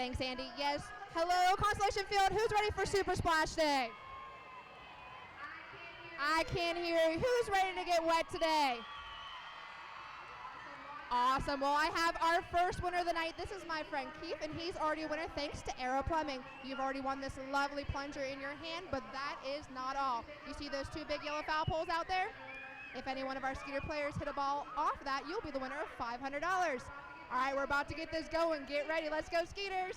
Thanks, Andy. Yes. Hello, Constellation Field. Who's ready for Super Splash Day? I can't hear you. Who's ready to get wet today? Awesome. Well, I have our first winner of the night. This is my friend Keith, and he's already a winner thanks to Arrow Plumbing. You've already won this lovely plunger in your hand, but that is not all. You see those two big yellow foul poles out there? If any one of our Skeeter players hit a ball off that, you'll be the winner of $500. All right, we're about to get this going. Get ready. Let's go, Skeeters.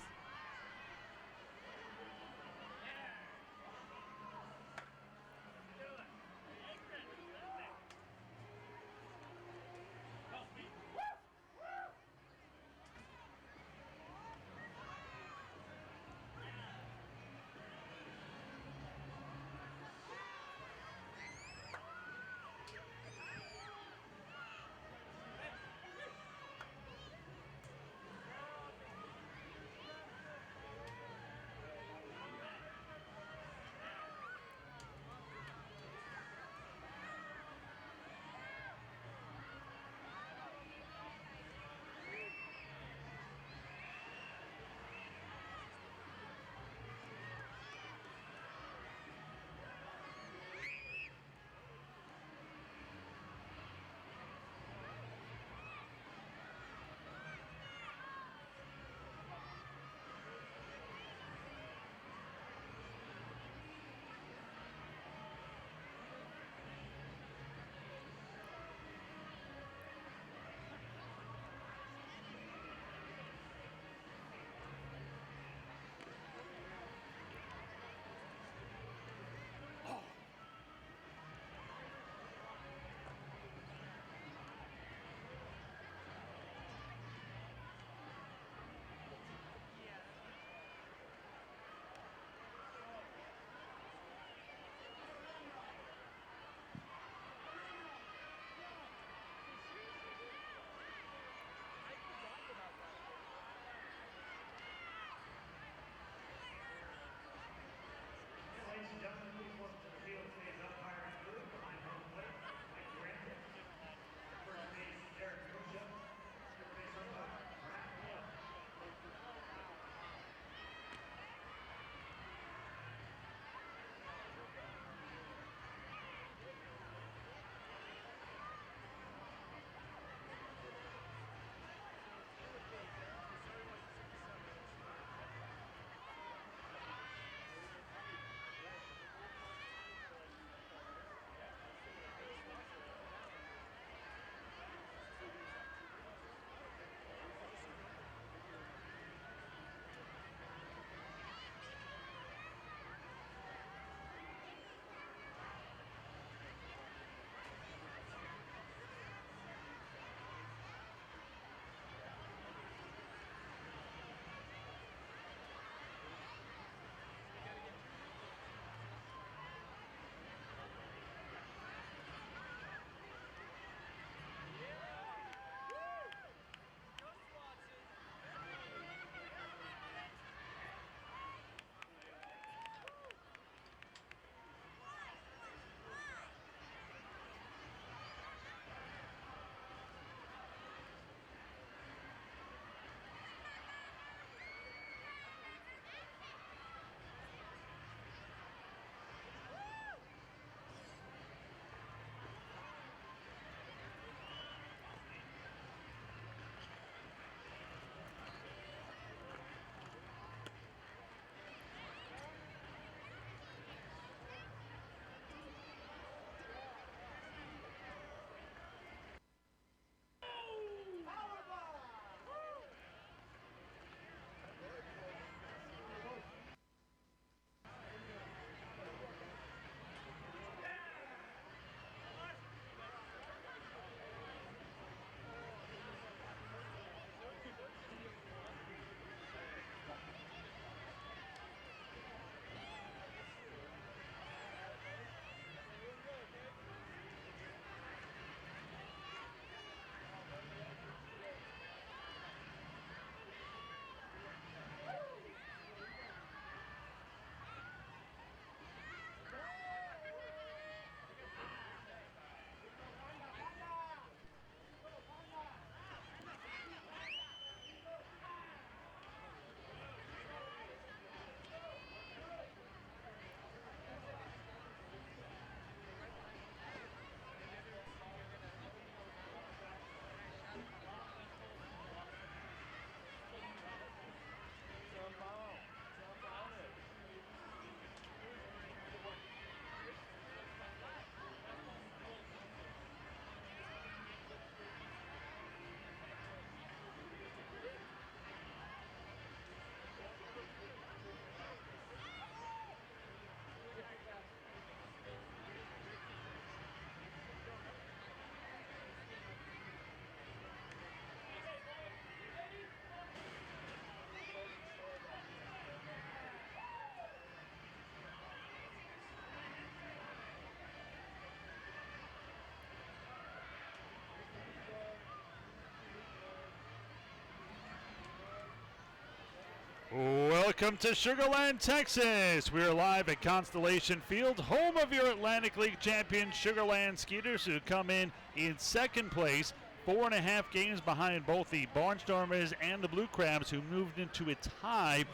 Welcome to Sugar Land, Texas. We're live at Constellation Field, home of your Atlantic League champion Sugar Land Skeeters, who come in second place, 4.5 games behind both the Barnstormers and the Blue Crabs, who moved into a tie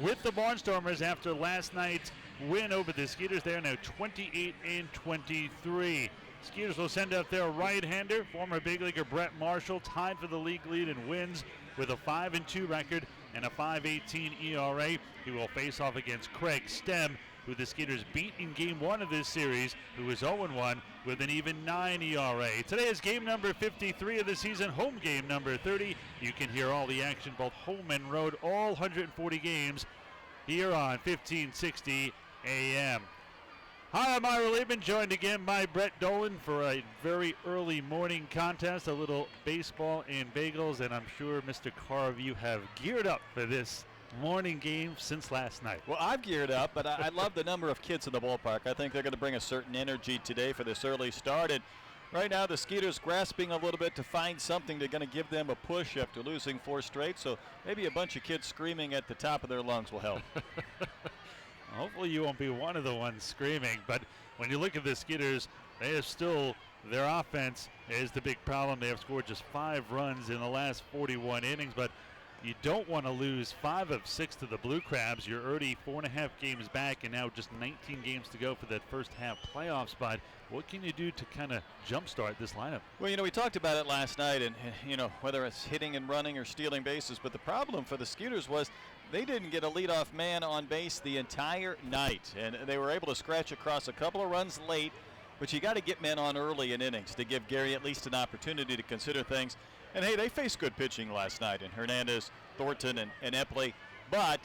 with the Barnstormers after last night's win over the Skeeters. They are now 28-23. Skeeters will send out their right-hander, former big leaguer Brett Marshall, tied for the league lead in wins with a 5-2 record and a 5.18 ERA. He will face off against Craig Stem, who the Skeeters beat in game 1 of this series, who is 0-1 with an even 9 ERA. Today is game number 53 of the season, home game number 30. You can hear all the action, both home and road, all 140 games here on 1560 AM. Hi, I'm Ira Liebman, joined again by Brett Dolan for a very early morning contest, a little baseball and bagels, and I'm sure, Mr. Carve, you have geared up for this morning game since last night. Well, I've geared up, but I love the number of kids in the ballpark. I think they're going to bring a certain energy today for this early start, and right now the Skeeters grasping a little bit to find something they're going to give them a push after losing 4 straight, so maybe a bunch of kids screaming at the top of their lungs will help. Hopefully you won't be one of the ones screaming, but when you look at the Skeeters, they have still, their offense is the big problem. They have scored just 5 runs in the last 41 innings, but you don't want to lose 5 of 6 to the Blue Crabs. You're already 4.5 games back and now just 19 games to go for that first half playoff spot. What can you do to kind of jumpstart this lineup? Well, we talked about it last night, and whether it's hitting and running or stealing bases, but the problem for the Skeeters was they didn't get a leadoff man on base the entire night, and they were able to scratch across a couple of runs late, but you got to get men on early in innings to give Gary at least an opportunity to consider things. And hey, they faced good pitching last night in Hernandez, Thornton, and Epley, but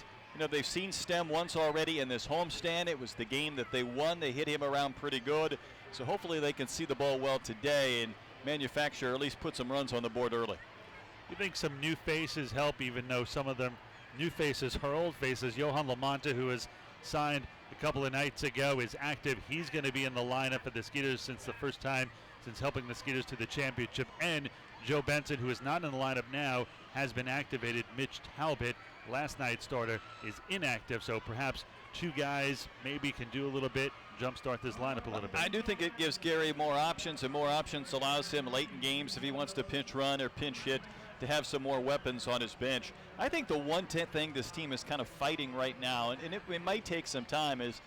they've seen Stem once already in this homestand. It was the game that they won. They hit him around pretty good, so hopefully they can see the ball well today and manufacture, or at least put some runs on the board early. You think some new faces help, even though some of them new faces are old faces? Johan Lamonta, who was signed a couple of nights ago, is active. He's going to be in the lineup for the Skeeters since the first time since helping the Skeeters to the championship. And Joe Benson, who is not in the lineup now, has been activated. Mitch Talbot, last night's starter, is inactive, so perhaps 2 guys maybe can do a little bit, jumpstart this lineup a little bit. I do think it gives Gary more options, and more options allows him late in games if he wants to pinch run or pinch hit, to have some more weapons on his bench. I think the one thing this team is kind of fighting right now, and it might take some time, is,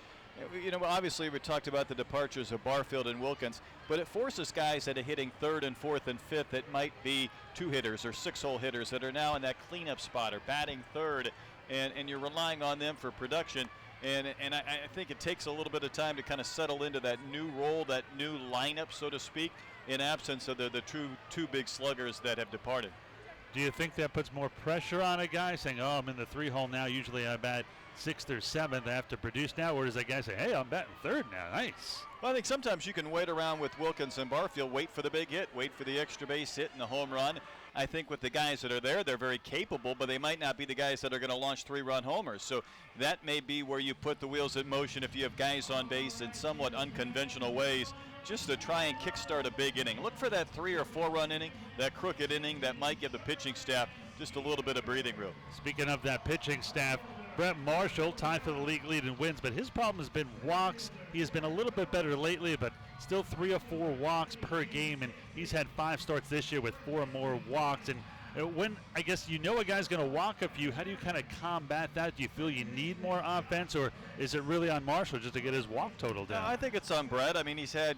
obviously we talked about the departures of Barfield and Wilkins, but it forces guys that are hitting 3rd and 4th and 5th that might be 2-hitters or 6-hole hitters that are now in that cleanup spot or batting 3rd, and you're relying on them for production. And I think it takes a little bit of time to kind of settle into that new role, that new lineup, so to speak, in absence of the true 2 big sluggers that have departed. Do you think that puts more pressure on a guy saying, oh, I'm in the 3-hole now, usually I bat 6th or 7th, I have to produce now? Or does that guy say, hey, I'm batting 3rd now, nice? Well, I think sometimes you can wait around with Wilkins and Barfield, wait for the big hit, wait for the extra base hit and the home run. I think with the guys that are there, they're very capable, but they might not be the guys that are going to launch 3-run homers. So that may be where you put the wheels in motion if you have guys on base in somewhat unconventional ways, just to try and kickstart a big inning. Look for that 3 or 4-run inning, that crooked inning that might give the pitching staff just a little bit of breathing room. Speaking of that pitching staff, Brett Marshall tied for the league lead in wins, but his problem has been walks. He has been a little bit better lately, but still 3 or 4 walks per game, and he's had 5 starts this year with 4 or more walks. And when, I guess, a guy's going to walk a few, how do you kind of combat that? Do you feel you need more offense, or is it really on Marshall just to get his walk total down? I think it's on Brett. I mean, he's had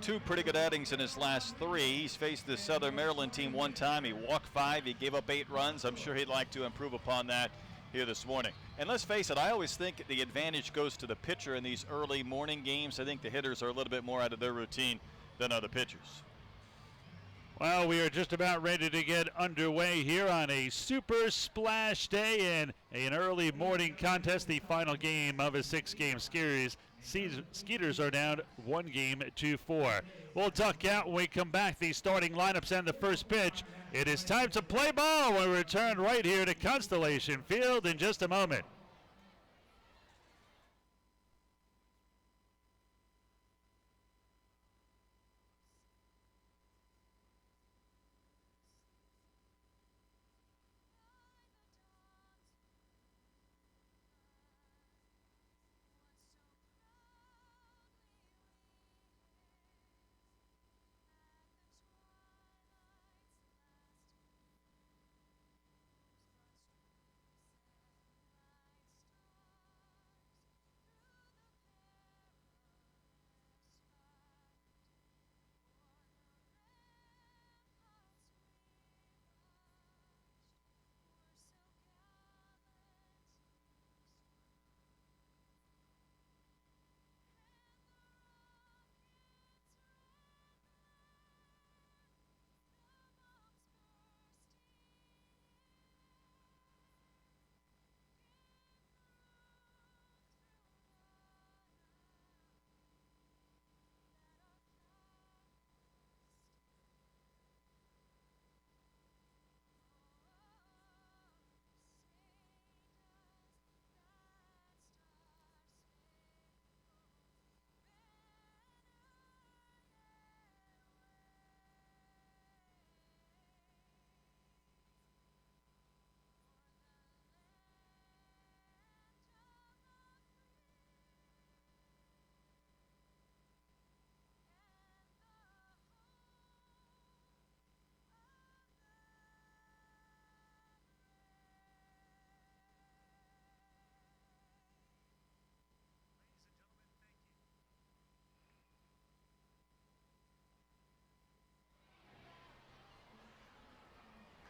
2 pretty good outings in his last 3. He's faced the Southern Maryland team 1 time. He walked 5. He gave up 8 runs. I'm sure he'd like to improve upon that here this morning. And let's face it, I always think the advantage goes to the pitcher in these early morning games. I think the hitters are a little bit more out of their routine than other pitchers. Well, we are just about ready to get underway here on a super splash day in an early morning contest, the final game of a 6-game series. Skeeters are down 1-4. We'll duck out when we come back. The starting lineups and the first pitch. It is time to play ball when we return right here to Constellation Field in just a moment.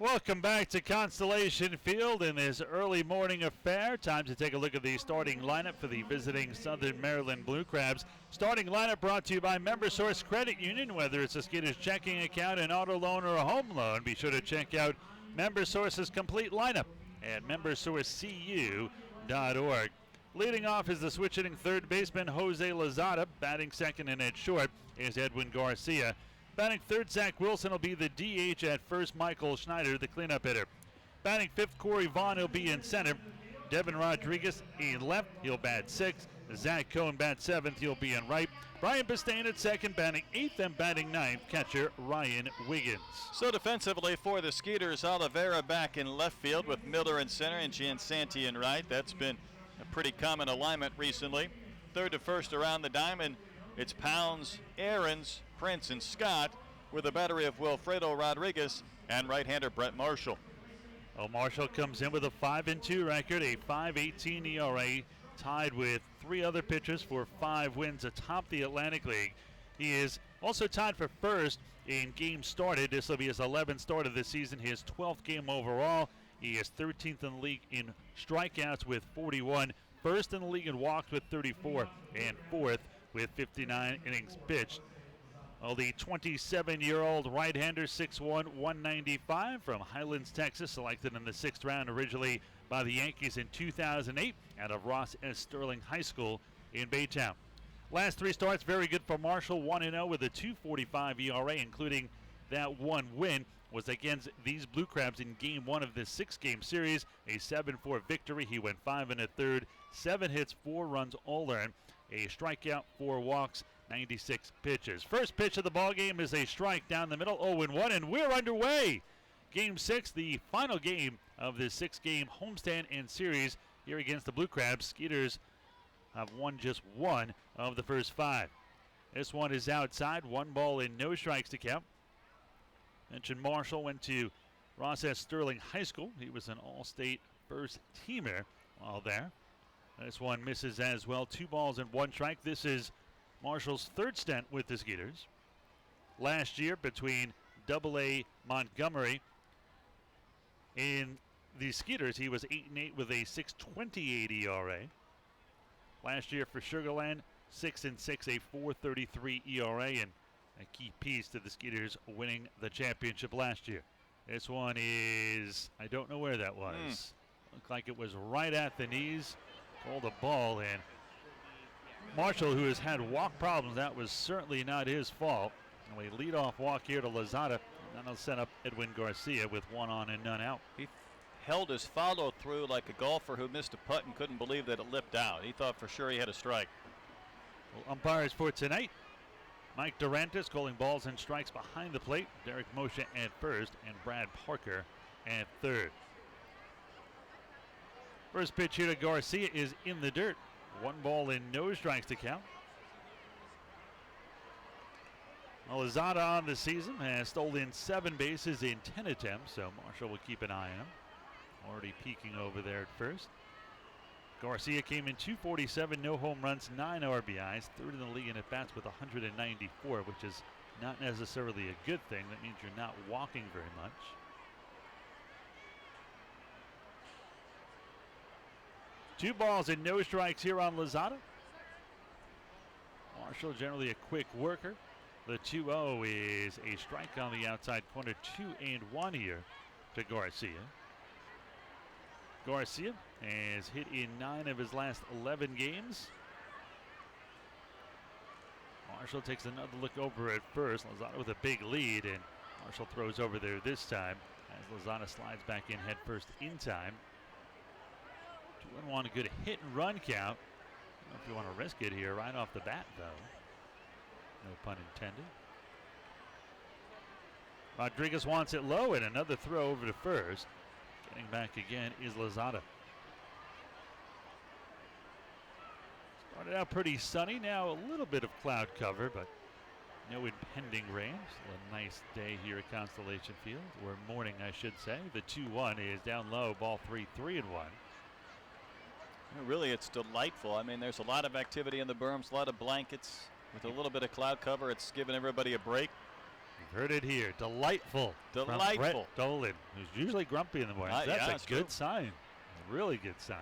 Welcome back to Constellation Field in this early morning affair. Time to take a look at the starting lineup for the visiting Southern Maryland Blue Crabs. Starting lineup brought to you by MemberSource Credit Union. Whether it's a Skeeters checking account, an auto loan, or a home loan, be sure to check out MemberSource's complete lineup at membersourcecu.org. Leading off is the switch-hitting third baseman Jose Lozada. Batting second and at short is Edwin Garcia. Batting third, Zach Wilson will be the DH. At first, Michael Schneider, the cleanup hitter. Batting fifth, Corey Vaughn, will be in center. Devin Rodriguez in left, he'll bat sixth. Zach Cohn bats seventh, he'll be in right. Brian Bistain at second, batting eighth, and batting ninth, catcher Ryan Wiggins. So defensively for the Skeeters, Oliveira back in left field with Miller in center and Jansanti in right. That's been a pretty common alignment recently. Third to first around the diamond, it's Pounds, Aarons, Prince, and Scott, with a battery of Wilfredo Rodriguez and right-hander Brett Marshall. Well, Marshall comes in with a 5-2 record, a 5.18 ERA, tied with three other pitchers for 5 wins atop the Atlantic League. He is also tied for first in games started. This will be his 11th start of the season, his 12th game overall. He is 13th in the league in strikeouts with 41, first in the league in walks with 34, and fourth with 59 innings pitched. Well, the 27-year-old right-hander, 6'1", 195 from Highlands, Texas, selected in the 6th round originally by the Yankees in 2008 out of Ross S. Sterling High School in Baytown. Last 3 starts, very good for Marshall, 1-0 with a 2.45 ERA, including that one win was against these Blue Crabs in Game 1 of this 6-game series, a 7-4 victory. He went 5 1/3, 7 hits, 4 runs, all earned, a strikeout, 4 walks, 96 pitches. First pitch of the ball game is a strike down the middle, 0-1, and we're underway. Game 6, the final game of this 6-game homestand and series here against the Blue Crabs. Skeeters have won just 1 of the first 5. This one is outside, 1 ball and no strikes to count. Mentioned Marshall went to Ross S. Sterling High School. He was an all-state first teamer while there. This one misses as well, 2 balls and 1 strike. This is Marshall's 3rd stint with the Skeeters. Last year between AA Montgomery and the Skeeters, he was 8-8 with a 6.28 ERA. Last year for Sugarland, 6-6, a 4.33 ERA, and a key piece to the Skeeters winning the championship last year. This one is, I don't know where that was. Looked like it was right at the knees. Called a ball, and Marshall, who has had walk problems, that was certainly not his fault. And we lead off walk here to Lozada, and that'll set up Edwin Garcia with 1 on and none out. He held his follow through like a golfer who missed a putt and couldn't believe that it lipped out. He thought for sure he had a strike. Well, umpires for tonight, Mike Durantis calling balls and strikes behind the plate. Derek Moshe at first and Brad Parker at third. First pitch here to Garcia is in the dirt. 1 ball and no strikes to count. Lozada on the season has stolen 7 bases in 10 attempts, so Marshall will keep an eye on him. Already peeking over there at first. Garcia came in 247, no home runs, 9 RBIs, 3rd in the league in at-bats with 194, which is not necessarily a good thing. That means you're not walking very much. Two balls and no strikes here on Lozada. Marshall generally a quick worker. The 2-0 is a strike on the outside corner, 2-1 here to Garcia. Garcia has hit in 9 of his last 11 games. Marshall takes another look over at first. Lozada with a big lead, and Marshall throws over there this time as Lozada slides back in head first in time. 2-1, a good hit and run count. I don't know if you want to risk it here right off the bat, though. No pun intended. Rodriguez wants it low, and another throw over to first. Getting back again is Lozada. Started out pretty sunny, now a little bit of cloud cover, but no impending rain. A nice day here at Constellation Field, or morning, I should say. The 2-1 is down low, ball 3, 3-1. Really, it's delightful. I mean, there's a lot of activity in the berms, a lot of blankets. With a little bit of cloud cover, it's giving everybody a break. Heard it here. Delightful. From Brett Dolan, who's usually grumpy in the morning. That's a good sign. A really good sign.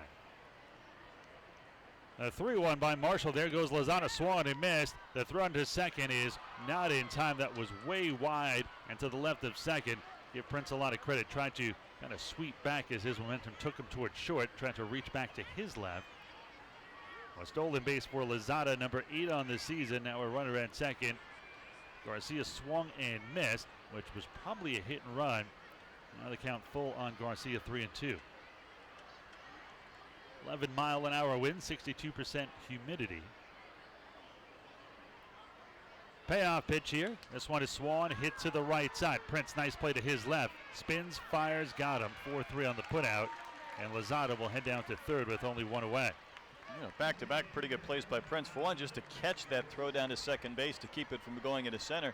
A 3-1 by Marshall. There goes Lozano. Swung and missed. The throw into second is not in time. That was way wide and to the left of second. Give Prince a lot of credit. Tried to kind of sweep back as his momentum took him towards short. Tried to reach back to his left. A stolen base for Lozada, number 8 on the season. Now a runner at second. Garcia swung and missed, which was probably a hit and run. Now the count full on Garcia, 3-2. 11-mile-an-hour wind, 62% humidity. Payoff pitch here. This one is swung, hit to the right side. Prince, nice play to his left. Spins, fires, got him. 4-3 on the putout. And Lozada will head down to third with only one away. Back-to-back pretty good plays by Prince. For one, just to catch that throw down to second base to keep it from going into center.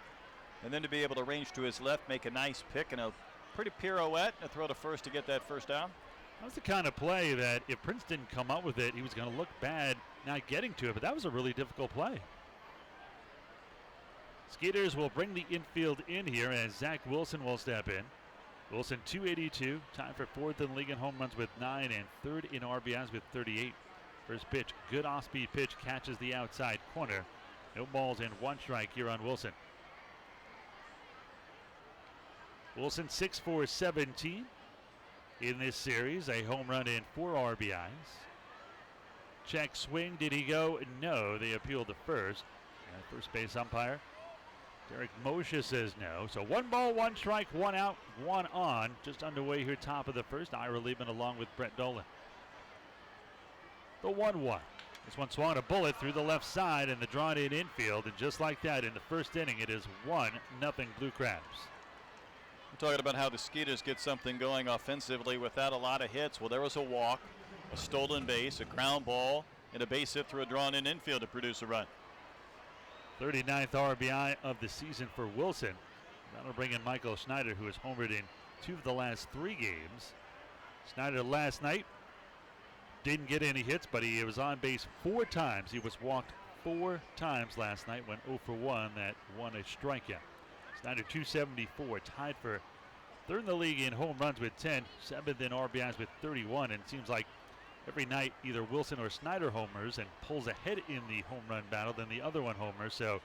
And then to be able to range to his left, make a nice pick and a pretty pirouette and a throw to first to get that first down. That was the kind of play that if Prince didn't come up with it, he was going to look bad not getting to it. But that was a really difficult play. Skeeters will bring the infield in here as Zach Wilson will step in. Wilson 282, tied for 4th in the league in home runs with 9 and 3rd in RBIs with 38. First pitch, good off-speed pitch, catches the outside corner. No balls and 1 strike here on Wilson. Wilson 6 for 17 in this series, a home run and 4 RBIs. Check swing, did he go? No, they appealed to first. And first base umpire Derek Moshe says no. So 1 ball, 1 strike, 1 out, 1 on. Just underway here, top of the first. Ira Liebman along with Brett Dolan. The 1-1. This one swung a bullet through the left side and the drawn in infield. And just like that, in the first inning, it is 1-0 Blue Crabs. We're talking about how the Skeeters get something going offensively without a lot of hits. Well, there was a walk, a stolen base, a ground ball, and a base hit through a drawn in infield to produce a run. 39th RBI of the season for Wilson. That'll bring in Michael Schneider, who has homered in 2 of the last 3 games. Schneider last night didn't get any hits, but he was on base 4 times. He was walked 4 times last night, went 0 for 1. That won a strikeout. Schneider 274, tied for 3rd in the league in home runs with 10, 7th in RBIs with 31, and it seems like every night either Wilson or Schneider homers and pulls ahead in the home run battle than the other one homers. So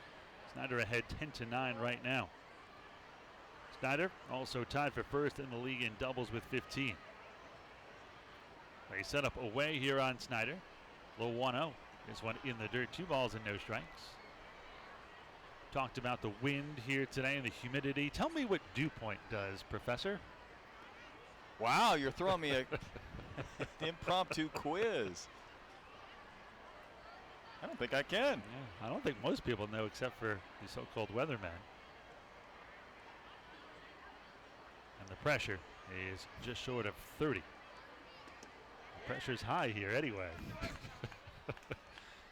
Schneider ahead 10-9 right now. Schneider also tied for 1st in the league in doubles with 15. They set up away here on Schneider. Low 1-0. This one in the dirt. 2 balls and no strikes. Talked about the wind here today and the humidity. Tell me what dew point does, Professor. Wow, you're throwing me a impromptu quiz. I don't think I can. Yeah, I don't think most people know except for the so-called weathermen. And the pressure is just short of 30. The pressure's high here anyway.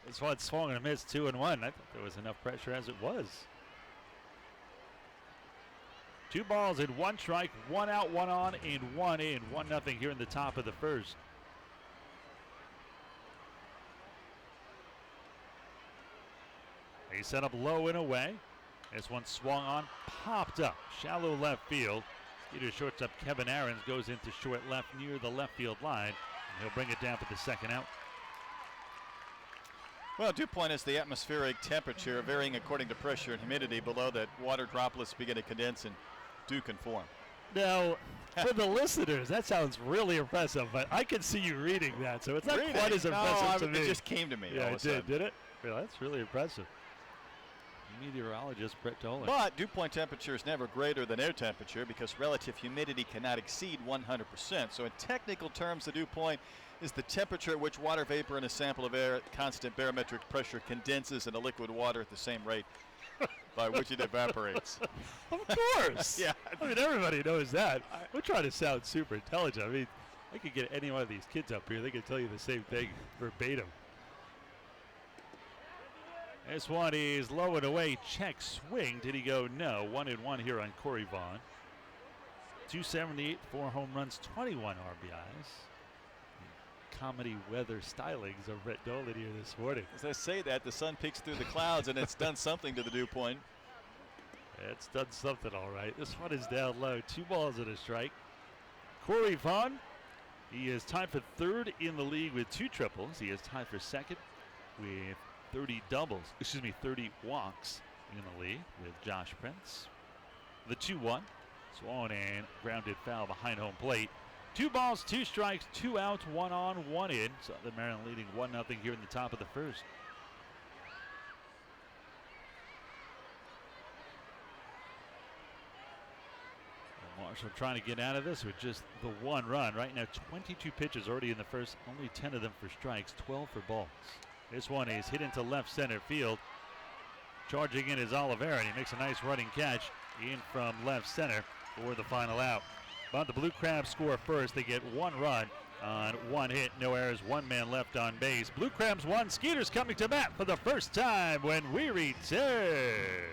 This one swung and missed 2-1. I thought there was enough pressure as it was. 2 balls and 1 strike, 1 out, 1 on, and 1 in. 1-0 here in the top of the first. He set up low and away. This one swung on, popped up, shallow left field. Skeeter shortstop Kevin Aarons goes into short left near the left field line. And he'll bring it down for the 2nd out. Well, dew point is the atmospheric temperature varying according to pressure and humidity. Below that, water droplets begin to condense and dew can form. Now, for the listeners, that sounds really impressive, but I can see you reading that, so it's not quite as impressive to me. It just came to me. Yeah, it did it? Well, that's really impressive. Meteorologist Brett Dolan. But dew point temperature is never greater than air temperature because relative humidity cannot exceed 100%. So in technical terms, the dew point is the temperature at which water vapor in a sample of air at constant barometric pressure condenses into liquid water at the same rate by which it evaporates. Of course. Yeah. I mean, everybody knows that. We're trying to sound super intelligent. I mean, I could get any one of these kids up here. They could tell you the same thing verbatim. This one is low and away. Check swing. Did he go? No. 1-1 here on Corey Vaughn. 278, 4 home runs, 21 RBIs. Comedy weather stylings of Brett Dolan here this morning. As I say that, the sun peeks through the clouds and it's done something to the dew point. It's done something all right. This one is down low. 2 balls and a strike. Corey Vaughn, he is tied for third in the league with 2 triples. He is tied for second with 30 walks in the league with Josh Prince. The 2-1. Swung and grounded foul behind home plate. 2 balls, 2 strikes, 2 outs, 1 on, 1 in. Southern Maryland leading 1-0 here in the top of the first. Marshall trying to get out of this with just the 1 run. Right now 22 pitches already in the first, only 10 of them for strikes, 12 for balls. This one is hit into left center field. Charging in is Oliveira, and he makes a nice running catch in from left center for the final out. But the Blue Crabs score first. They get 1 run on 1 hit, no errors, 1 man left on base. Blue Crabs 1, Skeeters coming to bat for the first time when we return.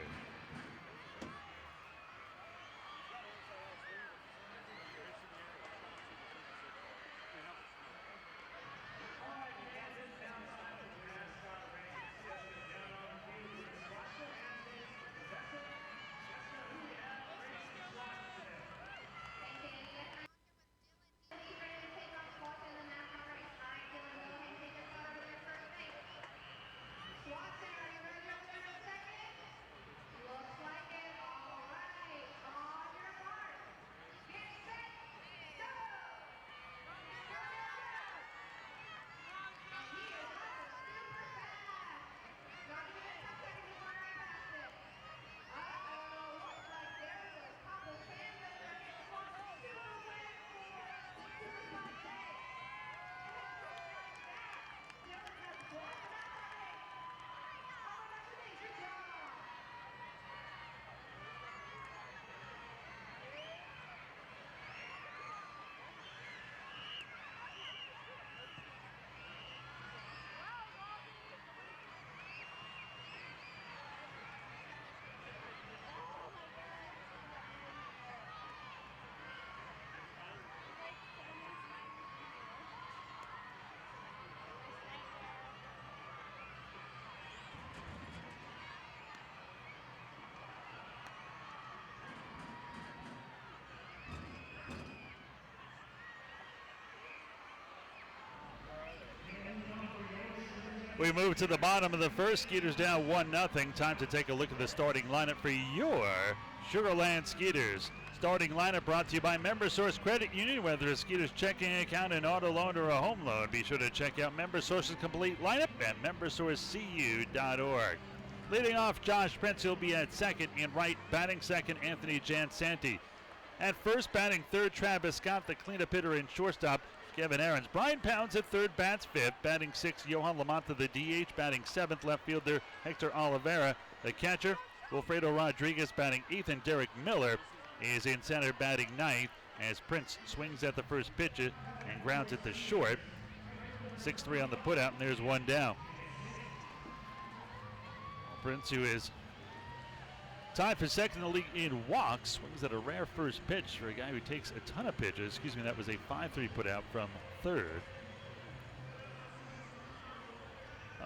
We move to the bottom of the first. Skeeters down 1-0. Time to take a look at the starting lineup for your Sugarland Skeeters. Starting lineup brought to you by MemberSource Credit Union. Whether a Skeeters checking account, an auto loan, or a home loan, be sure to check out MemberSource's complete lineup at membersourcecu.org. Leading off, Josh Prince. He'll be at second. In right, batting second, Anthony Jansanti. At first, batting third, Travis Scott, the cleanup hitter and shortstop, Kevin Aarons. Brian Pounds at third, bats fifth. Batting sixth, Johan Lamont, the DH. Batting seventh, left fielder Hector Oliveira. The catcher, Wilfredo Rodriguez, batting eighth, and Derek Miller is in center, batting ninth, as Prince swings at the first pitch and grounds it to short. 6-3 on the putout, and there's one down. Prince, who is tied for second in the league in walks, swings at a rare first pitch for a guy who takes a ton of pitches. That was a 5-3 putout from third.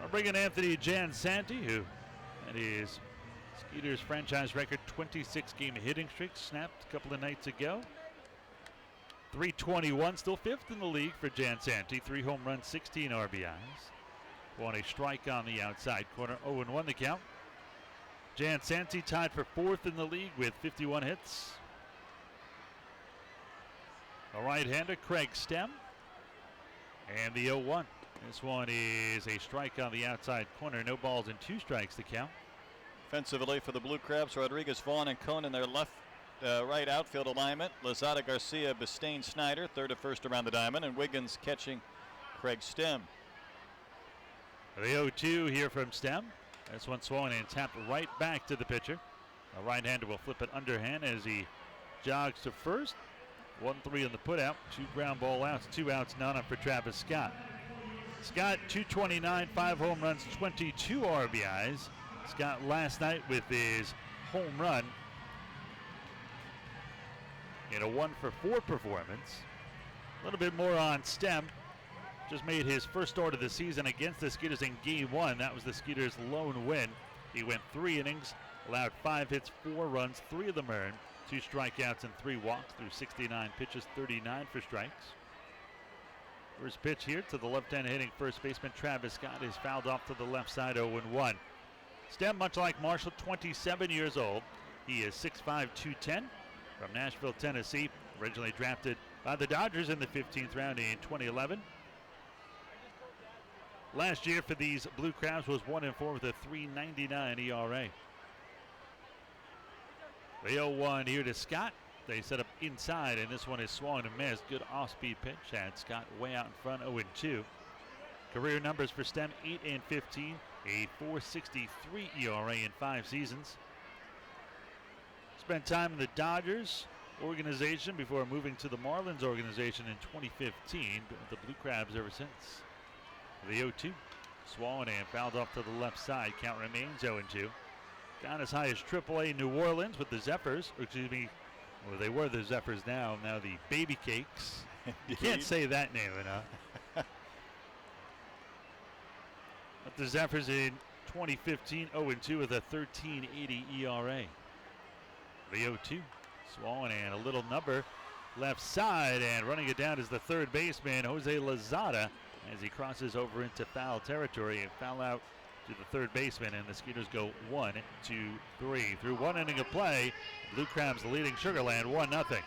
I'll bring in Anthony Jansanti, who that is Skeeters' franchise record 26-game hitting streak, snapped a couple of nights ago. 321, still fifth in the league for Jansanti. 3 home runs, 16 RBIs. On a strike on the outside corner, 0-1 the count. Jansanti tied for fourth in the league with 51 hits. A right-hander, Craig Stem. And the 0-1. This one is a strike on the outside corner. No balls and 2 strikes to count. Offensively for the Blue Crabs, Rodriguez, Vaughn, and Cohn in their right outfield alignment. Lozada, Garcia, Bistain, Snyder, third to first around the diamond, and Wiggins catching Craig Stem. The 0-2 here from Stem. This one swung and tapped right back to the pitcher. A right-hander will flip it underhand as he jogs to first. 1-3 on the putout. 2 ground ball outs, 2 outs, none up for Travis Scott. Scott, 229, 5 home runs, 22 RBIs. Scott last night with his home run in a 1-for-4 performance. A little bit more on Stem. Just made his first start of the season against the Skeeters in Game 1. That was the Skeeters' lone win. He went 3 innings, allowed 5 hits, 4 runs, 3 of them earned, 2 strikeouts and 3 walks through 69 pitches, 39 for strikes. First pitch here to the left-hand hitting first baseman Travis Scott is fouled off to the left side, 0-1. Stem, much like Marshall, 27 years old. He is 6'5", 210 from Nashville, Tennessee. Originally drafted by the Dodgers in the 15th round in 2011. Last year for these Blue Crabs was 1-4 with a 3.99 ERA. The 0-1 here to Scott. They set up inside, and this one is swung and missed. Good off-speed pitch. Had Scott way out in front, 0-2. Career numbers for Stem, 8-15, a 4.63 ERA in 5 seasons. Spent time in the Dodgers organization before moving to the Marlins organization in 2015. Been with the Blue Crabs ever since. The 0-2, swung and fouled off to the left side. Count remains 0-2. Down as high as AAA New Orleans with the Zephyrs, or excuse me, well, they were the Zephyrs now the Baby Cakes. You can't say that name enough. But the Zephyrs in 2015, 0-2 with a 13.80 ERA. The 0-2, swung and a little number left side, and running it down is the third baseman, Jose Lozada, as he crosses over into foul territory and foul out to the third baseman, and the Skeeters go 1, 2, 3. Through 1 inning of play, Blue Crabs leading Sugarland 1-0.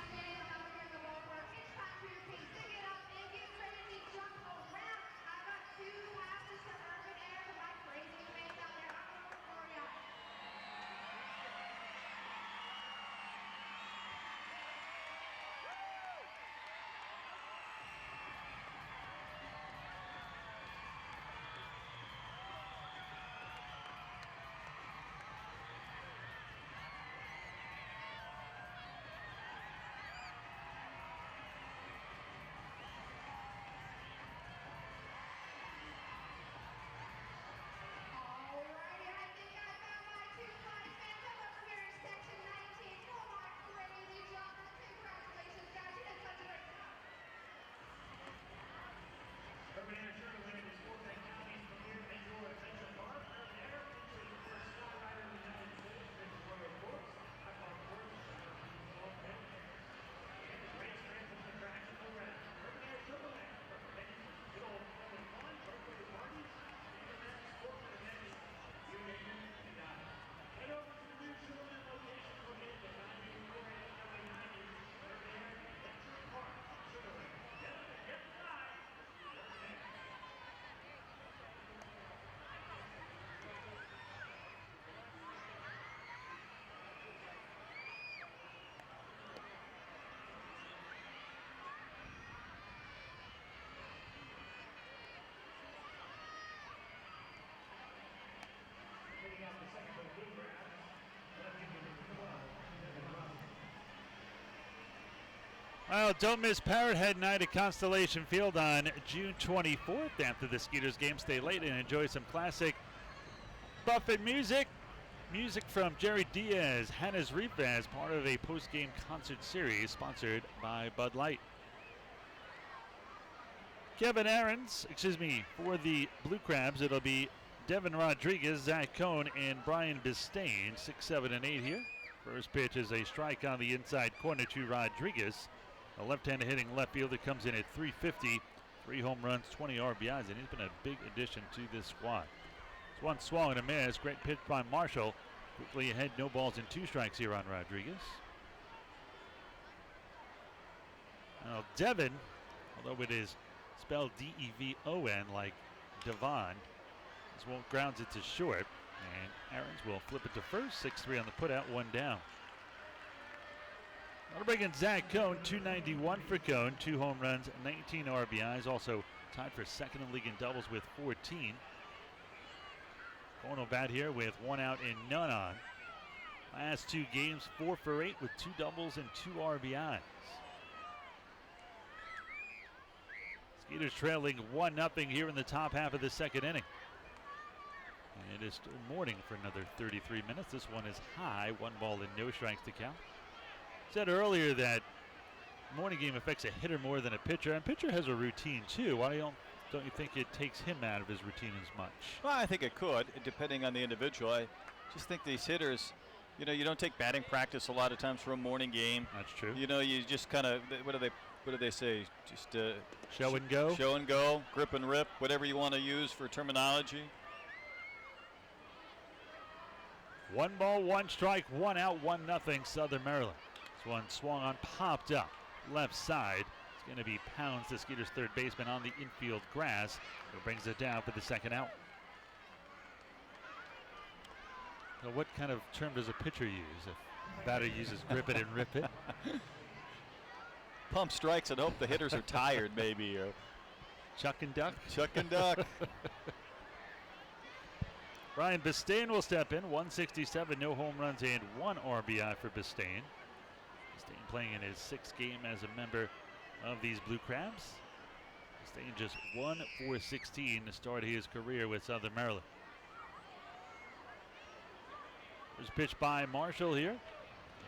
Well, don't miss Parrot Head Night at Constellation Field on June 24th. After the Skeeters game, stay late and enjoy some classic Buffett music. Music from Jerry Diaz, Hannah's Reef as part of a post-game concert series sponsored by Bud Light. Kevin Aarons, for the Blue Crabs, it'll be Devin Rodriguez, Zach Cohn, and Brian Bistain, 6, 7, and 8 here. First pitch is a strike on the inside corner to Rodriguez. A left-handed hitting left fielder comes in at 350, 3 home runs, 20 RBIs, and he's been a big addition to this squad. It's one swung and a miss. Great pitch by Marshall. Quickly ahead, no balls and 2 strikes here on Rodriguez. Now Devin, although it is spelled D-E-V-O-N like Devon, this one grounds it to short, and Aarons will flip it to first. 6-3 on the putout, 1 down. That'll bring in Zach Cohn, 291 for Cohn, 2 home runs, 19 RBIs, also tied for second in league in doubles with 14. Cohn will bat here with 1 out and none on. Last 2 games, 4 for 8 with 2 doubles and 2 RBIs. Skeeters trailing 1-0 here in the top half of the second inning. And it is still morning for another 33 minutes. This one is high, 1 ball and no strikes to count. Said earlier that morning game affects a hitter more than a pitcher, and pitcher has a routine too. Why don't you think it takes him out of his routine as much? Well, I think it could, depending on the individual. Just think these hitters, you know, you don't take batting practice a lot of times for a morning game. That's true. You know, you just kind of, what do they say? Just show and go. Show and go, grip and rip, whatever you want to use for terminology. 1 ball, 1 strike, 1 out, 1-0 Southern Maryland. This one swung on, popped up left side. It's going to be Pounds, the Skeeters' third baseman, on the infield grass. It brings it down for the second out. So what kind of term does a pitcher use if batter uses grip it and rip it? Pump strikes and hope the hitters are tired, maybe. Or Chuck and duck? Chuck and duck. Ryan Bistain will step in. 167, no home runs, and 1 RBI for Bistain. Bistain playing in his 6th game as a member of these Blue Crabs. Bistain just 1 for 16 to start his career with Southern Maryland. There's a pitch by Marshall here.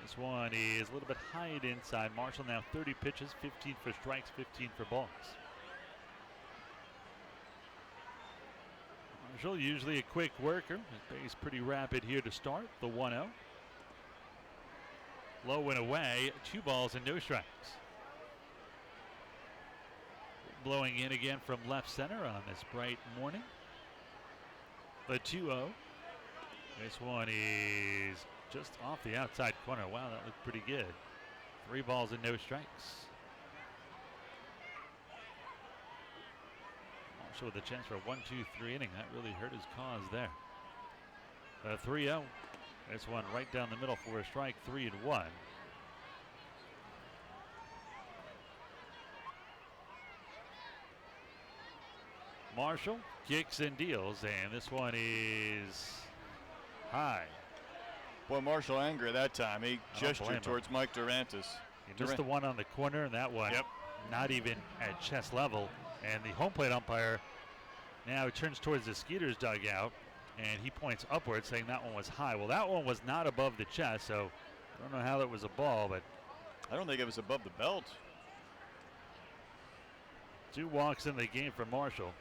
This one is a little bit high inside. Marshall now 30 pitches, 15 for strikes, 15 for balls. Marshall usually a quick worker. His pace pretty rapid here to start. The 1-0. Low and away, 2 balls and no strikes. Blowing in again from left center on this bright morning. The 2-0. This one is just off the outside corner. Wow, that looked pretty good. 3 balls and no strikes. Marshall with a chance for a 1-2-3 inning. That really hurt his cause there. 3-0. This one right down the middle for a strike, 3-1. Marshall kicks and deals, and this one is high. Boy, Marshall angry that time. He gestured towards Mike Durantis. Just the one on the corner, and that one not even at chest level. And the home plate umpire now turns towards the Skeeters dugout, and he points upwards, saying that one was high. Well, that one was not above the chest, so I don't know how that was a ball, but I don't think it was above the belt. 2 walks in the game for Marshall.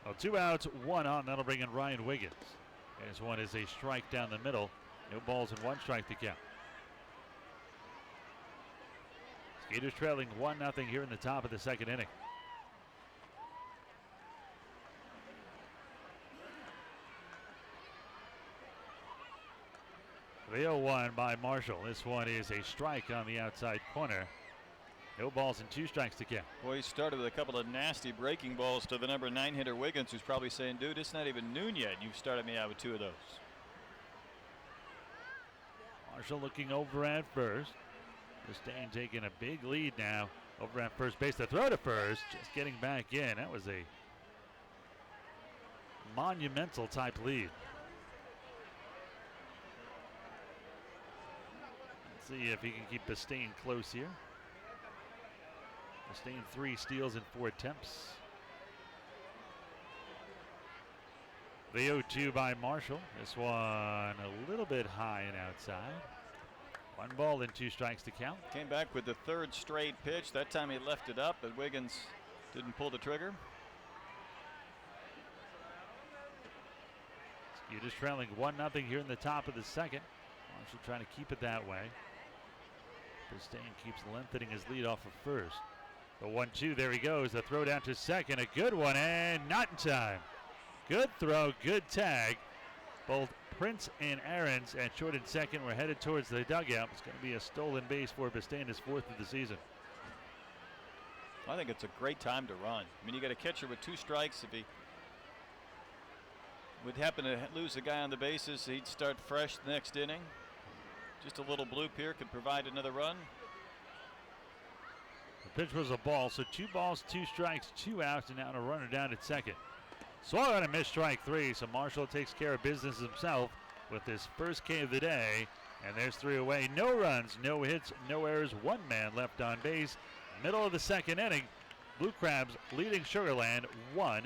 Well, 2 outs, 1 on. That'll bring in Ryan Wiggins. This one is a strike down the middle. No balls and 1 strike to count. Skeeters trailing 1-0 here in the top of the 2nd inning. The 0-1 by Marshall. This one is a strike on the outside corner. No balls and 2 strikes to count. Boy, he started with a couple of nasty breaking balls to the number 9 hitter Wiggins, who's probably saying, dude, it's not even noon yet. You've started me out with 2 of those. Marshall looking over at first. Bistain taking a big lead now over at first base. The throw to first, just getting back in. That was a monumental type lead. Let's see if he can keep Bistain close here. Bistain 3 steals in 4 attempts. The 0-2 by Marshall. This one a little bit high and outside. 1 ball and 2 strikes to count. Came back with the 3rd straight pitch. That time he left it up, but Wiggins didn't pull the trigger. Skeeters trailing 1-0 here in the top of the 2nd. Marshall trying to keep it that way. Bistain keeps lengthening his lead off of first. The 1-2, there he goes. The throw down to second. A good one, and not in time. Good throw, good tag. Both Prince and Aarons at short and second were headed towards the dugout. It's going to be a stolen base for Bistain, his 4th of the season. I think it's a great time to run. I mean, you got a catcher with 2 strikes. If he would happen to lose a guy on the bases, he'd start fresh the next inning. Just a little bloop here could provide another run. The pitch was a ball, so 2 balls, 2 strikes, 2 outs, and now a runner down at second. Swung on a missed strike 3, so Marshall takes care of business himself with his first K of the day. And there's 3 away. No runs, no hits, no errors, 1 man left on base. Middle of the 2nd inning, Blue Crabs leading Sugar Land 1-0.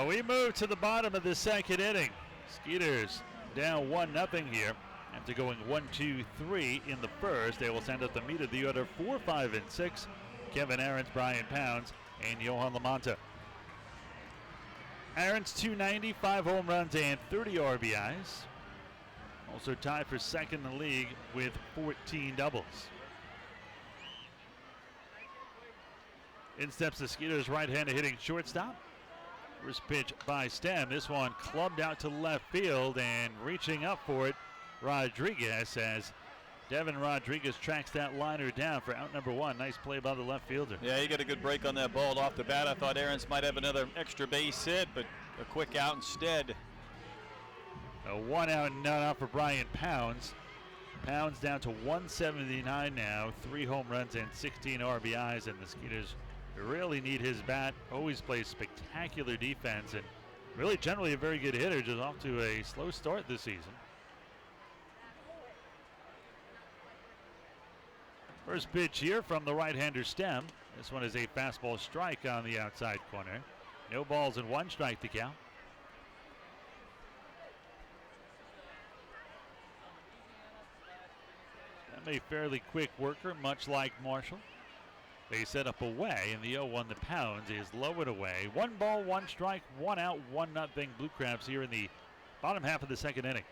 We move to the bottom of the second inning. Skeeters down 1-0 here. After going 1-2-3 in the first, they will send up the meat of the order 4, 5, and 6. Kevin Aarons, Brian Pounds, and Johan Lamanta. Aarons 290, 5 home runs and 30 RBIs. Also tied for second in the league with 14 doubles. In steps the Skeeters right-handed hitting shortstop. First pitch by Stem. This one clubbed out to left field, and reaching up for it, Rodriguez, as Devin Rodriguez tracks that liner down for out number 1. Nice play by the left fielder. Yeah, he got a good break on that ball off the bat. I thought Aarons might have another extra base hit, but a quick out instead. A 1 out and none out for Brian Pounds. Pounds down to 179 now, 3 home runs and 16 RBIs, and the Skeeters really need his bat. Always plays spectacular defense and really generally a very good hitter, just off to a slow start this season. First pitch here from the right-hander Stem. This one is a fastball strike on the outside corner. No balls and 1 strike to count. Stem a fairly quick worker, much like Marshall. They set up away, and the 0-1 to Pounds is low and away. 1 ball, 1 strike, 1 out, 1-0 Blue Crabs here in the bottom half of the second inning.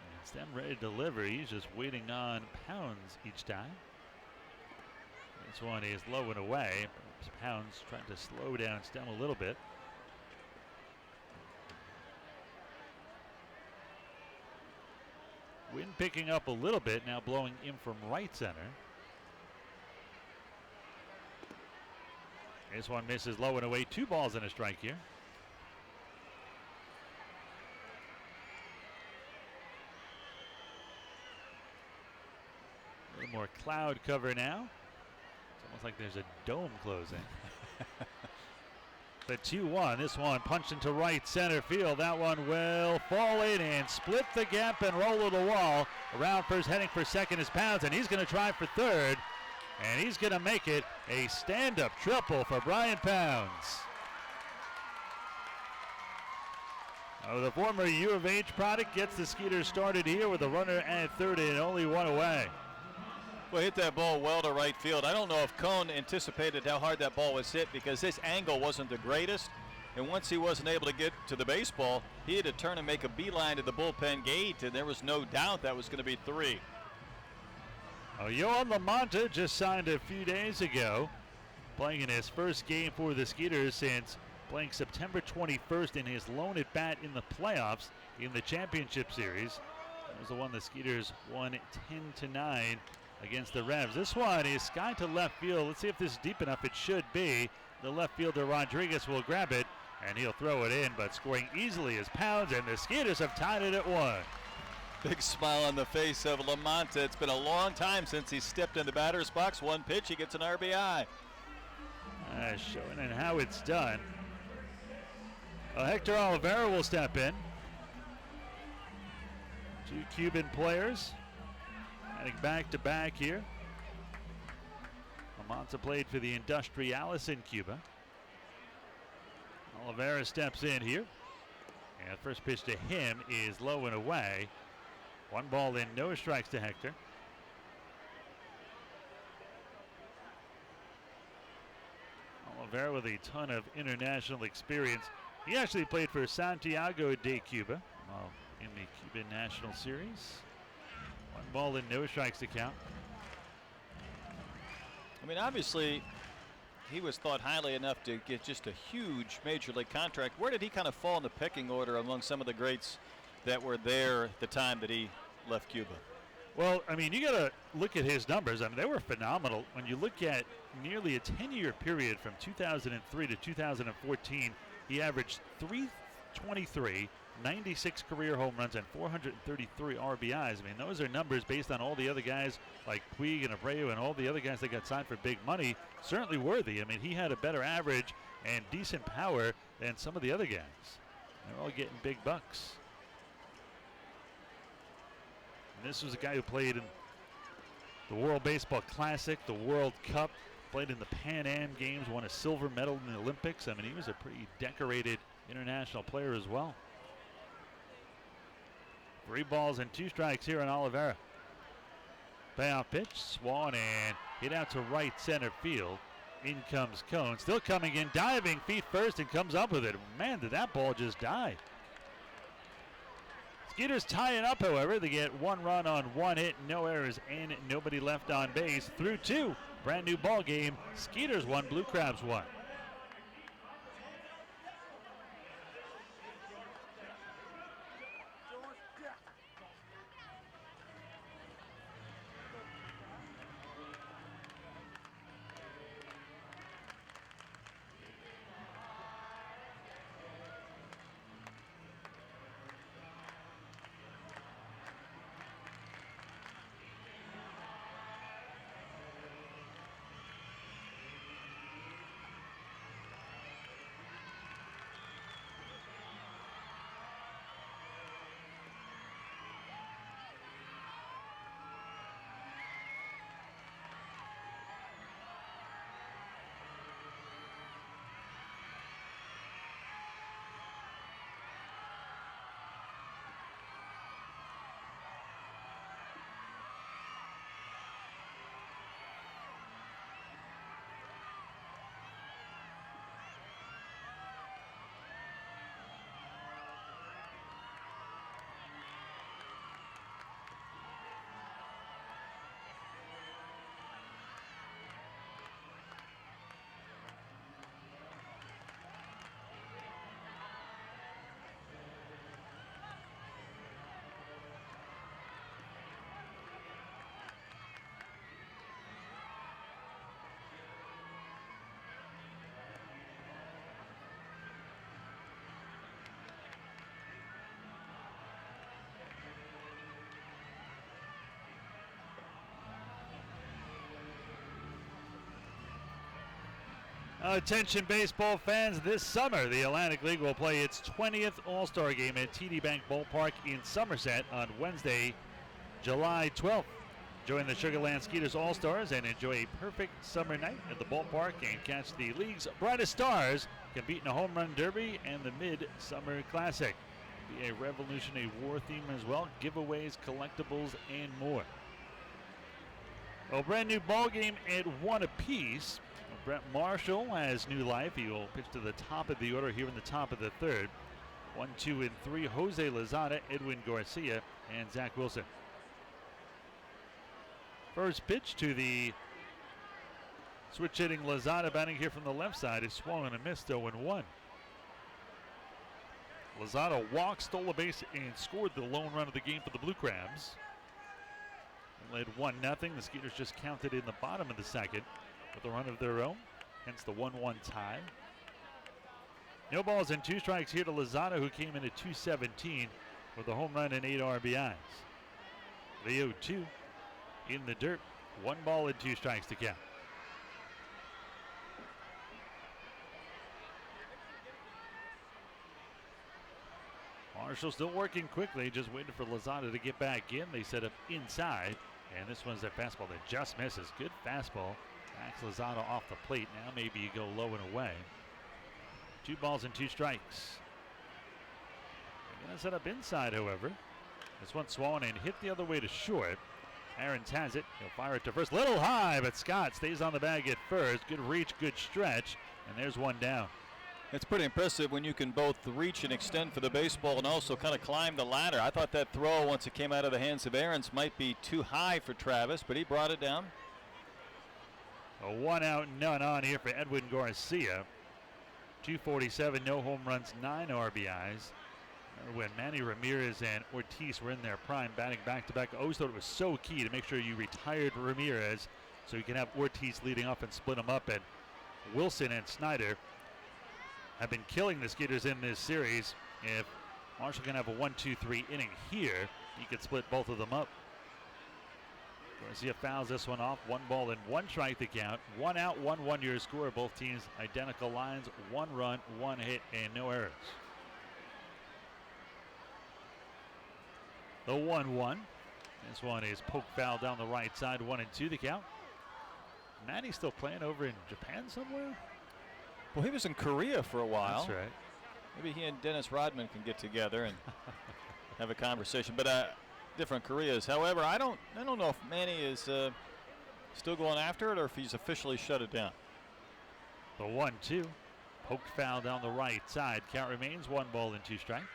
And Stem ready to deliver. He's just waiting on Pounds each time. This one is low and away. Pounds trying to slow down Stem a little bit. Wind picking up a little bit, now blowing in from right center. This one misses low and away. 2 balls and a strike here. A little more cloud cover now. It's almost like there's a dome closing. The 2-1, this one punched into right center field. That one will fall in and split the gap and roll to the wall. Around first, heading for second is Pounds, and he's going to try for third. And he's going to make it a stand-up triple for Brian Pounds. The former U of H product gets the Skeeters started here with a runner at third and only 1 away. Well, hit that ball well to right field. I don't know if Cone anticipated how hard that ball was hit, because this angle wasn't the greatest. And once he wasn't able to get to the baseball, he had to turn and make a beeline to the bullpen gate, and there was no doubt that was going to be 3. Johan Lamanta just signed a few days ago, playing in his first game for the Skeeters since playing September 21st in his lone at bat in the playoffs in the championship series. That was the one the Skeeters won 10-9 against the Revs. This one is sky to left field. Let's see if this is deep enough. It should be. The left fielder Rodriguez will grab it, and he'll throw it in, but scoring easily is Pounds, and the Skeeters have tied it at 1. Big smile on the face of Lamanta. It's been a long time since he stepped in the batter's box. 1 pitch, he gets an RBI. Showing and how it's done. Hector Oliveira will step in. 2 Cuban players heading back to back here. Lamanta played for the Industrialis in Cuba. Oliveira steps in here. And first pitch to him is low and away. 1 ball in, no strikes to Hector. Oliveira with a ton of international experience. He actually played for Santiago de Cuba in the Cuban National Series. 1 ball in, no strikes to count. I mean, obviously, he was thought highly enough to get just a huge major league contract. Where did he kind of fall in the pecking order among some of the greats that were there at the time that he left Cuba? Well, I mean, you got to look at his numbers. I mean, they were phenomenal. When you look at nearly a 10-year period from 2003 to 2014, he averaged 323, 96 career home runs, and 433 RBIs. I mean, those are numbers based on all the other guys like Puig and Abreu and all the other guys that got signed for big money. Certainly worthy. I mean, he had a better average and decent power than some of the other guys. They're all getting big bucks. And this was a guy who played in the World Baseball Classic, the World Cup, Played in the Pan Am Games, won a silver medal in the Olympics. I mean, he was a pretty decorated international player as well. 3 balls and 2 strikes here on Oliveira. Payoff pitch, swung and hit out to right center field. In comes Cone, still coming in, diving feet first and comes up with it. Man, did that ball just die. Skeeters tie it up, however. They get 1 run on 1 hit, no errors, and nobody left on base through 2. Brand new ball game. Skeeters 1, Blue Crabs 1. Attention baseball fans, this summer the Atlantic League will play its 20th All-Star Game at TD Bank Ballpark in Somerset on Wednesday, July 12th. Join the Sugar Land Skeeters All-Stars and enjoy a perfect summer night at the ballpark and catch the league's brightest stars compete in a home run derby and the Mid-Summer Classic. Be a Revolutionary War theme as well, giveaways, collectibles, and more. A brand new ball game at 1 apiece. Brett Marshall has new life. He will pitch to the top of the order here in the top of the 3rd. 1, 2, and 3, Jose Lozada, Edwin Garcia, and Zach Wilson. First pitch to the switch hitting Lozada, batting here from the left side, is swung and a miss, 0-1. Lozada walked, stole a base, and scored the lone run of the game for the Blue Crabs. Led 1-0. The Skeeters just counted in the bottom of the 2nd with a run of their own, hence the 1-1 tie. No balls and 2 strikes here to Lozada, who came in at 217 with a home run and 8 RBIs. The 0-2 in the dirt, 1 ball and 2 strikes to count. Marshall still working quickly, just waiting for Lozada to get back in. They set up inside, and this one's a fastball that just misses. Good fastball. Backs Lozada off the plate. Now maybe you go low and away. 2 balls and 2 strikes. They're going to set up inside, however. This one swung and hit the other way to short. Aarons has it. He'll fire it to first. Little high, but Scott stays on the bag at first. Good reach, good stretch, and there's 1 down. It's pretty impressive when you can both reach and extend for the baseball and also kind of climb the ladder. I thought that throw, once it came out of the hands of Aarons, might be too high for Travis, but he brought it down. A 1 out, none on here for Edwin Garcia. 247, no home runs, 9 RBIs. Remember when Manny Ramirez and Ortiz were in their prime, batting back-to-back. I always thought it was so key to make sure you retired Ramirez so you can have Ortiz leading off and split them up. And Wilson and Snyder have been killing the Skeeters in this series. If Marshall can have a 1-2-3 inning here, he could split both of them up. Garcia fouls this one off. 1 ball and 1 strike to count. 1 out, 1-1 your score. Both teams identical lines. 1 run, 1 hit, and no errors. The 1-1. This one is poke foul down the right side. 1-2 the count. Manny's still playing over in Japan somewhere? Well, he was in Korea for a while. That's right. Maybe he and Dennis Rodman can get together and have a conversation. But different Koreas. However, I don't know if Manny is still going after it or if he's officially shut it down. The 1-2. Poked foul down the right side. Count remains 1 ball and 2 strikes.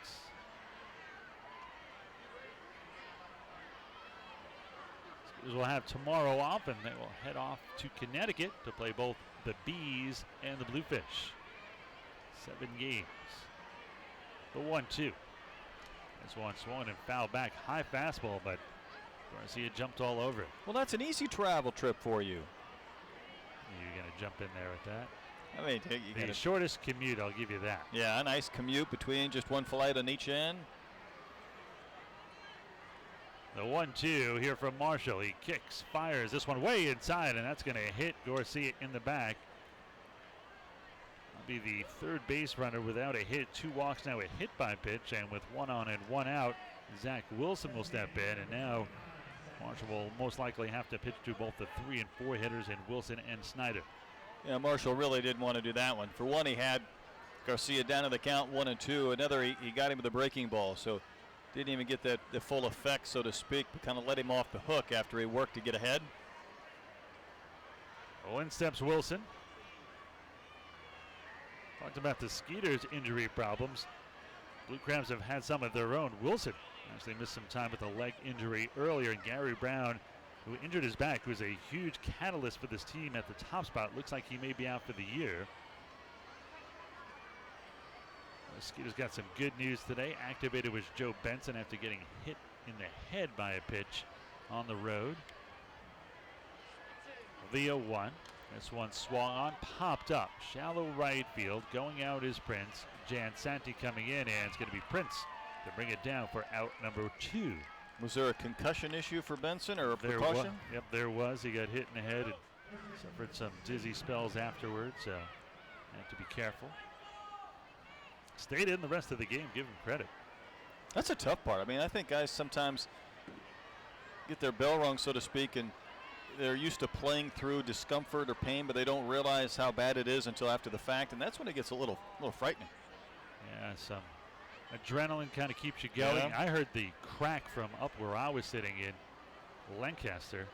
Skeeters will have tomorrow off, and they will head off to Connecticut to play both the Bees and the Bluefish. 7 games. The 1-2. This one swung and fouled back. High fastball, but Garcia jumped all over it. Well, that's an easy travel trip for you. You're going to jump in there with that? I mean, the shortest commute, I'll give you that. Yeah, a nice commute between just one flight on each end. The 1-2 here from Marshall. He kicks, fires this one way inside, and that's going to hit Garcia in the back. Be the third base runner without a hit. 2 walks now, a hit by pitch, and with 1 on and 1 out, Zach Wilson will step in, and now Marshall will most likely have to pitch to both the 3 and 4 hitters in Wilson and Snyder. Yeah, Marshall really didn't want to do that one. For one, he had Garcia down to the count 1-2. Another, he got him with a breaking ball, so didn't even get the full effect, so to speak, but kind of let him off the hook after he worked to get ahead. In steps Wilson. Talked about the Skeeters injury problems. Blue Crabs have had some of their own. Wilson actually missed some time with a leg injury earlier, and Gary Brown, who injured his back, was a huge catalyst for this team at the top spot. Looks like he may be out for the year. The Skeeters got some good news today. Activated was Joe Benson after getting hit in the head by a pitch on the road. The 0-1. This one swung on, popped up. Shallow right field. Going out is Prince. Jan Santi coming in, and it's going to be Prince to bring it down for out number 2. Was there a concussion issue for Benson or a precaution? Yep, there was. He got hit in the head and suffered some dizzy spells afterwards, so had to be careful. Stayed in the rest of the game, give him credit. That's a tough part. I mean, I think guys sometimes get their bell rung, so to speak, and they're used to playing through discomfort or pain, but they don't realize how bad it is until after the fact, and that's when it gets a little frightening. Yeah, some adrenaline kind of keeps you going. Yeah. I heard the crack from up where I was sitting in Lancaster,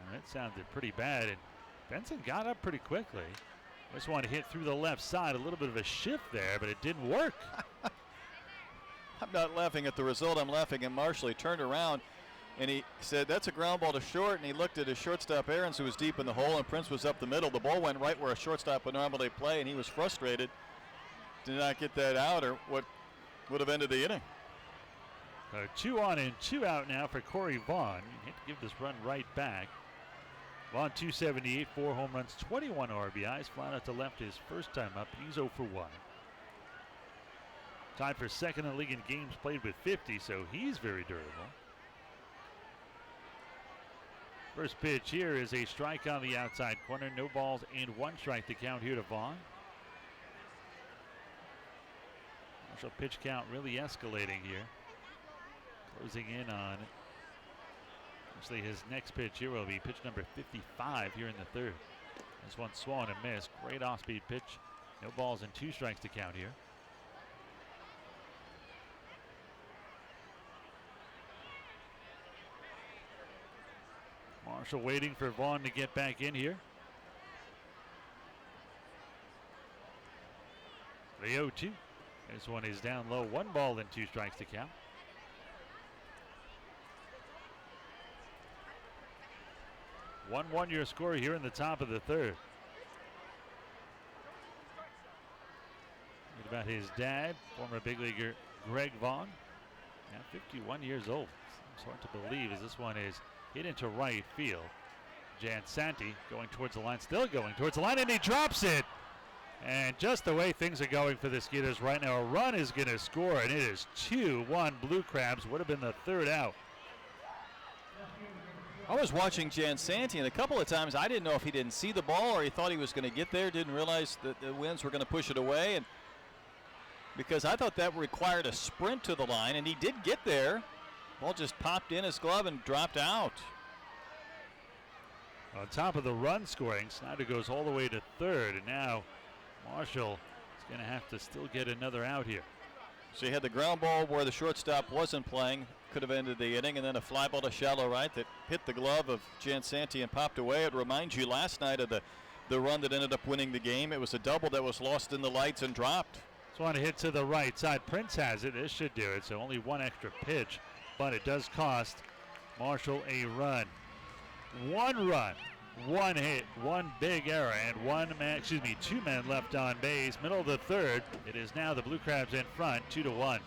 and it sounded pretty bad, and Benson got up pretty quickly. This one hit through the left side, a little bit of a shift there, but it didn't work. I'm not laughing at the result, I'm laughing at Marshall. He turned around and he said, that's a ground ball to short, and he looked at his shortstop Aarons, who was deep in the hole, and Prince was up the middle. The ball went right where a shortstop would normally play, and he was frustrated. Did not get that out, or what would have ended the inning. 2 on and 2 out now for Corey Vaughn. You hate to give this run right back. Vaughn 278, 4 home runs, 21 RBIs. Flat out to left his first time up. He's 0 for 1. Tied for second in the league in games played with 50, so he's very durable. First pitch here is a strike on the outside corner. No balls and 1 strike to count here to Vaughn. Marshall pitch count really escalating here. Closing in on it. Actually, his next pitch here will be pitch number 55 here in the third. This one swung and missed. Great off-speed pitch. No balls and 2 strikes to count here. Marshall waiting for Vaughn to get back in here. The 0-2. This one is down low. 1 ball and 2 strikes to count. Your score here in the top of the third. What about his dad, former big leaguer Greg Vaughn? Now 51 years old. It's hard to believe as this one is hit into right field. Jan Santi going towards the line, still going towards the line, and he drops it. And just the way things are going for the Skeeters right now, a run is going to score, and it is 2-1 Blue Crabs. Would have been the third out. I was watching Jan Santi, and a couple of times I didn't know if he didn't see the ball or he thought he was going to get there, didn't realize that the winds were going to push it away, and because I thought that required a sprint to the line, and he did get there. Ball just popped in his glove and dropped out. On top of the run scoring, Snyder goes all the way to third, and now Marshall is going to have to still get another out here. So you had the ground ball where the shortstop wasn't playing, could have ended the inning, and then a fly ball to shallow right that hit the glove of Jansanti and popped away. It reminds you last night of the run that ended up winning the game. It was a double that was lost in the lights and dropped. This one hit to the right side. Prince has it. This should do it. So only one extra pitch, but it does cost Marshall a run. One run, one hit, one big error, and two men left on base. Middle of the third. It is now the Blue Crabs in front, 2-1.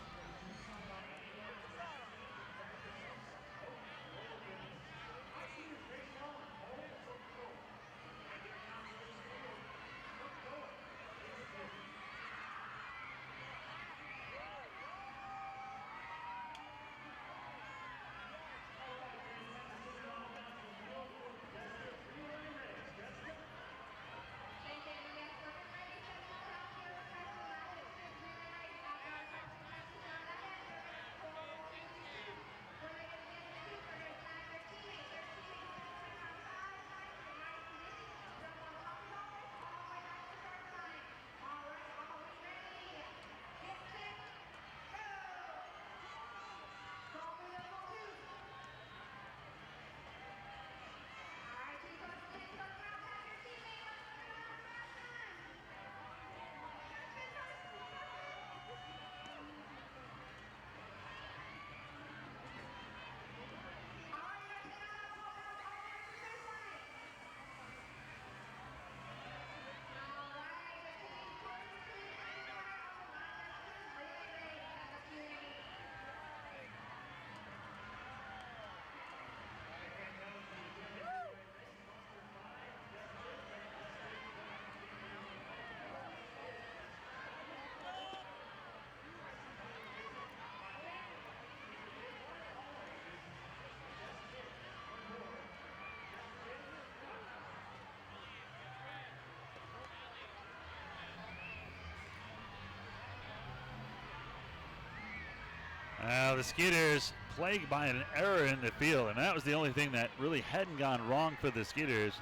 The Skeeters plagued by an error in the field, and that was the only thing that really hadn't gone wrong for the Skeeters.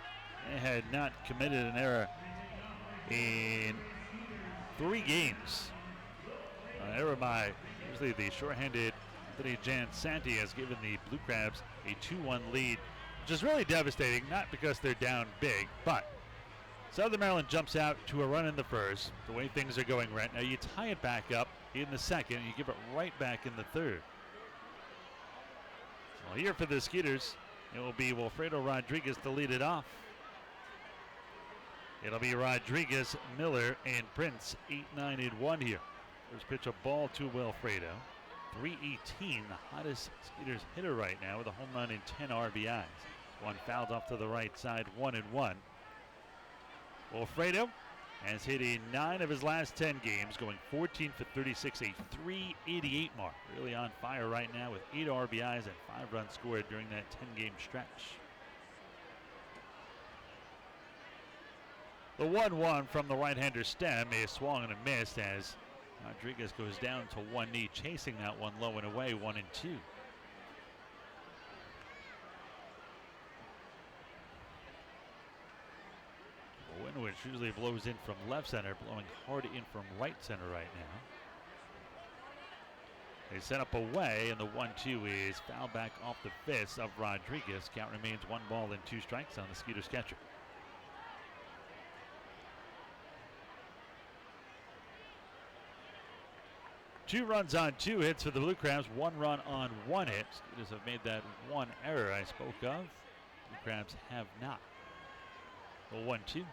They had not committed an error in 3 games. An error by usually the shorthanded Anthony Jansanti has given the Blue Crabs a 2-1 lead, which is really devastating, not because they're down big, but Southern Maryland jumps out to a run in the first, the way things are going right now. You tie it back up in the second, and you give it right back in the third. Well, here for the Skeeters, it will be Wilfredo Rodriguez to lead it off. It'll be Rodriguez, Miller, and Prince, 8-9 in 1 here. First pitch, a ball to Wilfredo. 318, the hottest Skeeters hitter right now with a home run and 10 RBIs. One fouled off to the right side, 1-1. Wilfredo has hit in 9 of his last 10 games, going 14 for 36, a 388 mark. Really on fire right now with 8 RBIs and 5 runs scored during that 10-game stretch. The 1-1 from the right-hander stem is swung and a miss as Rodriguez goes down to one knee, chasing that one low and away, 1-2. A wind which usually blows in from left center, blowing hard in from right center right now. They set up away, and the 1-2 is fouled back off the fist of Rodriguez. Count remains 1 ball and 2 strikes on the Skeeters catcher. Two runs on 2 hits for the Blue Crabs, 1 run on 1 hit. Skeeters have made that one error I spoke of. Blue Crabs have not. The 1-2. This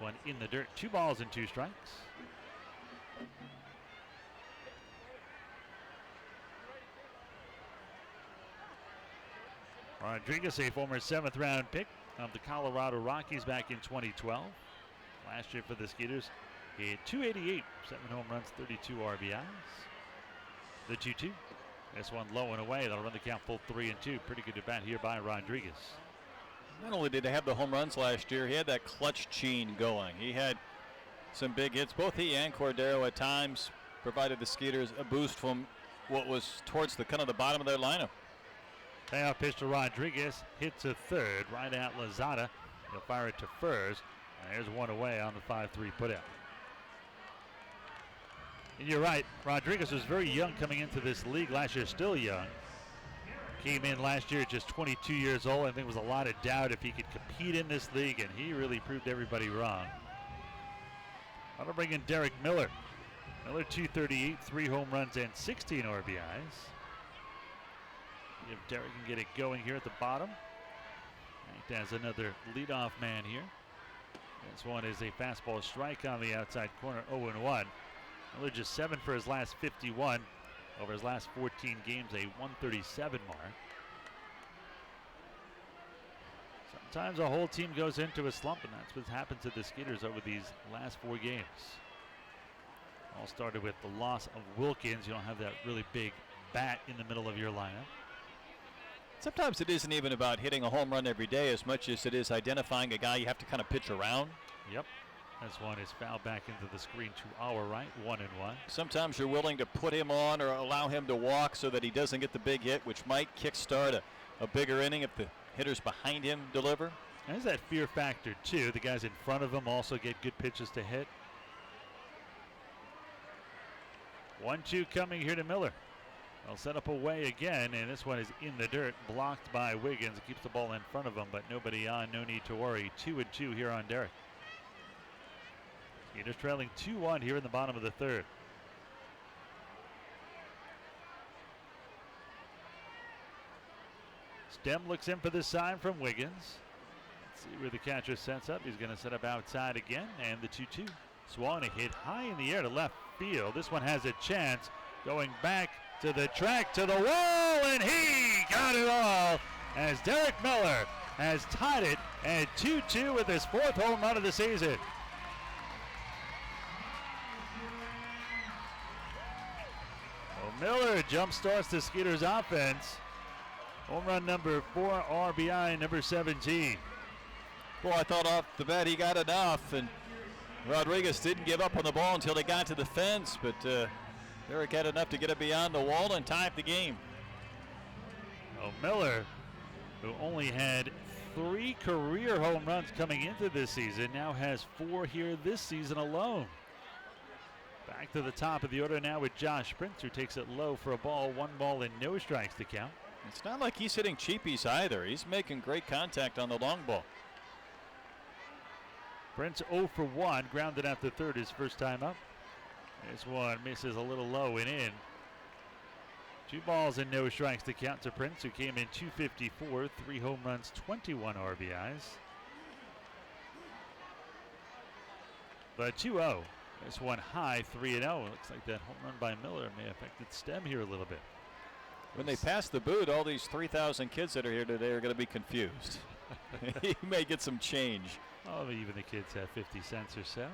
one in the dirt. 2 balls and 2 strikes. Rodriguez, a former 7th round pick of the Colorado Rockies back in 2012. Last year for the Skeeters, hit 288, 7 home runs, 32 RBIs. The 2-2. This one low and away. That'll run the count full 3-2. Pretty good at bat here by Rodriguez. Not only did he have the home runs last year, he had that clutch gene going. He had some big hits. Both he and Cordero at times provided the Skeeters a boost from what was towards the kind of the bottom of their lineup. Payoff pitch to Rodriguez. Hits a third right at Lozada. He'll fire it to Furs. And there's one away on the 5-3 putout. And you're right, Rodriguez was very young coming into this league last year, still young. Came in last year just 22 years old. I think there was a lot of doubt if he could compete in this league, and he really proved everybody wrong. I'm gonna bring in Derek Miller. Miller 238, 3 home runs and 16 RBIs. If Derek can get it going here at the bottom. As another leadoff man here. This one is a fastball strike on the outside corner, 0-1. Miller just 7 for his last 51. Over his last 14 games, a 137 mark. Sometimes a whole team goes into a slump, and that's what's happened to the Skeeters over these last 4 games. All started with the loss of Wilkins. You don't have that really big bat in the middle of your lineup. Sometimes it isn't even about hitting a home run every day as much as it is identifying a guy you have to kind of pitch around. Yep. This one is fouled back into the screen to our right, 1-1. Sometimes you're willing to put him on or allow him to walk so that he doesn't get the big hit, which might kickstart a bigger inning if the hitters behind him deliver. There's that fear factor, too. The guys in front of him also get good pitches to hit. 1-2 coming here to Miller. They'll set up away again, and this one is in the dirt, blocked by Wiggins. It keeps the ball in front of him, but nobody on, no need to worry. 2-2 here on Derek. Skeeters trailing 2-1 here in the bottom of the third. Stem looks in for the sign from Wiggins. Let's see where the catcher sets up. He's going to set up outside again, and the 2-2. Swung a hit high in the air to left field. This one has a chance going back to the track, to the wall, and he got it all as Derek Miller has tied it at 2-2 with his 4th home run of the season. Miller jump starts the Skeeters offense. Home run number 4, RBI number 17. Well, I thought off the bat he got enough, and Rodriguez didn't give up on the ball until he got to the fence, but Derek had enough to get it beyond the wall and tie up the game. Miller, who only had 3 career home runs coming into this season, now has 4 here this season alone. Back to the top of the order now with Josh Prince, who takes it low for a ball, 1 ball and no strikes to count. It's not like he's hitting cheapies either. He's making great contact on the long ball. Prince 0 for 1, grounded out the third his first time up. This one misses a little low and in. 2 balls and no strikes to count to Prince, who came in 254, 3 home runs, 21 RBIs. But 2-0. This one high, 3-0. Looks like that home run by Miller may have affected Stem here a little bit. When they pass the boot, all these 3,000 kids that are here today are going to be confused. He may get some change. Oh, even the kids have 50 cents or so.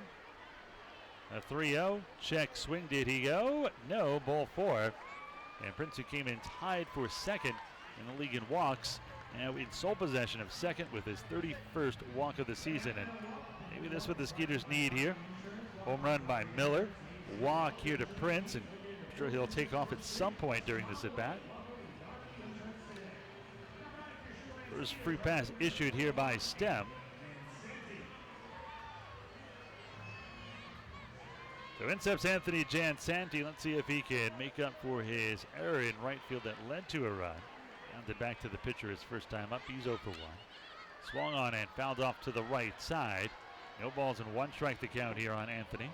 A 3-0. Check swing. Did he go? No. Ball 4. And Prince, who came in tied for second in the league in walks, now in sole possession of second with his 31st walk of the season. And maybe this is what the Skeeters need here. Home run by Miller. Walk here to Prince, and I'm sure he'll take off at some point during this at-bat. First free pass issued here by Stem. So in steps Anthony Jansanti. Let's see if he can make up for his error in right field that led to a run. Rounded back to the pitcher his first time up. He's 0 for 1. Swung on and fouled off to the right side. No balls and 1 strike to count here on Anthony.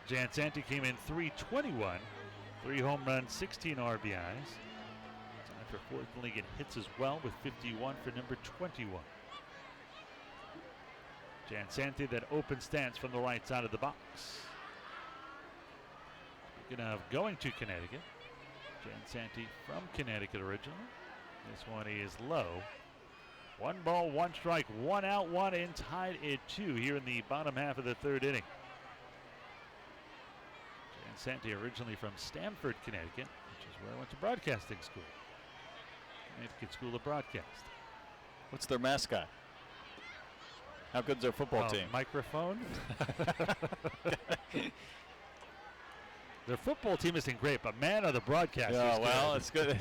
Jansanti came in 321. 3 home runs, 16 RBIs. Time for 4th in the league in hits as well with 51 for number 21. Jansanti, that open stance from the right side of the box. Speaking of going to Connecticut, Jansanti from Connecticut originally. This one is low. 1 ball, 1 strike, 1 out, 1 in, tied at 2 here in the bottom half of the 3rd inning. Jansanti originally from Stamford, Connecticut, which is where I went to broadcasting school. Connecticut School of Broadcast. What's their mascot? How good's their football team? Microphone. Their football team isn't great, but man, are the broadcasters Yeah, well, good. it's good.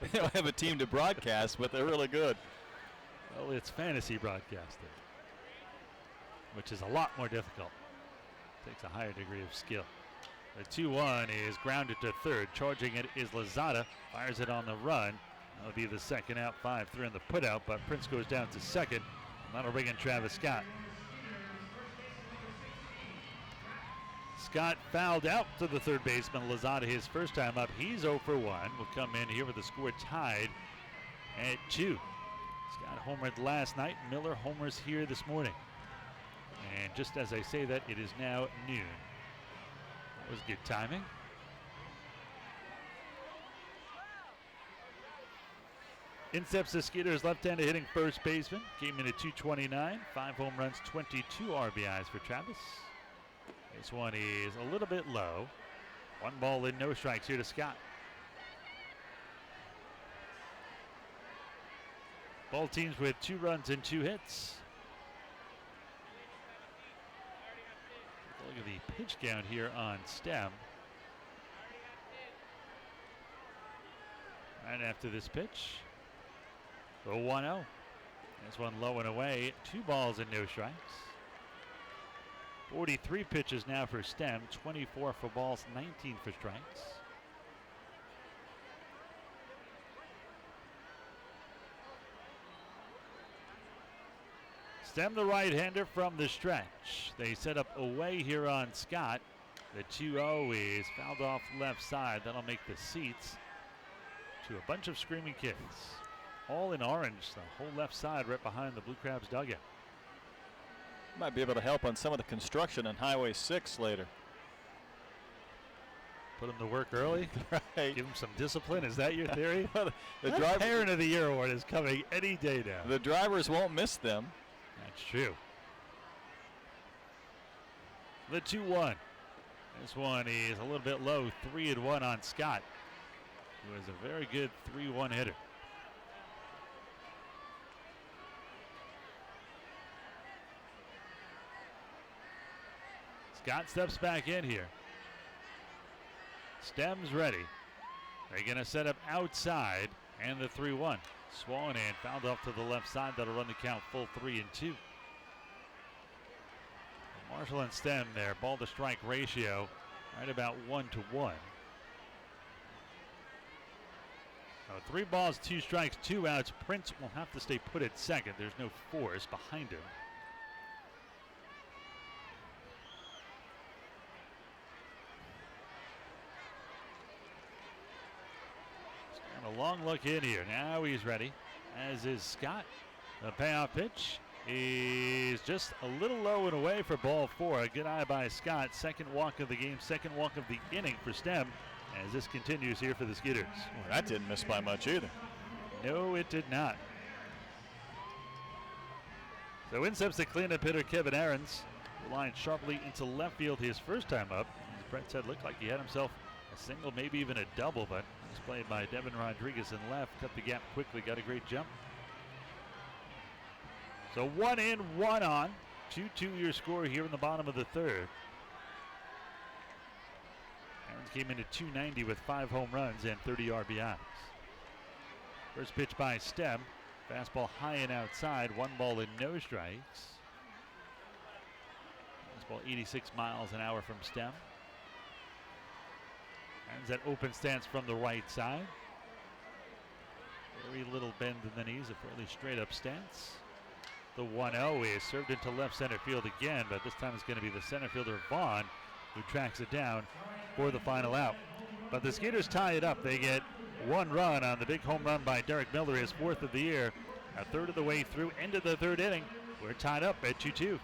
They don't have a team to broadcast, but they're really good. Well, it's fantasy broadcasting, which is a lot more difficult. Takes a higher degree of skill. The 2-1 is grounded to third. Charging it is Lozada. Fires it on the run. That'll be the second out, 5-3 on the put out, but Prince goes down to second. That'll bring in Travis Scott. Scott fouled out to the third baseman, Lozada, his first time up. He's 0 for 1. Will come in here with the score tied at 2. Scott homered last night. Miller homers here this morning. And just as I say that, it is now noon. That was good timing. In steps the Skeeters, left-handed hitting first baseman. Came in at 229, 5 home runs, 22 RBIs for Travis. This one is a little bit low. 1 ball in, no strikes here to Scott. Both teams with 2 runs and 2 hits. Look at the pitch count here on Stem. Right after this pitch, the 1-0. This one low and away. 2 balls and no strikes. 43 pitches now for Stem. 24 for balls, 19 for strikes. Stem, the right-hander from the stretch. They set up away here on Scott. The 2-0 is fouled off left side. That'll make the seats to a bunch of screaming kids. All in orange, the whole left side right behind the Blue Crabs dugout. Might be able to help on some of the construction on Highway 6 later. Put them to work early. Right. Give them some discipline. Is that your theory? The Parent of the Year award is coming any day now. The drivers won't miss them. That's true. The 2-1. This one is a little bit low. 3-1 on Scott, who is a very good 3-1 hitter. Scott steps back in here. Stem's ready. They're going to set up outside, and the 3-1. Swung and fouled off to the left side. That'll run the count full 3-2. Marshall and Stem there, ball to strike ratio right about 1-1. 3 balls, 2 strikes, 2 outs. Prince will have to stay put at second. There's no force behind him. A long look in here. Now he's ready, as is Scott. The payoff pitch is just a little low and away for ball 4. A good eye by Scott. Second walk of the game, second walk of the inning for Stem, as this continues here for the Skeeters. Well, that didn't miss by much either. No, it did not. So in steps the cleanup hitter Kevin Aarons. Line sharply into left field his first time up. As Brett said, looked like he had himself a single, maybe even a double, but it's played by Devin Rodriguez in left. Cut the gap quickly, got a great jump. So 1 in, 1 on. 2-2 your score here in the bottom of the third. Aarons came in at 290 with 5 home runs and 30 RBIs. First pitch by Stem. Fastball high and outside. 1 ball and no strikes. Fastball 86 miles an hour from Stem. Aarons that open stance from the right side. Very little bend in the knees, a fairly straight up stance. The 1-0 is served into left center field again, but this time it's going to be the center fielder Vaughn who tracks it down for the final out. But the Skeeters tie it up. They get 1 run on the big home run by Derek Miller, his 4th of the year. A third of the way through, end of the third inning. We're tied up at 2-2.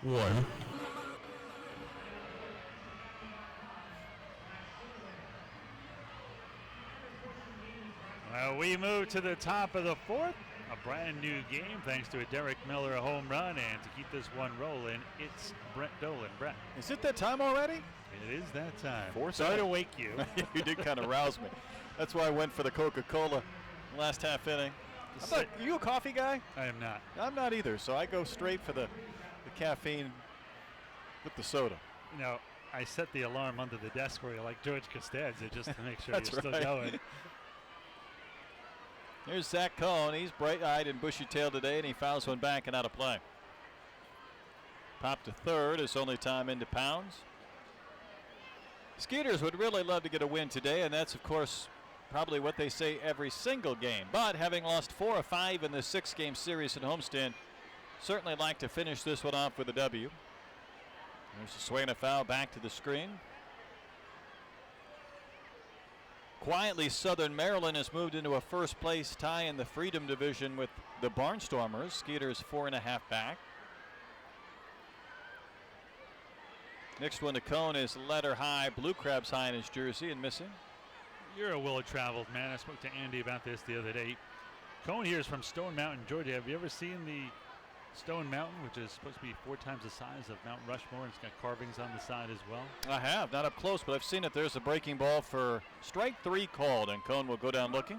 1. Well, we move to the top of the fourth. A brand new game thanks to a Derek Miller home run. And to keep this one rolling, it's Brett Dolan. Brett. Is it that time already? It is that time. Sorry to wake you. You did kind of rouse me. That's why I went for the Coca-Cola last half inning. Are you a coffee guy? I am not. I'm not either, so I go straight for the caffeine with the soda. You know, I set the alarm under the desk where you like George Costanza just to make sure That's you're still right. going. Here's Zach Cohn. He's bright-eyed and bushy-tailed today, and he fouls one back and out of play. Pop to third. His only time into Pounds. Skeeters would really love to get a win today, and that's, of course, probably what they say every single game. But having lost 4 of 5 in the 6-game series at homestand, certainly like to finish this one off with a W. There's a swing and a foul back to the screen. Quietly, Southern Maryland has moved into a first-place tie in the Freedom Division with the Barnstormers. Skeeters 4.5 back. Next one to Cone is letter high, Blue Crabs high in his jersey and missing. You're a well-traveled man. I spoke to Andy about this the other day. Cone here is from Stone Mountain, Georgia. Have you ever seen the Stone Mountain, which is supposed to be 4 times the size of Mount Rushmore? It's got carvings on the side as well. I have, not up close, but I've seen it. There's a breaking ball for strike 3 called, and Cone will go down looking.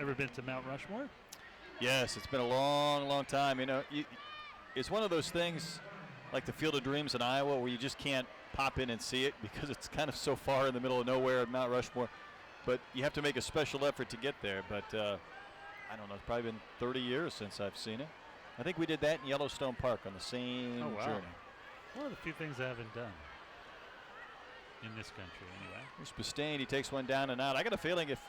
Ever been to Mount Rushmore? Yes, it's been a long, long time. You know, it's one of those things like the Field of Dreams in Iowa where you just can't pop in and see it because it's kind of so far in the middle of nowhere at Mount Rushmore. But you have to make a special effort to get there. But I don't know, it's probably been 30 years since I've seen it. I think we did that in Yellowstone Park on the same journey. One of the few things I haven't done in this country anyway. Here's Mustaine. He takes one down and out. I got a feeling if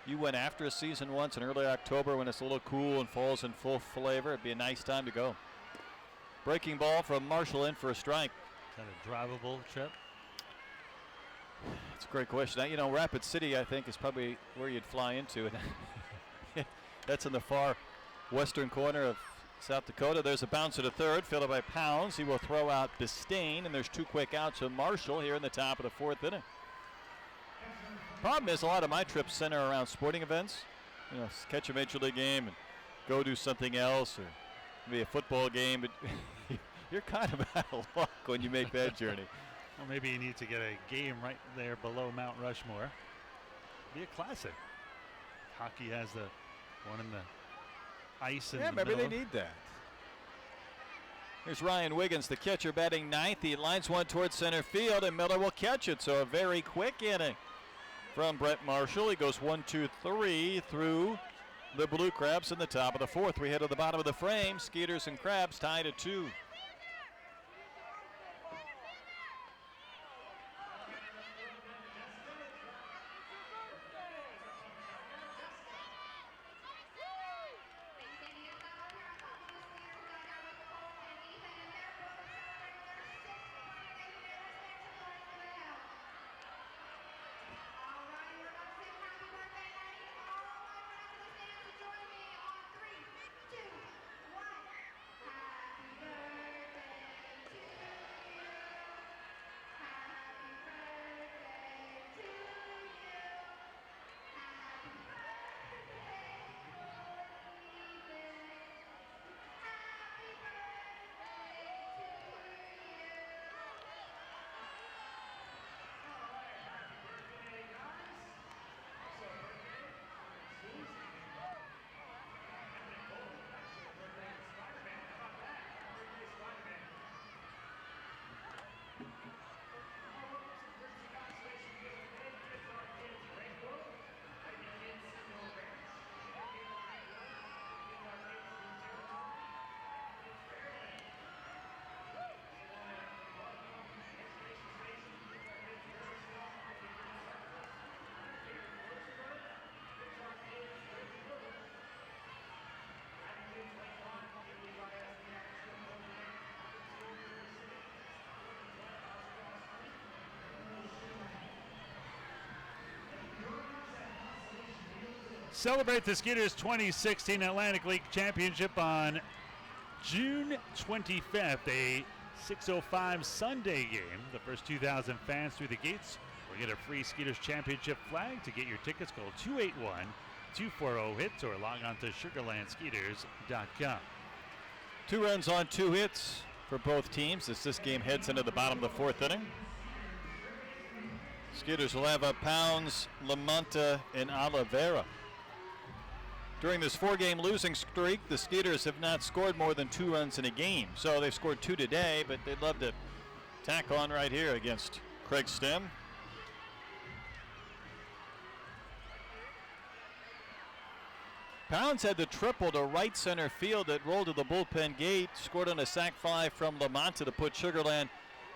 you went after a season once in early October when it's a little cool and fall's in full flavor, it'd be a nice time to go. Breaking ball from Marshall in for a strike. Is that a drivable trip? That's a great question. You know, Rapid City, I think, is probably where you'd fly into. That's in the far western corner of South Dakota. There's a bouncer to third, fielded by Pounds. He will throw out Bistain, and there's 2 quick outs of Marshall here in the top of the 4th inning. Problem is, a lot of my trips center around sporting events. You know, catch a major league game and go do something else, or maybe a football game. But you're kind of out of luck when you make that journey. Well, maybe you need to get a game right there below Mount Rushmore. Be a classic. Hockey has the one in the ice in the maybe middle. they need that. Here's Ryan Wiggins, the catcher, batting 9th. He lines one towards center field, and Miller will catch it. So a very quick inning from Brett Marshall. He goes 1, 2, 3 through the Blue Crabs in the top of the 4th. We head to the bottom of the frame. Skeeters and Crabs tied at 2. Celebrate the Skeeters 2016 Atlantic League Championship on June 25th, a 6:05 Sunday game. The first 2,000 fans through the gates will get a free Skeeters Championship flag. To get your tickets, call 281-240-HITS or log on to sugarlandskeeters.com. 2 runs on 2 hits for both teams as this game heads into the bottom of the 4th inning. Skeeters will have Pounds, Lamonta, and Oliveira. During this 4-game losing streak, the Skeeters have not scored more than 2 runs in a game. So they've scored 2 today, but they'd love to tack on right here against Craig Stem. Pounds had the triple to right center field that rolled to the bullpen gate, scored on a sac fly from Lamonta to put Sugarland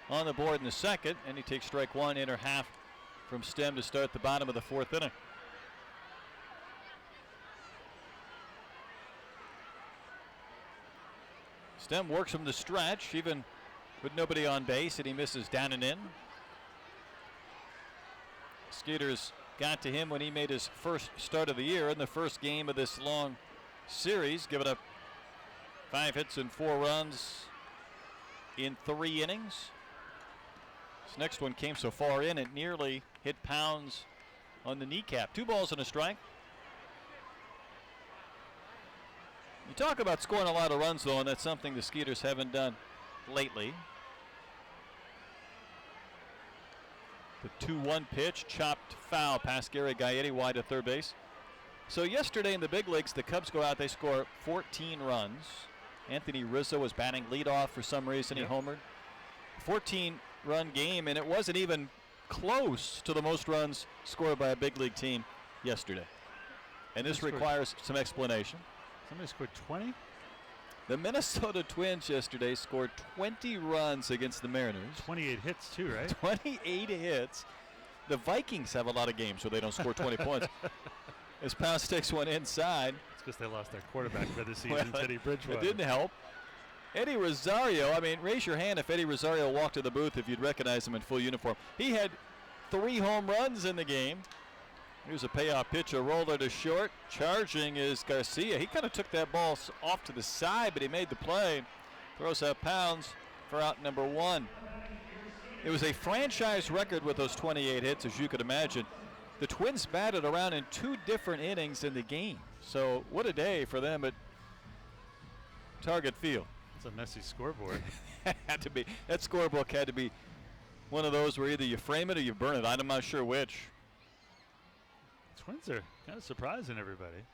on the board in the second, and he takes strike 1, inner half from Stem to start the bottom of the 4th inning. Stem works from the stretch, even with nobody on base, and he misses down and in. Skeeters got to him when he made his first start of the year in the first game of this long series, giving up 5 hits and 4 runs in 3 innings. This next one came so far in, it nearly hit Pounds on the kneecap. 2 balls and a strike. You talk about scoring a lot of runs, though, and that's something the Skeeters haven't done lately. The 2-1 pitch, chopped foul past Gary Gaetti, wide to third base. So yesterday in the big leagues, the Cubs go out, they score 14 runs. Anthony Rizzo was batting leadoff for some reason. He homered. 14-run game, and it wasn't even close to the most runs scored by a big league team yesterday. And this requires some explanation. Somebody scored 20? The Minnesota Twins yesterday scored 20 runs against the Mariners. 28 hits too, right? 28 hits. The Vikings have a lot of games where they don't score 20 points. As Pounds takes one inside. It's because they lost their quarterback for the season, Teddy Bridgewater. It didn't help. Eddie Rosario, I mean, raise your hand if Eddie Rosario walked to the booth if you'd recognize him in full uniform. He had 3 home runs in the game. Here's a payoff pitch, a roller to short. Charging is Garcia. He kind of took that ball off to the side, but he made the play. Throws out Pounds for out number 1. It was a franchise record with those 28 hits, as you could imagine. The Twins batted around in 2 different innings in the game. So what a day for them at Target Field. It's a messy scoreboard. Had to be. That scorebook had to be one of those where either you frame it or you burn it. I'm not sure which. Twins are kind of surprising everybody.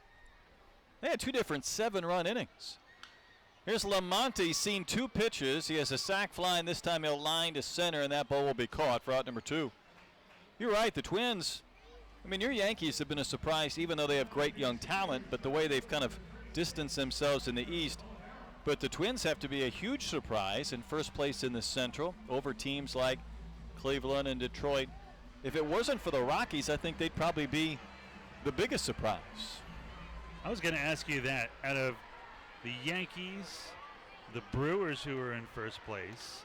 They had 2 different 7-run innings. Here's Lamonte. He's seen 2 pitches. He has a sac fly, and this time he'll line to center, and that ball will be caught for out number 2. You're right, the Twins, I mean, your Yankees have been a surprise, even though they have great young talent, but the way they've kind of distanced themselves in the East. But the Twins have to be a huge surprise in first place in the Central over teams like Cleveland and Detroit. If it wasn't for the Rockies, I think they'd probably be the biggest surprise. I was going to ask you that. Out of the Yankees, the Brewers, who are in first place.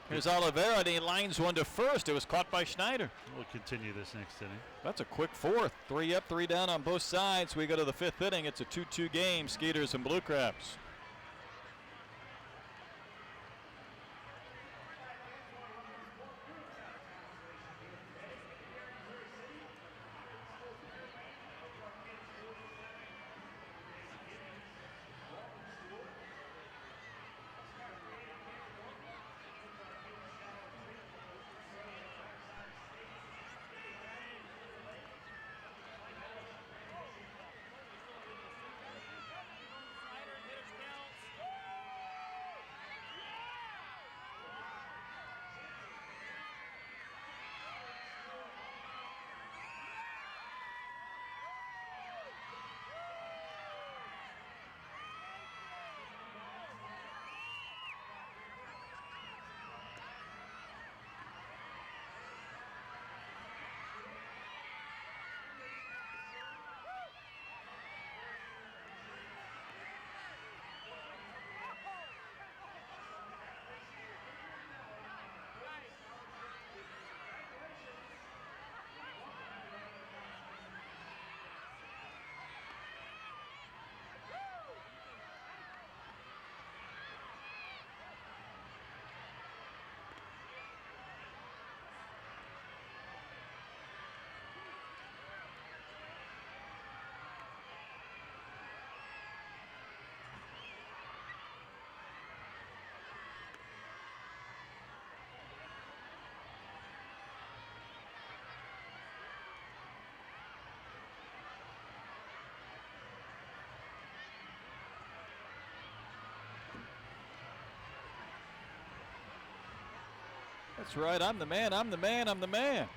Here's Oliveira, and he lines one to first. It was caught by Schneider. We'll continue this next inning. That's a quick 4th. 3 up, 3 down on both sides. We go to the 5th inning. It's a 2-2 game, Skeeters and Blue Crabs. That's right. I'm the man. I'm the man. I'm the man.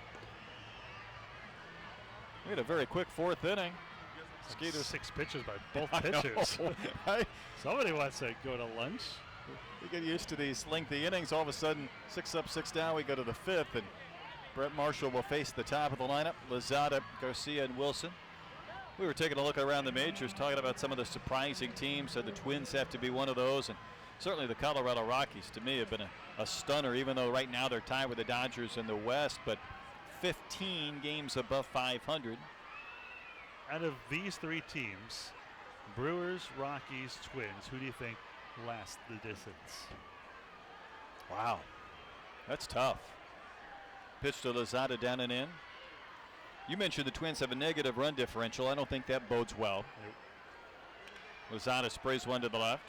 We had a very quick fourth inning. Skeeters 6 pitches by both I know. pitchers. Somebody wants to go to lunch. We get used to these lengthy innings. All of a sudden, 6 up, 6 down. We go to the 5th, and Brett Marshall will face the top of the lineup. Lozada, Garcia, and Wilson. We were taking a look around the majors, talking about some of the surprising teams. Said the Twins have to be one of those, and certainly the Colorado Rockies, to me, have been a stunner, even though right now they're tied with the Dodgers in the West, but 15 games above 500. Out of these 3 teams, Brewers, Rockies, Twins, who do you think lasts the distance? Wow, that's tough. Pitch to Lozada down and in. You mentioned the Twins have a negative run differential. I don't think that bodes well. Nope. Lozada sprays one to the left.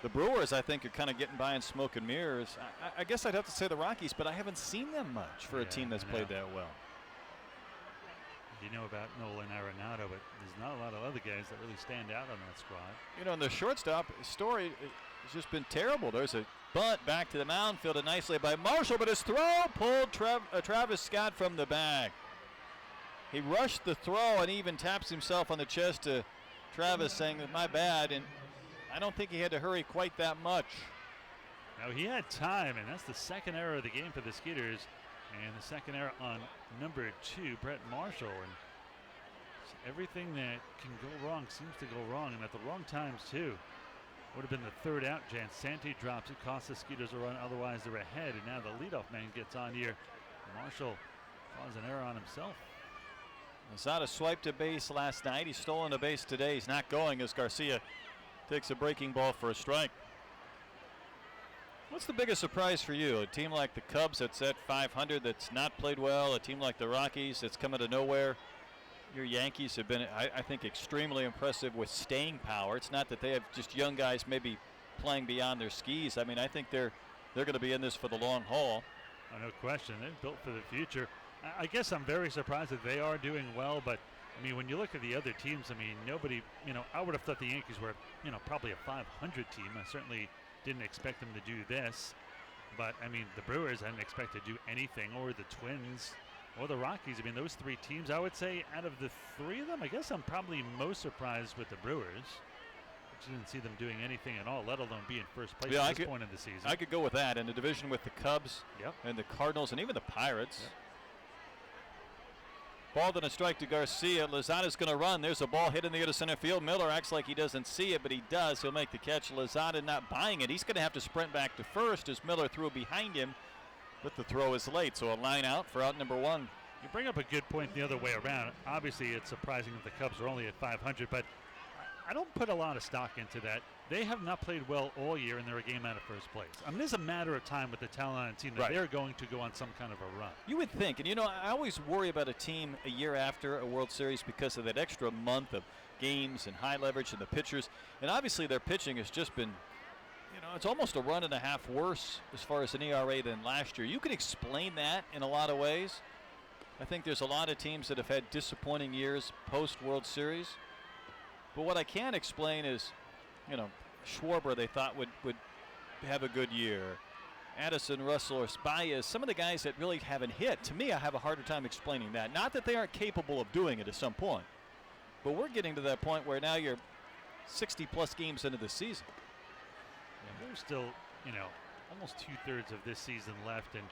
The Brewers, I think, are kind of getting by in smoke and mirrors. I guess I'd have to say the Rockies, but I haven't seen them much for a team that's played that well. You know about Nolan Arenado, but there's not a lot of other guys that really stand out on that squad. You know, and the shortstop story has just been terrible. There's a bunt back to the mound, fielded nicely by Marshall, but his throw pulled Travis Scott from the bag. He rushed the throw and even taps himself on the chest to Travis, saying, "My bad," and I don't think he had to hurry quite that much. Now, he had time, and that's the second error of the game for the Skeeters, and the second error on number 2, Brett Marshall. And everything that can go wrong seems to go wrong, and at the wrong times, too. Would have been the 3rd out. Jansanti drops it, costs the Skeeters a run, otherwise they're ahead, and now the leadoff man gets on here. Marshall caused an error on himself. Lozada swiped a base last night. He's stolen a base today. He's not going as Garcia takes a breaking ball for a strike. What's the biggest surprise for you? A team like the Cubs that's at 500 that's not played well, a team like the Rockies that's come out of nowhere. Your Yankees have been, I think, extremely impressive with staying power. It's not that they have just young guys maybe playing beyond their skis. I mean, I think they're going to be in this for the long haul. Oh, no question. They're built for the future. I guess I'm very surprised that they are doing well, but I mean, when you look at the other teams, I mean, nobody, I would have thought the Yankees were, probably a 500 team. I certainly didn't expect them to do this, but I mean, the Brewers I didn't expect to do anything, or the Twins, or the Rockies. I mean, those 3 teams, I would say out of the 3 of them, I guess I'm probably most surprised with the Brewers. I didn't see them doing anything at all, let alone be in first place at this point in the season. I could go with that. In the division with the Cubs and the Cardinals and even the Pirates. Yep. Ball and a strike to Garcia. Lozada's going to run. There's a ball hit in the air to center field. Miller acts like he doesn't see it, but he does. He'll make the catch. Lozada not buying it. He's going to have to sprint back to first as Miller threw behind him, but the throw is late. So a line out for out number 1. You bring up a good point the other way around. Obviously, it's surprising that the Cubs are only at 500, but I don't put a lot of stock into that. They have not played well all year, and they're a game out of first place. I mean, it's a matter of time with the talent on the team that they're going to go on some kind of a run. You would think. And, I always worry about a team a year after a World Series because of that extra month of games and high leverage and the pitchers. And obviously their pitching has just been, it's almost a run and a half worse as far as an ERA than last year. You can explain that in a lot of ways. I think there's a lot of teams that have had disappointing years post-World Series. But what I can explain is, Schwarber they thought would have a good year. Addison, Russell, or Baez, some of the guys that really haven't hit. To me, I have a harder time explaining that. Not that they aren't capable of doing it at some point, but we're getting to that point where now you're 60-plus games into the season. Yeah, there's still, almost 2/3 of this season left, and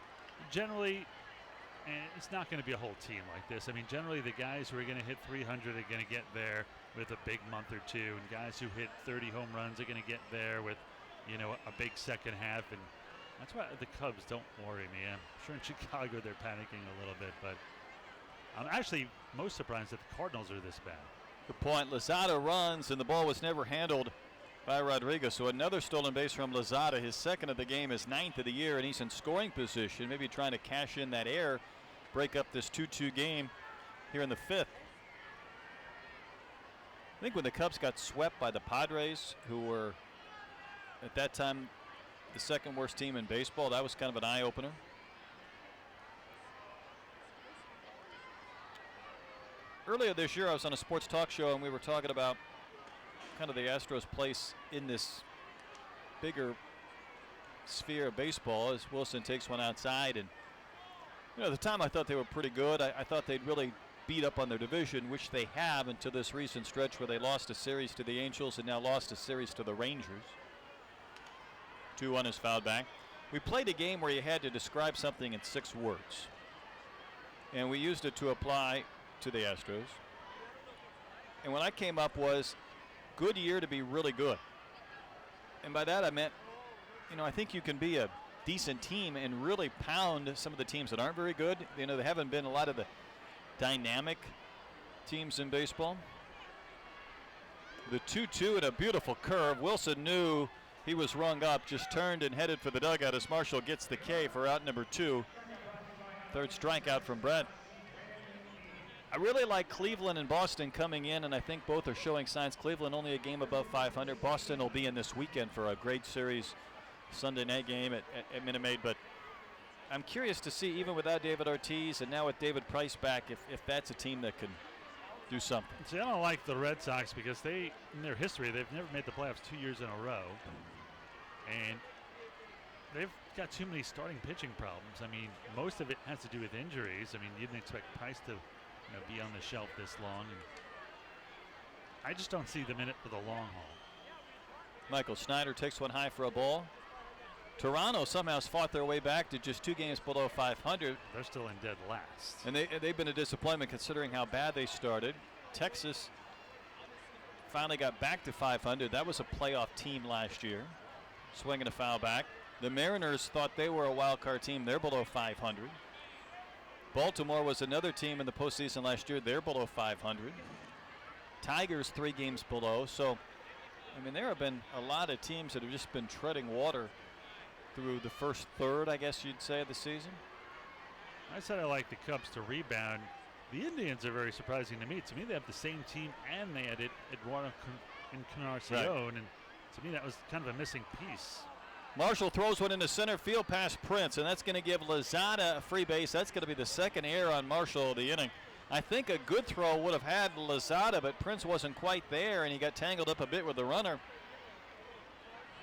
generally, it's not going to be a whole team like this. I mean, generally the guys who are going to hit 300 are going to get there with a big month or two, and guys who hit 30 home runs are going to get there with, a big second half, and that's why the Cubs don't worry me. I'm sure in Chicago they're panicking a little bit, but I'm actually most surprised that the Cardinals are this bad. Good point. Lozada runs, and the ball was never handled by Rodriguez. So another stolen base from Lozada, his second of the game, his 9th of the year, and he's in scoring position, maybe trying to cash in that error, break up this 2-2 game here in the 5th. I think when the Cubs got swept by the Padres, who were at that time the second worst team in baseball, that was kind of an eye-opener. Earlier this year, I was on a sports talk show, and we were talking about kind of the Astros' place in this bigger sphere of baseball as Wilson takes one outside. And at the time I thought they were pretty good. I thought they'd really beat up on their division, which they have until this recent stretch where they lost a series to the Angels and now lost a series to the Rangers. 2-1 is fouled back. We played a game where you had to describe something in 6 words, and we used it to apply to the Astros. And what I came up was good year to be really good. And by that I meant, I think you can be a decent team and really pound some of the teams that aren't very good. There haven't been a lot of the dynamic teams in baseball. The 2-2 and a beautiful curve. Wilson knew he was rung up, just turned and headed for the dugout as Marshall gets the K for out number 2. Third strikeout from Brett. I really like Cleveland and Boston coming in, and I think both are showing signs. Cleveland only a game above 500. Boston will be in this weekend for a great series Sunday night game at Minute Maid, but I'm curious to see, even without David Ortiz and now with David Price back, if that's a team that can do something. See, I don't like the Red Sox because in their history, they've never made the playoffs 2 years in a row. And they've got too many starting pitching problems. I mean, most of it has to do with injuries. I mean, you didn't expect Price to be on the shelf this long. And I just don't see them in it for the long haul. Michael Schneider takes one high for a ball. Toronto somehow has fought their way back to just 2 games below 500. They're still in dead last. And they've been a disappointment considering how bad they started. Texas finally got back to 500. That was a playoff team last year. Swinging a foul back. The Mariners thought they were a wild card team. They're below 500. Baltimore was another team in the postseason last year. They're below 500. Tigers 3 games below. So, there have been a lot of teams that have just been treading water through the first third, I guess you'd say, of the season. I said I like the Cubs to rebound. The Indians are very surprising to me. To me, they have the same team, and they had Eduardo Encarnacion, right. And to me, that was kind of a missing piece. Marshall throws one into center field past Prince, and that's going to give Lozada a free base. That's going to be the second error on Marshall of the inning. I think a good throw would have had Lozada, but Prince wasn't quite there, and he got tangled up a bit with the runner.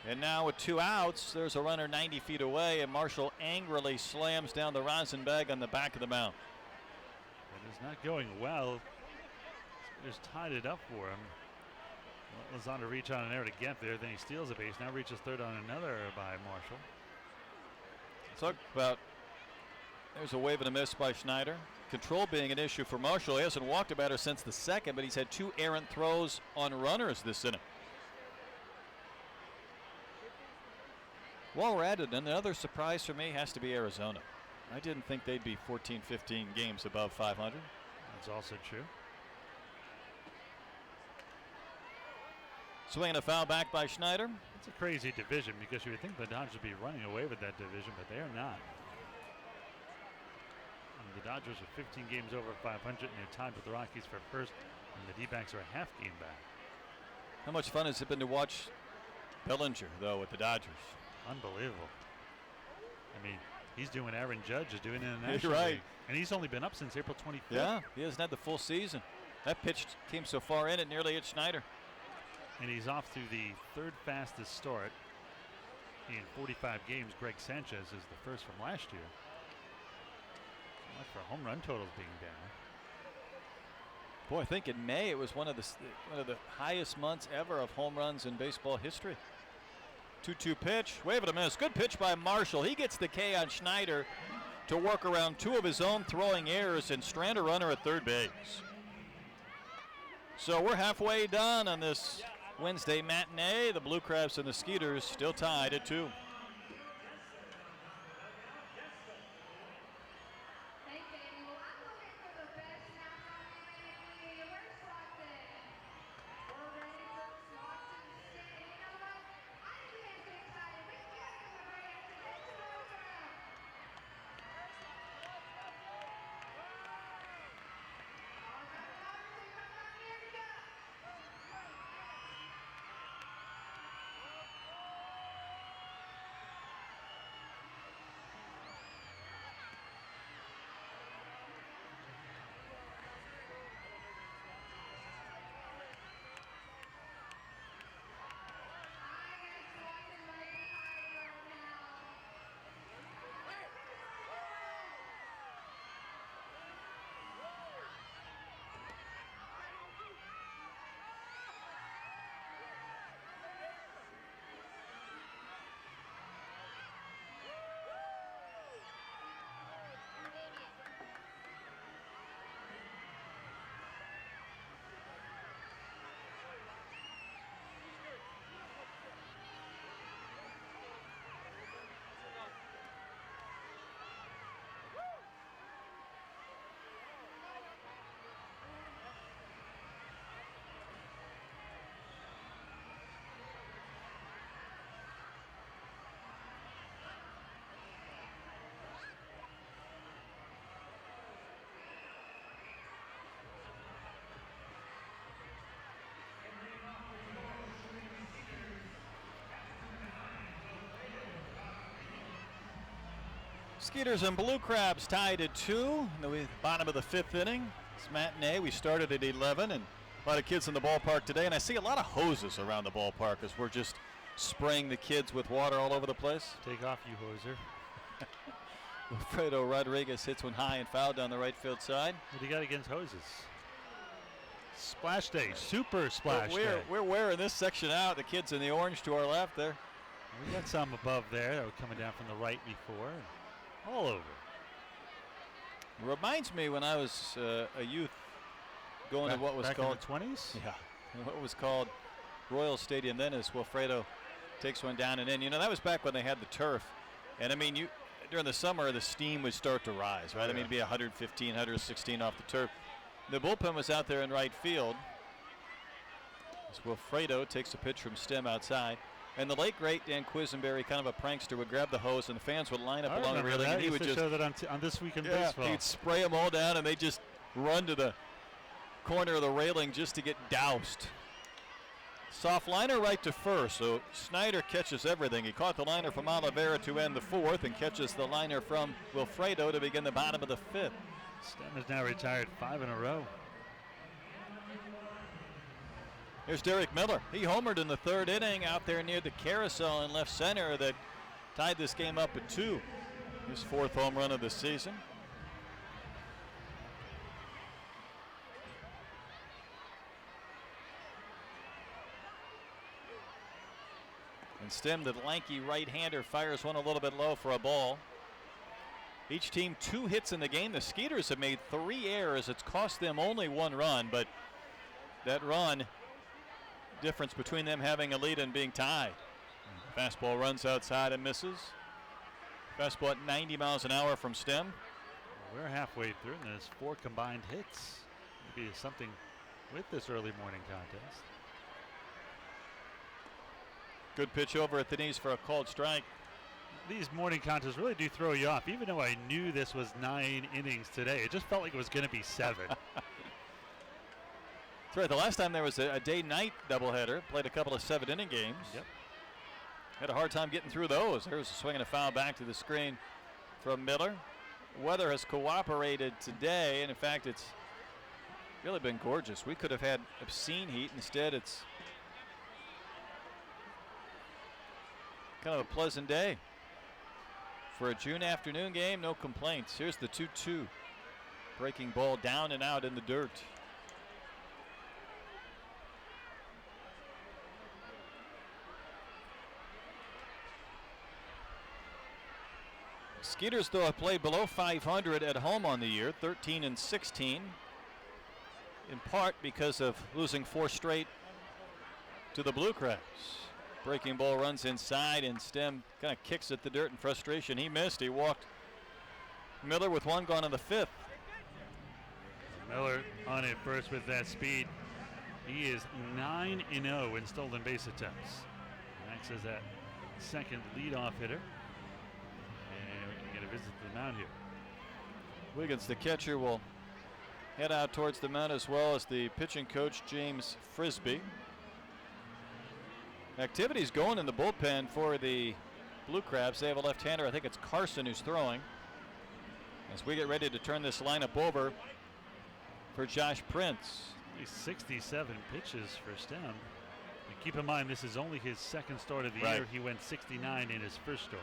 And now with 2 outs, there's a runner 90 feet away, and Marshall angrily slams down the rosin bag on the back of the mound. It is not going well. Just tied it up for him. Lozada reach on an error to get there, then he steals a base, now reaches third on another error by Marshall. Talk about, there's a wave and a miss by Schneider. Control being an issue for Marshall. He hasn't walked a batter since the second, but he's had 2 errant throws on runners this inning. While we're at it, another surprise for me has to be Arizona. I didn't think they'd be 14, 15 games above 500. That's also true. Swinging a foul back by Schneider. It's a crazy division because you would think the Dodgers would be running away with that division, but they are not. And the Dodgers are 15 games over 500, and they're tied with the Rockies for first, and the D-backs are a half game back. How much fun has it been to watch Bellinger, though, with the Dodgers? Unbelievable. I mean, he's doing Aaron Judge is doing it in the National You're right. League. And he's only been up since April 25th. Yeah, he hasn't had the full season. That pitch came so far in, it nearly hit Schneider. And he's off to the 3rd fastest start in 45 games. Greg Sanchez is the first from last year. So much for home run totals being down. Boy, I think in May it was one of the highest months ever of home runs in baseball history. 2-2 pitch, wave and a miss. Good pitch by Marshall. He gets the K on Schneider to work around 2 of his own throwing errors and strand a runner at third base. So we're halfway done on this Wednesday matinee. The Blue Crabs and the Skeeters still tied at 2. Skeeters and Blue Crabs tied at 2 in the bottom of the 5th inning. It's matinee. We started at 11, and a lot of kids in the ballpark today, and I see a lot of hoses around the ballpark as we're just spraying the kids with water all over the place. Take off, you hoser. Wilfredo Rodriguez hits one high and foul down the right field side. What do you got against hoses? Splash day, super splash day. We're wearing this section out. The kids in the orange to our left there. We got some above there that were coming down from the right before. All over. Reminds me when I was a youth going to what was back called in the 20s? Yeah, what was called Royal Stadium then, as Wilfredo takes one down and in. You know, that was back when they had the turf. And I mean, during the summer, the steam would start to rise, right? Yeah. I mean, it'd be 115, 116 off the turf. The bullpen was out there in right field as Wilfredo takes a pitch from Stem outside. And the late great Dan Quisenberry, kind of a prankster, would grab the hose and the fans would line up along the railing, and he would just show that on This Week in Baseball. He'd spray them all down, and they just run to the corner of the railing just to get doused. Soft liner right to first, so Snyder catches everything. He caught the liner from Oliveira to end the 4th and catches the liner from Wilfredo to begin the bottom of the 5th. Stem is now retired 5 in a row. Here's Derek Miller. He homered in the 3rd inning out there near the carousel in left center that tied this game up at 2. His 4th home run of the season. And Stem, the lanky right-hander, fires one a little bit low for a ball. Each team 2 hits in the game. The Skeeters have made 3 errors. It's cost them only 1 run, but that run, difference between them having a lead and being tied. Fastball runs outside and misses. Fastball at 90 miles an hour from Stem. We're halfway through, and there's 4 combined hits. Maybe something with this early morning contest. Good pitch over at the knees for a called strike. These morning contests really do throw you off. Even though I knew this was 9 innings today, it just felt like it was going to be 7. That's right. The last time there was a day-night doubleheader, played a couple of 7-inning games. Yep. Had a hard time getting through those. There's a swing and a foul back to the screen from Miller. Weather has cooperated today, and in fact, it's really been gorgeous. We could have had obscene heat. Instead, it's kind of a pleasant day. For a June afternoon game, no complaints. Here's the 2-2. Breaking ball down and out in the dirt. Skeeters, though, have played below 500 at home on the year, 13-16, in part because of losing 4 straight to the Blue Crabs. Breaking ball runs inside, and Stem kind of kicks at the dirt in frustration. He missed. He walked Miller with 1 gone in the 5th. Miller on it first with that speed. He is 9-0 in stolen base attempts. Max is that second leadoff hitter. And we're going to visit the mound here. Wiggins, the catcher, will head out towards the mound, as well as the pitching coach, James Frisbee. Activity's going in the bullpen for the Blue Crabs. They have a left-hander. I think it's Carson who's throwing. As we get ready to turn this lineup over for Josh Prince. 67 pitches for Stem. And keep in mind, this is only his second start of the year. He went 69 in his first start.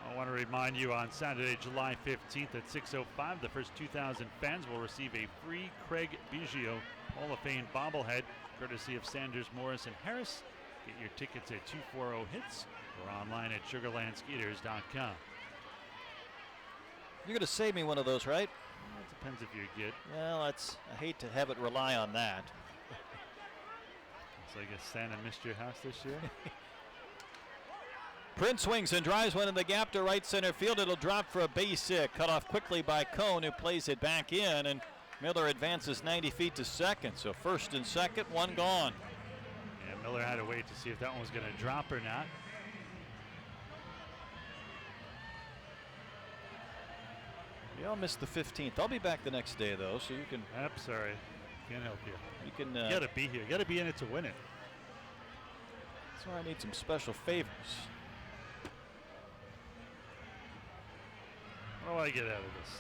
I want to remind you, on Saturday, July 15th at 6:05, the first 2,000 fans will receive a free Craig Biggio Hall of Fame bobblehead, courtesy of Sanders, Morris, and Harris. Get your tickets at 240-HITS or online at sugarlandskeeters.com. You're going to save me one of those, right? Well, it depends if you're good. Well, I hate to have it rely on that. So I guess Santa missed your house this year. Prince swings and drives one in the gap to right center field. It'll drop for a base hit. Cut off quickly by Cone, who plays it back in, and Miller advances 90 feet to second. So first and second, 1 gone. And Miller had to wait to see if that one was going to drop or not. We all missed the 15th. I'll be back the next day, though, so you can. Sorry, can't help you. You can. You got to be here. You got to be in it to win it. So I need some special favors. What do I get out of this?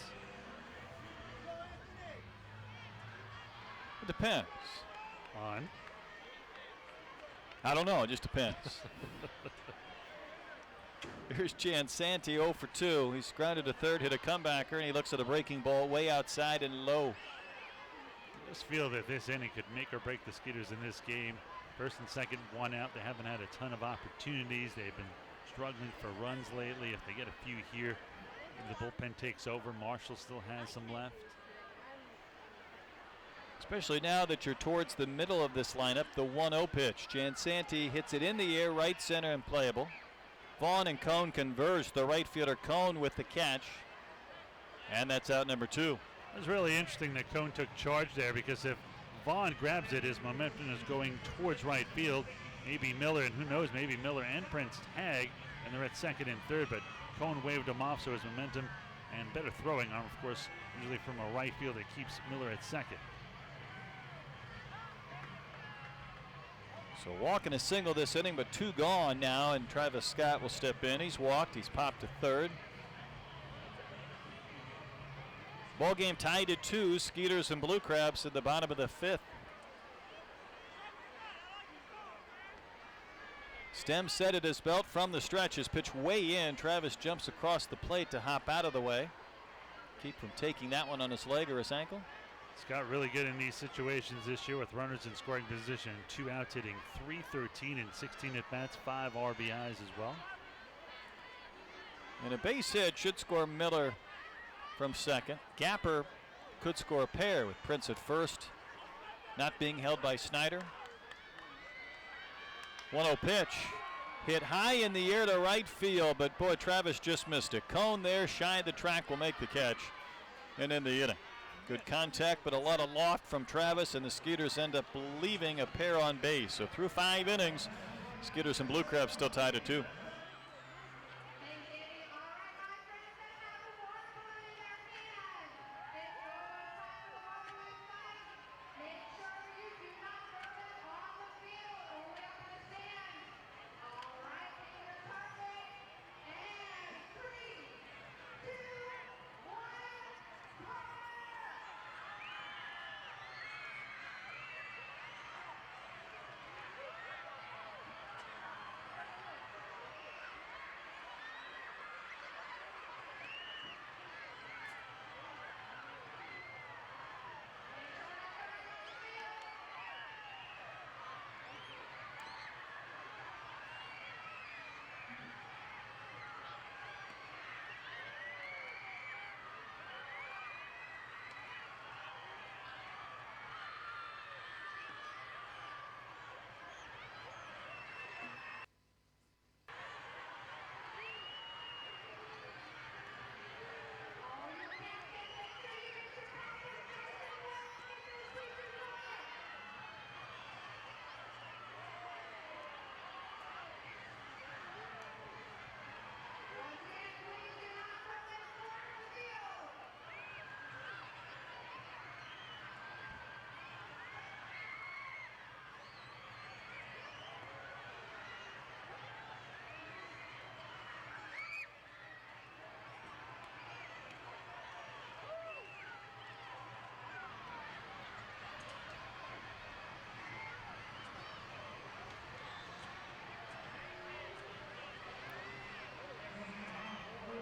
It depends. On? I don't know. It just depends. Here's Jansanti 0 for 2. He's grounded to third, hit a comebacker, and he looks at a breaking ball way outside and low. I just feel that this inning could make or break the Skeeters in this game. First and second, one out. They haven't had a ton of opportunities. They've been struggling for runs lately. If they get a few here, the bullpen takes over. Marshall still has some left. Especially now that you're towards the middle of this lineup, the 1-0 pitch. Jansanti hits it in the air, right center, and playable. Vaughn and Cone converge. The right fielder Cone with the catch. And that's out number 2. It was really interesting that Cone took charge there, because if Vaughn grabs it, his momentum is going towards right field. Maybe Miller, and who knows, maybe Miller and Prince tag, and they're at second and third, but Cone waved him off, so his momentum and better throwing arm, of course, usually from a right fielder, keeps Miller at second. So walking a single this inning, but 2 gone now, and Travis Scott will step in. He's walked, he's popped to third. Ball game tied at 2. Skeeters and Blue Crabs at the bottom of the 5th. Stem set at his belt from the stretch. His pitch way in. Travis jumps across the plate to hop out of the way. Keep from taking that one on his leg or his ankle. Scott really good in these situations this year with runners in scoring position. 2 outs, hitting .313 and 16 at bats, 5 RBIs as well. And a base hit should score Miller from second. Gapper could score a pair with Prince at first, not being held by Snyder. 1-0 pitch. Hit high in the air to right field, but boy, Travis just missed it. Cone there, shy of the track, will make the catch and end the inning. Good contact, but a lot of loft from Travis, and the Skeeters end up leaving a pair on base. So through 5 innings, Skeeters and Blue Crabs still tied at 2.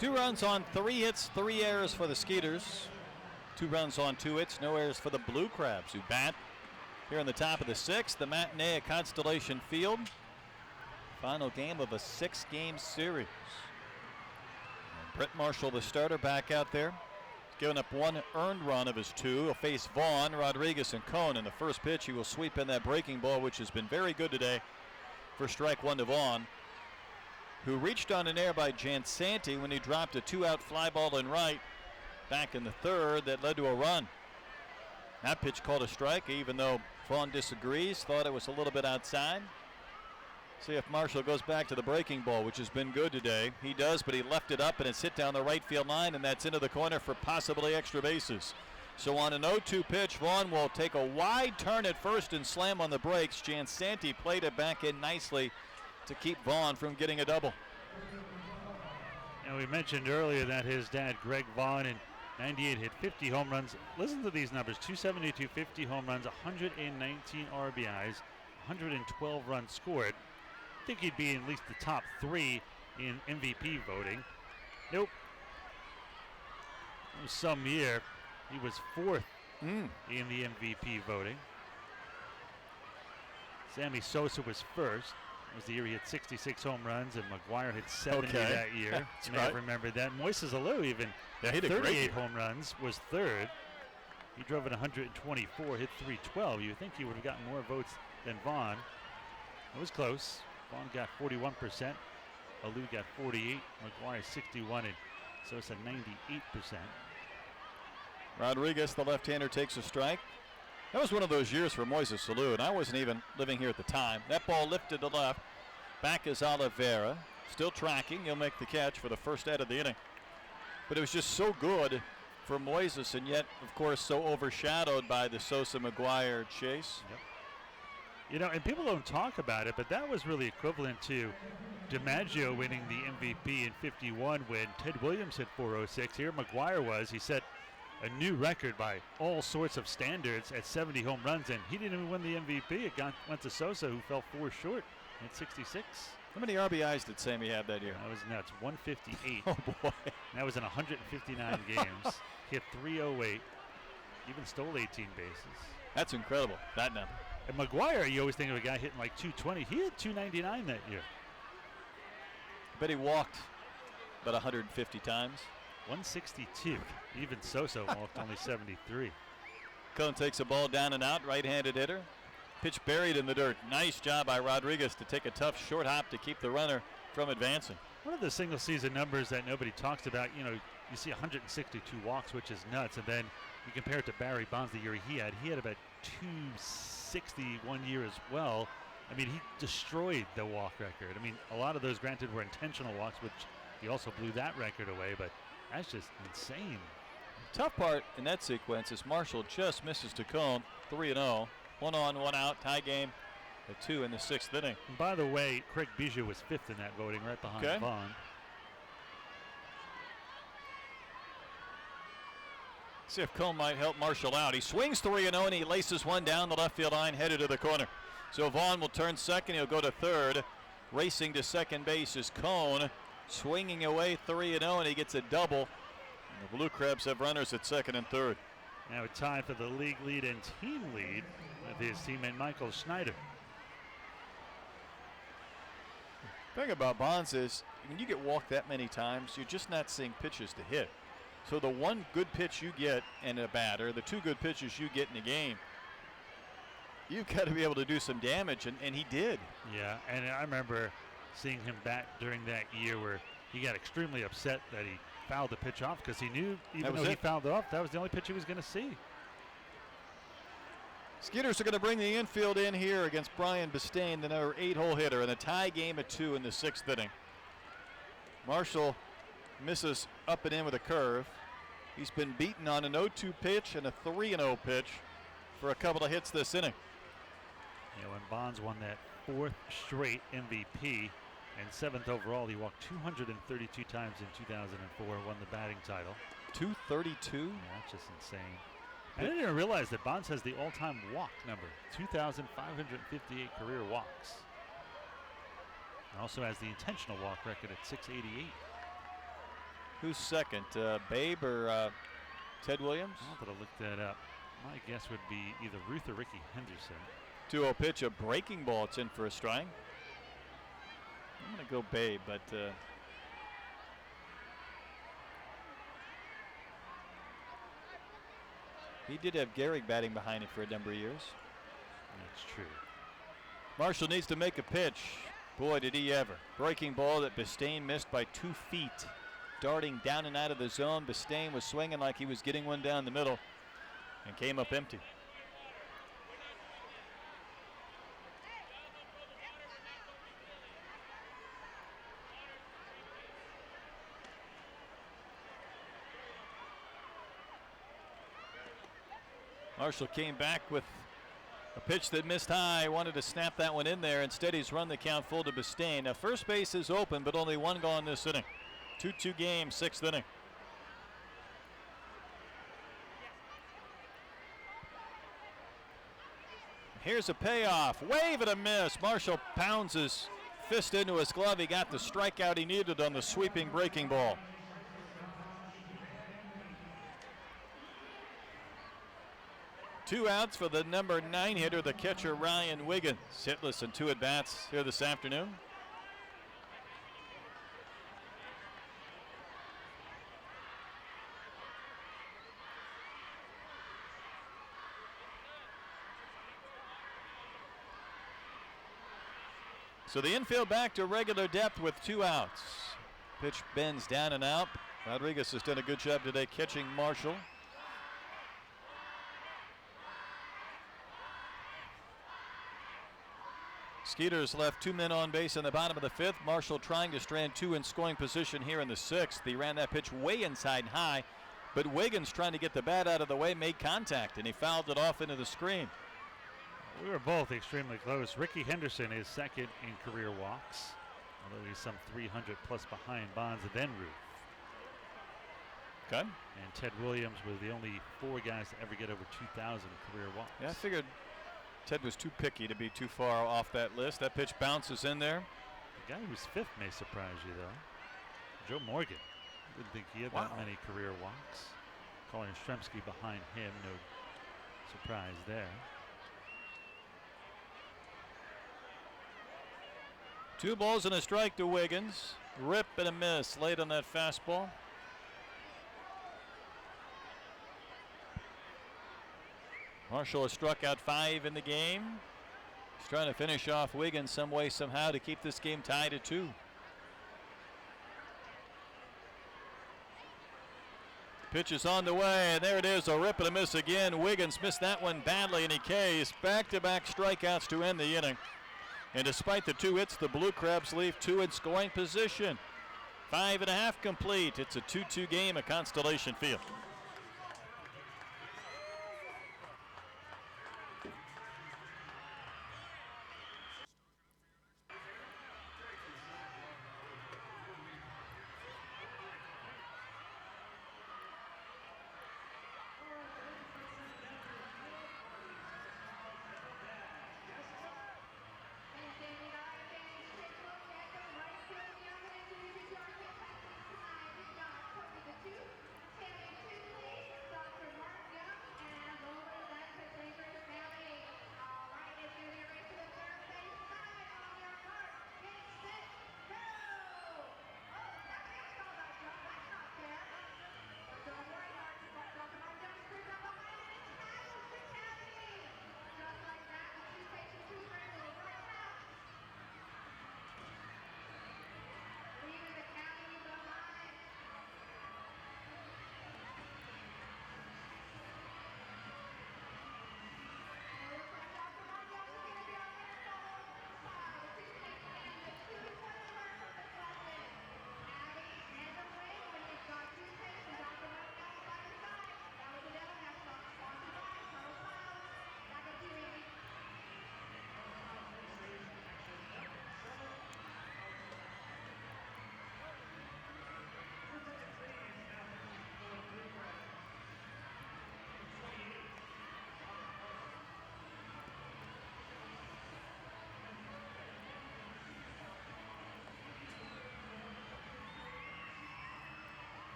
Two runs on 3 hits, 3 errors for the Skeeters. 2 runs on 2 hits, no errors for the Blue Crabs, who bat here in the top of the 6th. The matinee at Constellation Field. Final game of a 6-game series. And Brett Marshall, the starter, back out there. He's given up 1 earned run of his 2. He'll face Vaughn, Rodriguez, and Cone. In the first pitch, he will sweep in that breaking ball, which has been very good today for strike 1 to Vaughn, who reached on an error by Jansanti when he dropped a 2-out fly ball in right back in the 3rd that led to a run. That pitch called a strike, even though Vaughn disagrees, thought it was a little bit outside. See if Marshall goes back to the breaking ball, which has been good today. He does, but he left it up and it's hit down the right field line, and that's into the corner for possibly extra bases. So on an 0-2 pitch, Vaughn will take a wide turn at first and slam on the brakes. Jansanti played it back in nicely to keep Vaughn from getting a double. And we mentioned earlier that his dad, Greg Vaughn, in 98 hit 50 home runs. Listen to these numbers: 270, 250 home runs, 119 RBIs, 112 runs scored. I think he'd be in at least the top 3 in MVP voting. Nope. It was some year. He was 4th in the MVP voting. Sammy Sosa was 1st. It was the year he hit 66 home runs, and McGuire hit 70 that year. That's I right. remember that. Moises Alou even hit 38 home runs, was 3rd. He drove in 124, hit 312. You would think he would have gotten more votes than Vaughn. It was close. Vaughn got 41%. Alou got 48. McGuire 61, and Sosa 98%. Rodriguez, the left-hander, takes a strike. That was one of those years for Moises Alou, and I wasn't even living here at the time. That ball lifted to left. Back is Oliveira. Still tracking. He'll make the catch for the first out of the inning. But it was just so good for Moises, and yet, of course, so overshadowed by the Sosa-McGuire chase. Yep. You know, and people don't talk about it, but that was really equivalent to DiMaggio winning the MVP in 51 when Ted Williams hit 406. Here McGuire was. He set a new record by all sorts of standards at 70 home runs, and he didn't even win the MVP. It went to Sosa, who fell 4 short at 66. How many RBIs did Sammy have that year? That was nuts. 158. Oh, boy. That was in 159 games. Hit 308. Even stole 18 bases. That's incredible, that number. And McGuire, you always think of a guy hitting like 220. He hit 299 that year. I bet he walked about 150 times. 162. Even Sosa walked only 73. Cone takes a ball down and out, right-handed hitter. Pitch buried in the dirt. Nice job by Rodriguez to take a tough short hop to keep the runner from advancing. One of the single season numbers that nobody talks about, you know, you see 162 walks, which is nuts, and then you compare it to Barry Bonds the year he had about 260 one year as well. I mean, he destroyed the walk record. I mean, a lot of those granted were intentional walks, which he also blew that record away, but that's just insane. Tough part in that sequence is Marshall just misses to Cone, 3-0. 1 on, 1 out, tie game at 2 in the 6th inning. And by the way, Craig Bijou was 5th in that voting, right behind Vaughn. See if Cone might help Marshall out. He swings 3-0 and he laces one down the left field line, headed to the corner. So Vaughn will turn second. He'll go to third. Racing to second base is Cone. Swinging away 3-0, and he gets a double. And the Blue Crabs have runners at second and third. Now a tie for the league lead and team lead with his teammate Michael Schneider. The thing about Bonds is when you get walked that many times, you're just not seeing pitches to hit. So the one good pitch you get in a batter, the 2 good pitches you get in a game, you've got to be able to do some damage, and he did. Yeah, and I remember seeing him bat during that year where he got extremely upset that he fouled the pitch off because he knew even though he fouled it off, that was the only pitch he was going to see. Skeeters are going to bring the infield in here against Brian Bistain, the number 8-hole hitter, in a tie game at 2 in the 6th inning. Marshall misses up and in with a curve. He's been beaten on an 0-2 pitch and a 3-0 pitch for a couple of hits this inning. Yeah, when Bonds won that 4th straight MVP and 7th overall, he walked 232 times in 2004, won the batting title. 232? Yeah, that's just insane. I didn't even realize that Bonds has the all-time walk number, 2,558 career walks. And also has the intentional walk record at 688. Who's second, Babe or Ted Williams? I'll have to look that up. My guess would be either Ruth or Ricky Henderson. 2-0 pitch, a breaking ball. It's in for a strike. I'm going to go Babe, but he did have Gehrig batting behind him for a number of years. That's true. Marshall needs to make a pitch. Boy, did he ever. Breaking ball that Bistain missed by 2 feet. Darting down and out of the zone. Bistain was swinging like he was getting one down the middle and came up empty. Marshall came back with a pitch that missed high, wanted to snap that one in there. Instead, he's run the count full to Bistain. Now, first base is open, but only one gone this inning. 2-2 game, 6th inning. Here's a payoff. Wave and a miss. Marshall pounds his fist into his glove. He got the strikeout he needed on the sweeping breaking ball. Two outs for the number 9 hitter, the catcher Ryan Wiggins. Hitless in 2 at-bats here this afternoon. So the infield back to regular depth with 2 outs. Pitch bends down and out. Rodriguez has done a good job today catching Marshall. Skeeters left 2 men on base in the bottom of the 5th. Marshall trying to strand 2 in scoring position here in the 6th. He ran that pitch way inside and high, but Wiggins, trying to get the bat out of the way, made contact, and he fouled it off into the screen. We were both extremely close. Ricky Henderson is second in career walks, although he's some 300 plus behind Bonds and then Ruth. Okay. And Ted Williams was the only 4 guys to ever get over 2,000 career walks. Yeah, I figured Ted was too picky to be too far off that list. That pitch bounces in there. The guy who's 5th may surprise you, though. Joe Morgan. Wouldn't think he had that many career walks. Colin Yastrzemski behind him. No surprise there. 2 balls and a strike to Wiggins. Rip and a miss late on that fastball. Marshall has struck out 5 in the game. He's trying to finish off Wiggins some way, somehow, to keep this game tied at 2. Pitch is on the way, and there it is, a rip and a miss again. Wiggins missed that one badly, and he Ks. Back-to-back strikeouts to end the inning. And despite the 2 hits, the Blue Crabs leave 2 in scoring position. 5.5 complete. It's a 2-2 game at Constellation Field.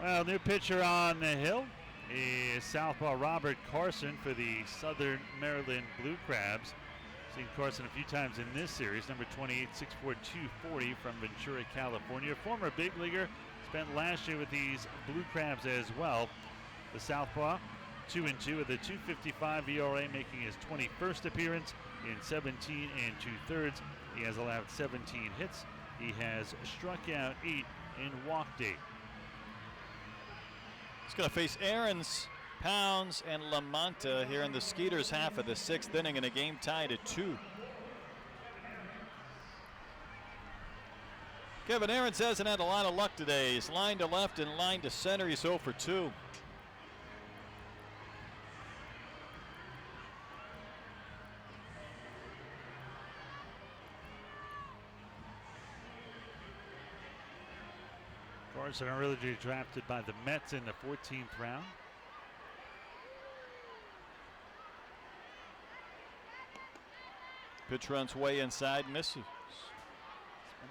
Well, new pitcher on the hill is southpaw Robert Carson for the Southern Maryland Blue Crabs. Seen Carson a few times in this series, number 28, 6'4", 240 from Ventura, California. Former big leaguer, spent last year with these Blue Crabs as well. The southpaw, 2-2 with a 2.55 ERA, making his 21st appearance in 17 2/3. He has allowed 17 hits. He has struck out 8 and walked 8. He's going to face Aarons, Pounds, and Lamonta here in the Skeeters half of the 6th inning in a game tied at 2. Kevin Aarons hasn't had a lot of luck today. He's line to left and line to center. He's 0 for 2. Carson originally drafted by the Mets in the 14th round. Pitch runs way inside, misses.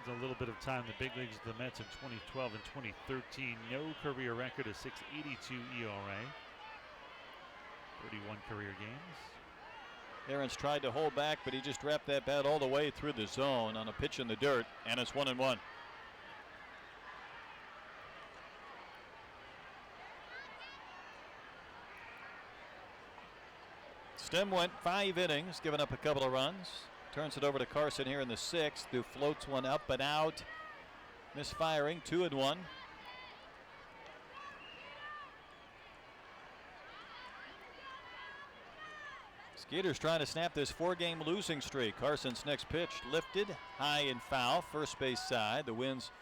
Spends a little bit of time in the big leagues with the Mets in 2012 and 2013. No career record, a 6.82 ERA. 31 career games. Aarons tried to hold back, but he just wrapped that bat all the way through the zone on a pitch in the dirt, and it's 1-1. Stem went 5 innings, giving up a couple of runs. Turns it over to Carson here in the 6th, who floats one up and out. Misfiring, 2-1. Skeeters trying to snap this 4-game losing streak. Carson's next pitch lifted high and foul, first base side. The winds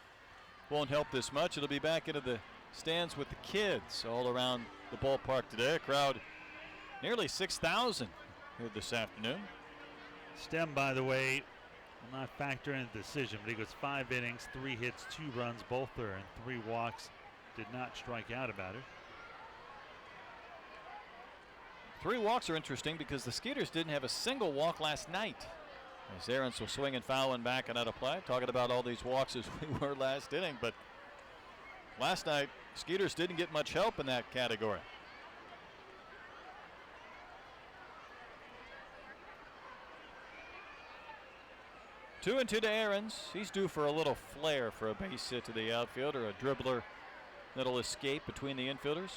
won't help this much. It'll be back into the stands with the kids all around the ballpark today. A crowd nearly 6,000 here this afternoon. Stem, by the way, will not factor in the decision, but he goes 5 innings, 3 hits, 2 runs, both earned, 3 walks. Did not strike out about it. 3 walks are interesting because the Skeeters didn't have a single walk last night. As Aarons was swinging foul and back and out of play. Talking about all these walks as we were last inning, but last night Skeeters didn't get much help in that category. 2-2 to Aarons. He's due for a little flair for a base hit to the outfield or a dribbler that'll escape between the infielders.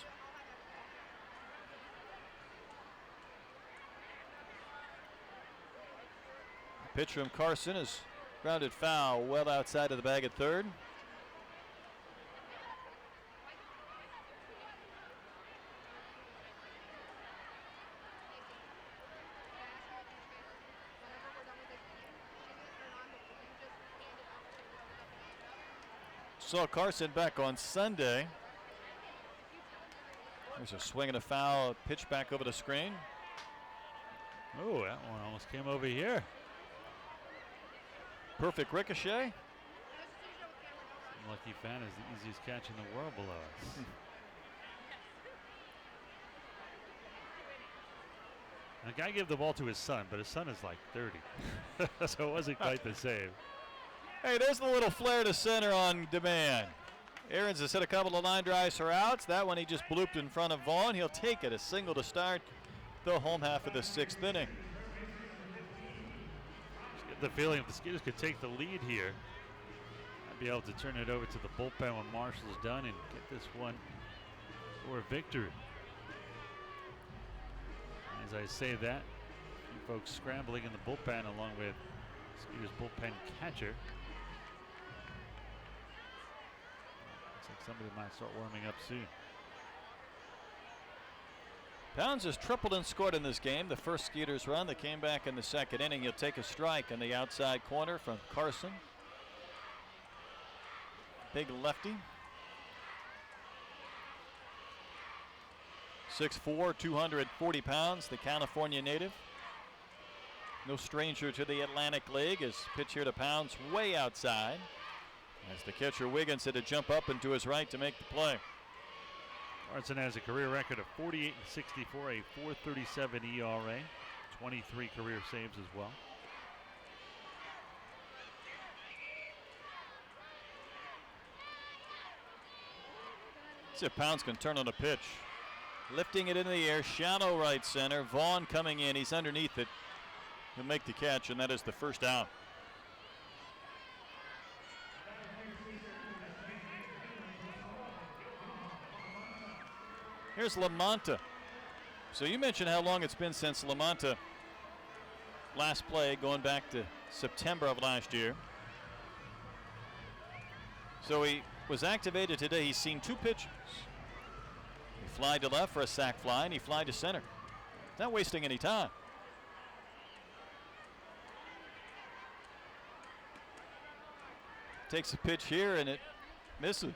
Pitch from Carson is grounded foul well outside of the bag at third. Saw Carson back on Sunday. There's a swing and a foul, pitch back over the screen. Oh, that one almost came over here. Perfect ricochet. Some lucky fan is the easiest catch in the world below us. The guy gave the ball to his son, but his son is like 30. So it wasn't quite the same. Hey, there's the little flare to center on demand. Aarons has hit a couple of line drives for outs. That one he just blooped in front of Vaughn. He'll take it, a single to start the home half of the 6th inning. Just get the feeling if the Skeeters could take the lead here, I'd be able to turn it over to the bullpen when Marshall's done and get this one for a victory. As I say that, a few folks scrambling in the bullpen along with Skeeters bullpen catcher. Looks like somebody might start warming up soon. Pounds has tripled and scored in this game. The first Skeeters run that came back in the 2nd inning. He'll take a strike in the outside corner from Carson. Big lefty. 6'4", 240 pounds, the California native. No stranger to the Atlantic League. His pitch here to Pounds way outside. As the catcher Wiggins had to jump up and to his right to make the play. Carson has a career record of 48 and 64, a 4.37 ERA, 23 career saves as well. See if Pounds can turn on a pitch. Lifting it into the air, shallow right center. Vaughn coming in. He's underneath it. He'll make the catch, and that is the first out. Here's LaMonta. So you mentioned how long it's been since LaMonta last played, going back to September of last year. So he was activated today. He's seen 2 pitches. He flied to left for a sac fly, and he flied to center. Not wasting any time. Takes a pitch here and it misses.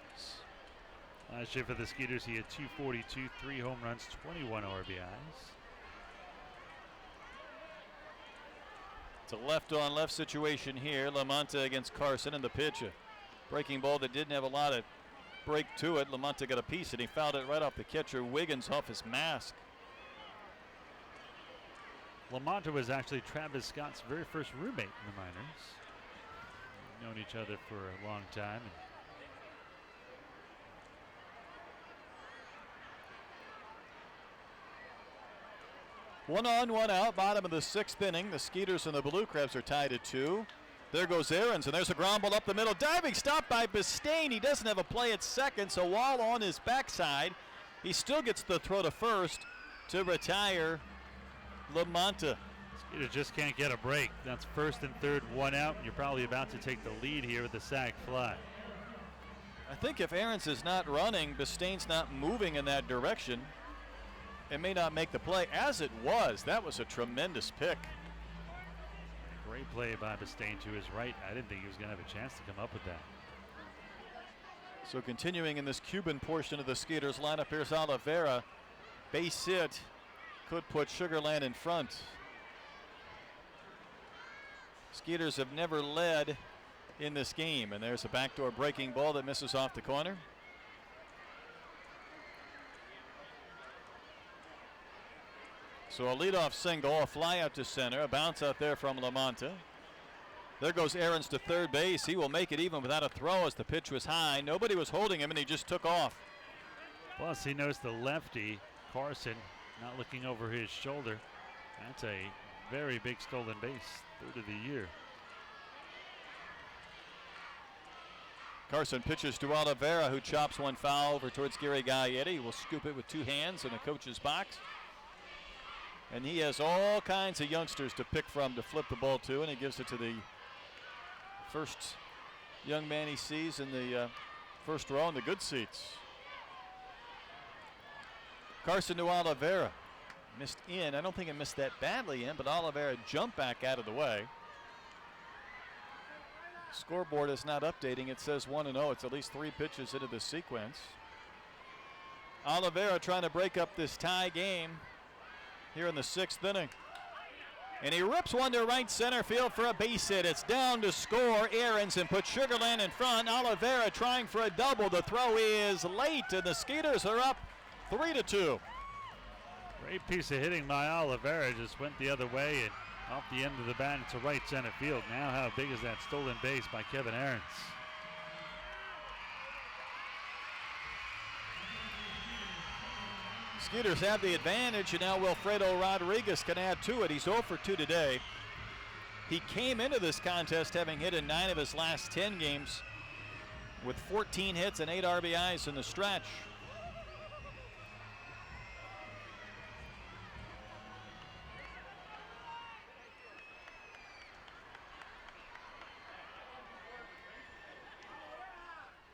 Last year for the Skeeters, he had 242, 3 home runs, 21 RBIs. It's a left-on-left situation here. LaMonte against Carson, and the pitch, a breaking ball that didn't have a lot of break to it. LaMonte got a piece, and he fouled it right off the catcher Wiggins off his mask. LaMonte was actually Travis Scott's very first roommate in the minors. Known each other for a long time. One on, one out, bottom of the 6th inning. The Skeeters and the Blue Crabs are tied at 2. There goes Ahrens, and there's a ground ball up the middle. Diving stop by Bistain. He doesn't have a play at second, so while on his backside, he still gets the throw to first to retire LaMonte. Skeeters just can't get a break. That's 1st and 3rd, 1 out, and you're probably about to take the lead here with the sac fly. I think if Ahrens is not running, Bistain's not moving in that direction, it may not make the play. As it was, that was a tremendous pick. Great play by Bistain to his right. I didn't think he was going to have a chance to come up with that. So continuing in this Cuban portion of the Skeeters lineup, here's Oliveira. Base hit could put Sugar Land in front. Skeeters have never led in this game, and there's a backdoor breaking ball that misses off the corner. So a leadoff single, a fly out to center, a bounce out there from LaMonte. There goes Ahrens to third base. He will make it even without a throw as the pitch was high. Nobody was holding him, and he just took off. Plus, he knows the lefty, Carson, not looking over his shoulder. That's a very big stolen base, 3rd of the year. Carson pitches to Oliveira, who chops one foul over towards Gary Gaglietti. He will scoop it with 2 hands in the coach's box. And he has all kinds of youngsters to pick from to flip the ball to, and he gives it to the first young man he sees in the first row in the good seats. Carson to Oliveira. Missed in. I don't think it missed that badly in, but Oliveira jumped back out of the way. Scoreboard is not updating. It says 1-0. It's at least 3 pitches into the sequence. Oliveira trying to break up this tie game here in the 6th inning. And he rips one to right center field for a base hit. It's down to score Ahrens and put Sugar Land in front. Oliveira trying for a double. The throw is late, and the Skeeters are up 3-2. Great piece of hitting by Oliveira. Just went the other way and off the end of the bat into right center field. Now how big is that stolen base by Kevin Ahrens? Skeeters have the advantage, and now Wilfredo Rodriguez can add to it. He's 0 for 2 today. He came into this contest having hit in 9 of his last 10 games with 14 hits and 8 RBIs in the stretch.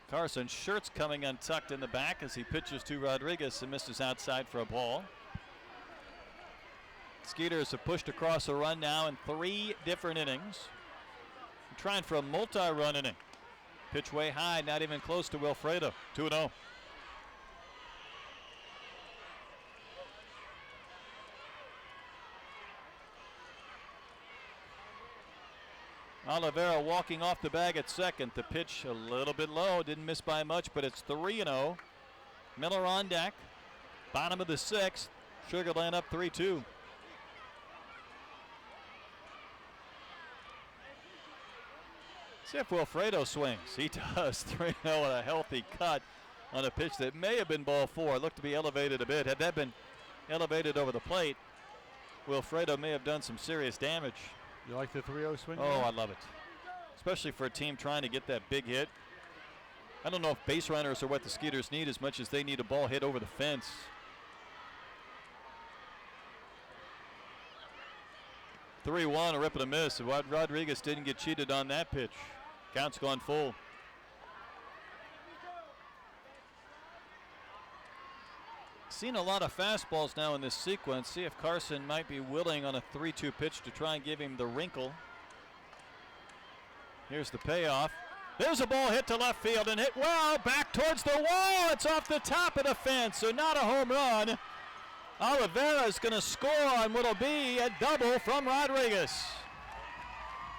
Carson's shirt's coming untucked in the back as he pitches to Rodriguez and misses outside for a ball. Skeeters have pushed across a run now in 3 different innings. Trying for a multi-run inning. Pitch way high, not even close to Wilfredo. 2-0. Oliveira walking off the bag at second. The pitch a little bit low, didn't miss by much, but it's 3-0. Miller on deck. Bottom of the 6th. Sugar Land up 3-2. See if Wilfredo swings. He does. 3-0 with a healthy cut on a pitch that may have been ball 4. Looked to be elevated a bit. Had that been elevated over the plate, Wilfredo may have done some serious damage. You like the 3-0 swing? Oh, I love it. Especially for a team trying to get that big hit. I don't know if base runners are what the Skeeters need as much as they need a ball hit over the fence. – 3-1, a rip and a miss. Rodriguez didn't get cheated on that pitch. Count's gone full. Seen a lot of fastballs now in this sequence. See if Carson might be willing on a 3-2 pitch to try and give him the wrinkle. Here's the payoff. There's a ball hit to left field and hit well back towards the wall. It's off the top of the fence, so not a home run. Oliveira is going to score on what'll be a double from Rodriguez.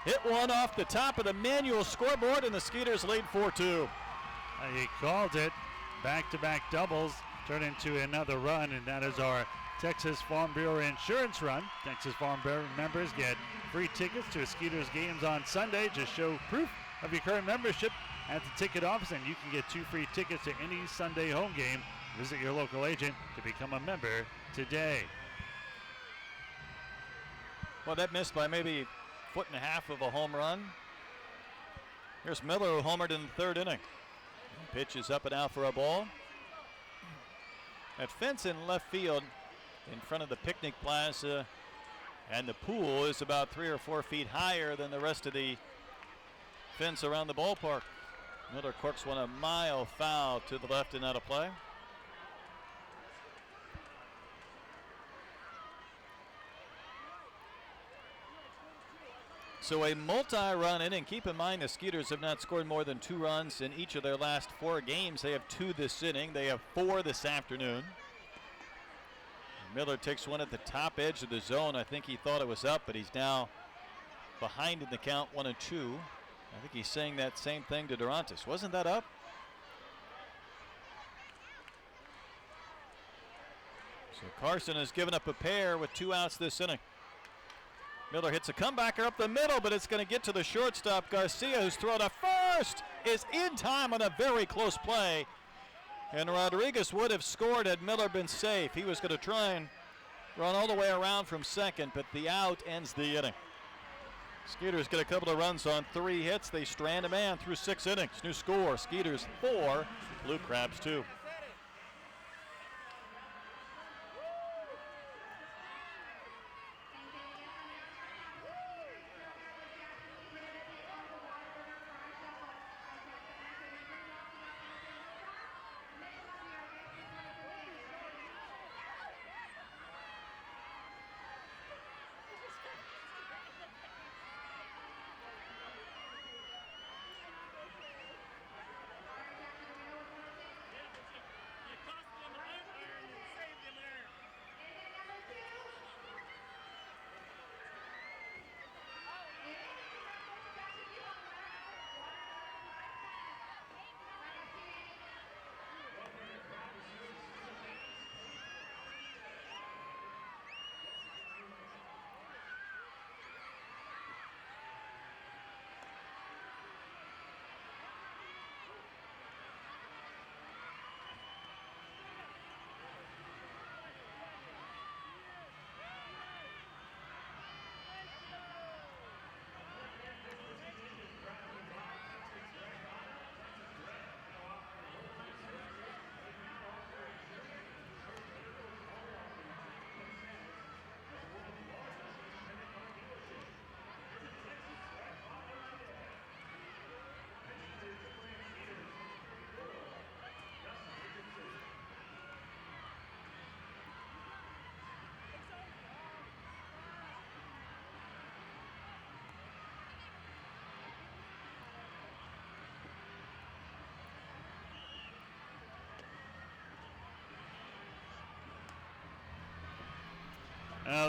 Hit one off the top of the manual scoreboard, and the Skeeters lead 4-2. He called it. Back-to-back doubles turn into another run, and that is our Texas Farm Bureau Insurance Run. Texas Farm Bureau members get free tickets to Skeeters games on Sunday. Just show proof of your current membership at the ticket office, and you can get 2 free tickets to any Sunday home game. Visit your local agent to become a member today. Well, that missed by maybe 1.5 feet of a home run. Here's Miller, who homered in the 3rd inning. Pitch is up and out for a ball. That fence in left field in front of the picnic plaza and the pool is about 3 or 4 feet higher than the rest of the fence around the ballpark. Miller corks one a mile foul to the left and out of play. So a multi-run inning. Keep in mind the Skeeters have not scored more than 2 runs in each of their last 4 games. They have 2 this inning. They have 4 this afternoon. Miller takes one at the top edge of the zone. I think he thought it was up, but he's now behind in the count 1-2. I think he's saying that same thing to Durantis. Wasn't that up? So Carson has given up a pair with 2 outs this inning. Miller hits a comebacker up the middle, but it's going to get to the shortstop. Garcia, who's thrown a first, is in time on a very close play. And Rodriguez would have scored had Miller been safe. He was going to try and run all the way around from second, but the out ends the inning. Skeeters get a couple of runs on 3 hits. They strand a man through 6 innings. New score, Skeeters 4, Blue Crabs 2.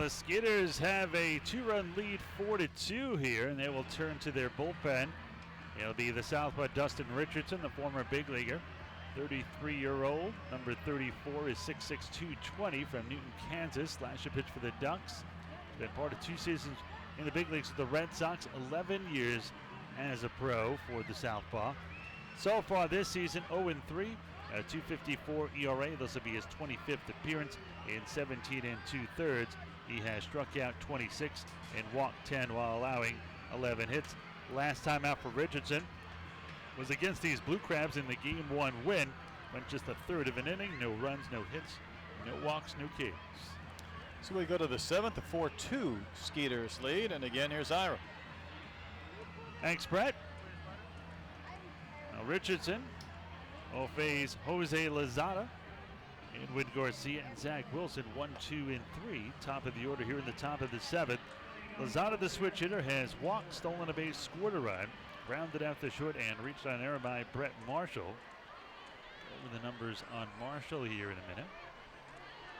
The Skeeters have a 2-run lead, 4-2 here, and they will turn to their bullpen. It'll be the Southwood Dustin Richardson, the former big leaguer, 33-year-old. Number 34 is 6'6", 220 from Newton, Kansas. Slash a pitch for the Ducks. Been part of 2 seasons in the big leagues with the Red Sox, 11 years as a pro for the Southpaw. So far this season, 0-3, a 2.54 ERA. This will be his 25th appearance in 17 2/3. He has struck out 26 and walked 10 while allowing 11 hits. Last time out for Richardson was against these Blue Crabs in the Game 1 win. Went just a third of an inning, no runs, no hits, no walks, no Ks. So we go to the 7th, the 4-2 Skeeters lead, and again here's Ira. Thanks, Brett. Now Richardson will face Jose Lozada, Edwin Garcia, and Zach Wilson, 1, 2, and 3. Top of the order here in the top of the 7th. Lozada, the switch hitter, has walked, stolen a base, scored a run. Grounded out the short and reached on error by Brett Marshall. Over the numbers on Marshall here in a minute.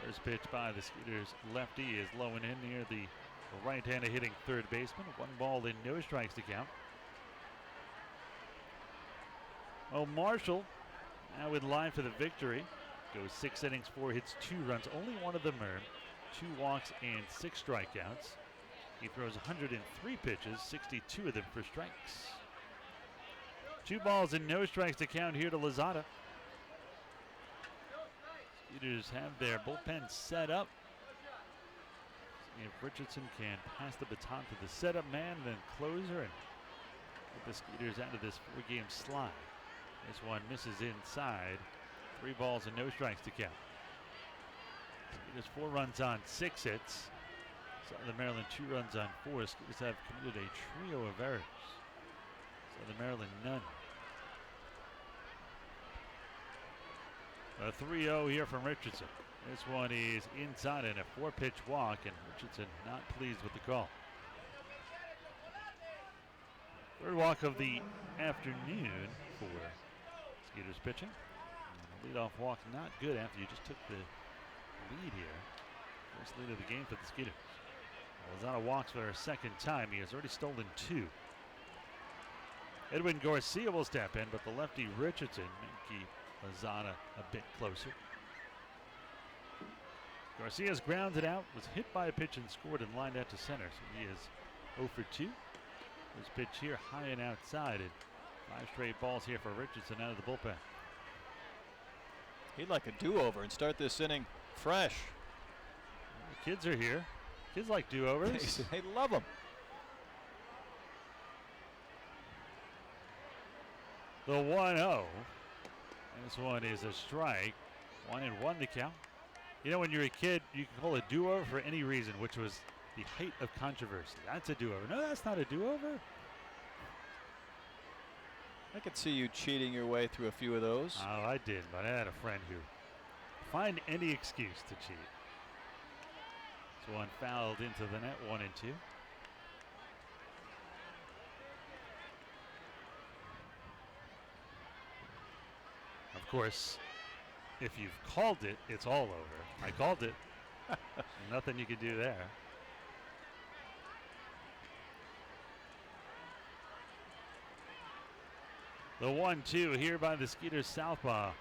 First pitch by the Skeeters lefty is low and in near the right-hander hitting third baseman. 1 ball and no strikes to count. Well, Marshall now in line for the victory. Goes 6 innings, 4 hits, 2 runs. Only one of them earned. 2 walks and 6 strikeouts. He throws 103 pitches, 62 of them for strikes. 2 balls and no strikes to count here to Lozada. Skeeters have their bullpen set up. See if Richardson can pass the baton to the setup man, then closer, and get the Skeeters out of this 4-game slide. This one misses inside. 3 balls and no strikes to count. Skeeters 4 runs on 6 hits. Southern Maryland 2 runs on 4. Skeeters have committed a trio of errors. Southern Maryland none. A 3-0 here from Richardson. This one is inside and a 4-pitch walk, and Richardson not pleased with the call. 3rd walk of the afternoon for Skeeters pitching. Leadoff walk not good after you just took the lead here. First lead of the game for the Skeeters. Lozada walks for a 2nd time. He has already stolen 2. Edwin Garcia will step in, but the lefty Richardson may keep Lozada a bit closer. Garcia's grounded out, was hit by a pitch and scored and lined out to center, so he is 0 for 2. His pitch here high and outside, and 5 straight balls here for Richardson out of the bullpen. He'd like a do-over and start this inning fresh. The kids are here. Kids like do-overs. They love them. The 1-0. This one is a strike. 1-1 to count. You know, when you're a kid, you can call a do-over for any reason, which was the height of controversy. That's a do-over. No, that's not a do-over. I could see you cheating your way through a few of those. Oh, I did, but I had a friend who find any excuse to cheat. This one fouled into the net, 1-2. Of course, if you've called it, it's all over. I called it. Nothing you can do there. The 1-2 here by the Skeeters southpaw.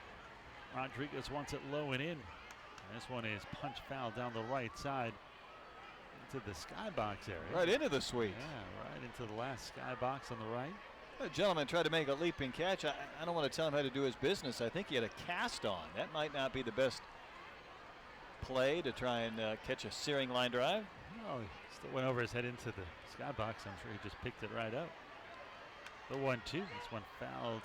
Rodriguez wants it low and in. And this one is punch foul down the right side into the skybox area. Right into the suite. Yeah, right into the last skybox on the right. The gentleman tried to make a leaping catch. I don't want to tell him how to do his business. I think he had a cast on. That might not be the best play to try and catch a searing line drive. Oh, he still went over his head into the skybox. I'm sure he just picked it right up. The 1-2. This one fouled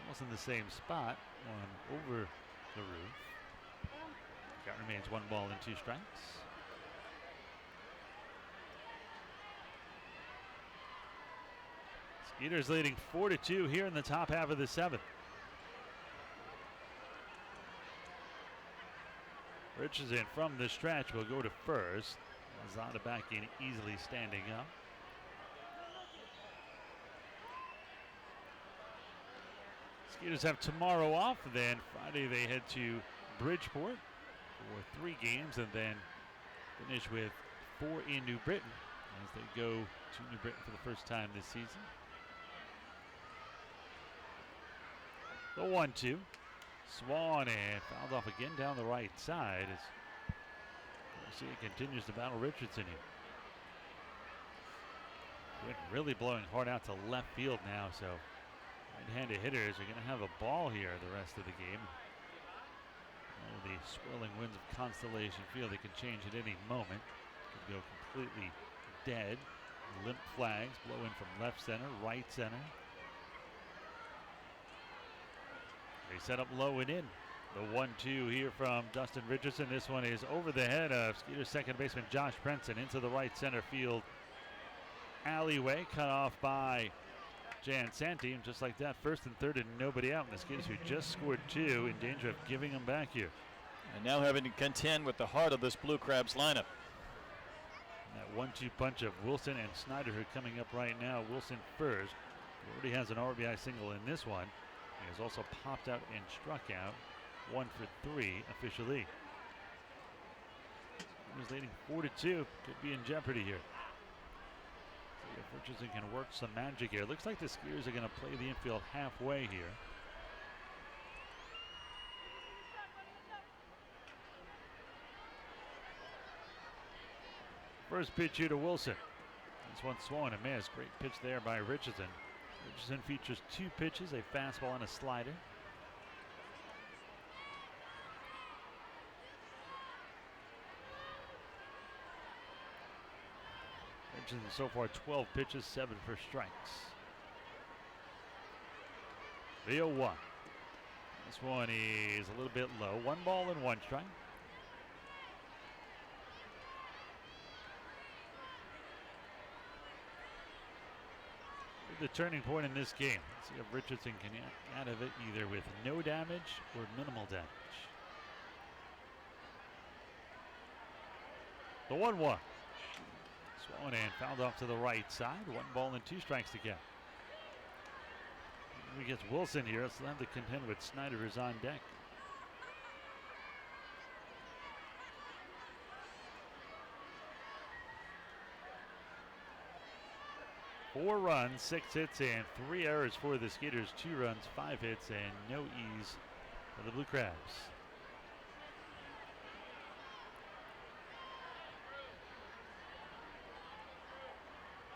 almost in the same spot. One over the roof. Count remains 1 ball and 2 strikes. Skeeters leading 4-2 here in the top half of the 7th. Richardson from the stretch will go to first. Lozada back in easily standing up. Skeeters have tomorrow off, then Friday they head to Bridgeport for 3 games and then finish with 4 in New Britain as they go to New Britain for the first time this season. The 1-2. Swan and fouled off again down the right side as Garcia continues to battle Richardson here. Wind really blowing hard out to left field now, so right-handed hitters are going to have a ball here the rest of the game. The swirling winds of Constellation Field, they can change at any moment. Could go completely dead. Limp flags blow in from left center, right center. They set up low and in. The 1-2 here from Dustin Richardson. This one is over the head of Skeeters second baseman Josh Prenson into the right center field alleyway, cut off by Jan Santi, and just like that, first and third and nobody out. And the Skeeters, who just scored 2, in danger of giving them back here. And now having to contend with the heart of this Blue Crabs lineup. And that 1-2 punch of Wilson and Snyder, who are coming up right now. Wilson first, Already has an RBI single in this one. He has also popped out and struck out. 1 for 3 officially. He's leading 4-2. Could be in jeopardy here. See if Richardson can work some magic here. Looks like the Skeeters are going to play the infield halfway here. First pitch here to Wilson. This one swung and a miss. Great pitch there by Richardson. Richardson features 2 pitches, a fastball and a slider. Richardson so far 12 pitches, 7 for strikes. 3-0-1. This one is a little bit low. 1 ball and 1 strike. The turning point in this game. Let's see if Richardson can get out of it either with no damage or minimal damage. The 1-1. Swung and fouled off to the right side. 1 ball and 2 strikes to count. We get Wilson here. Let's have to contend with Snyder, who's on deck. Four runs, 6 hits, and 3 errors for the Skeeters. 2 runs, 5 hits, and no ease for the Blue Crabs.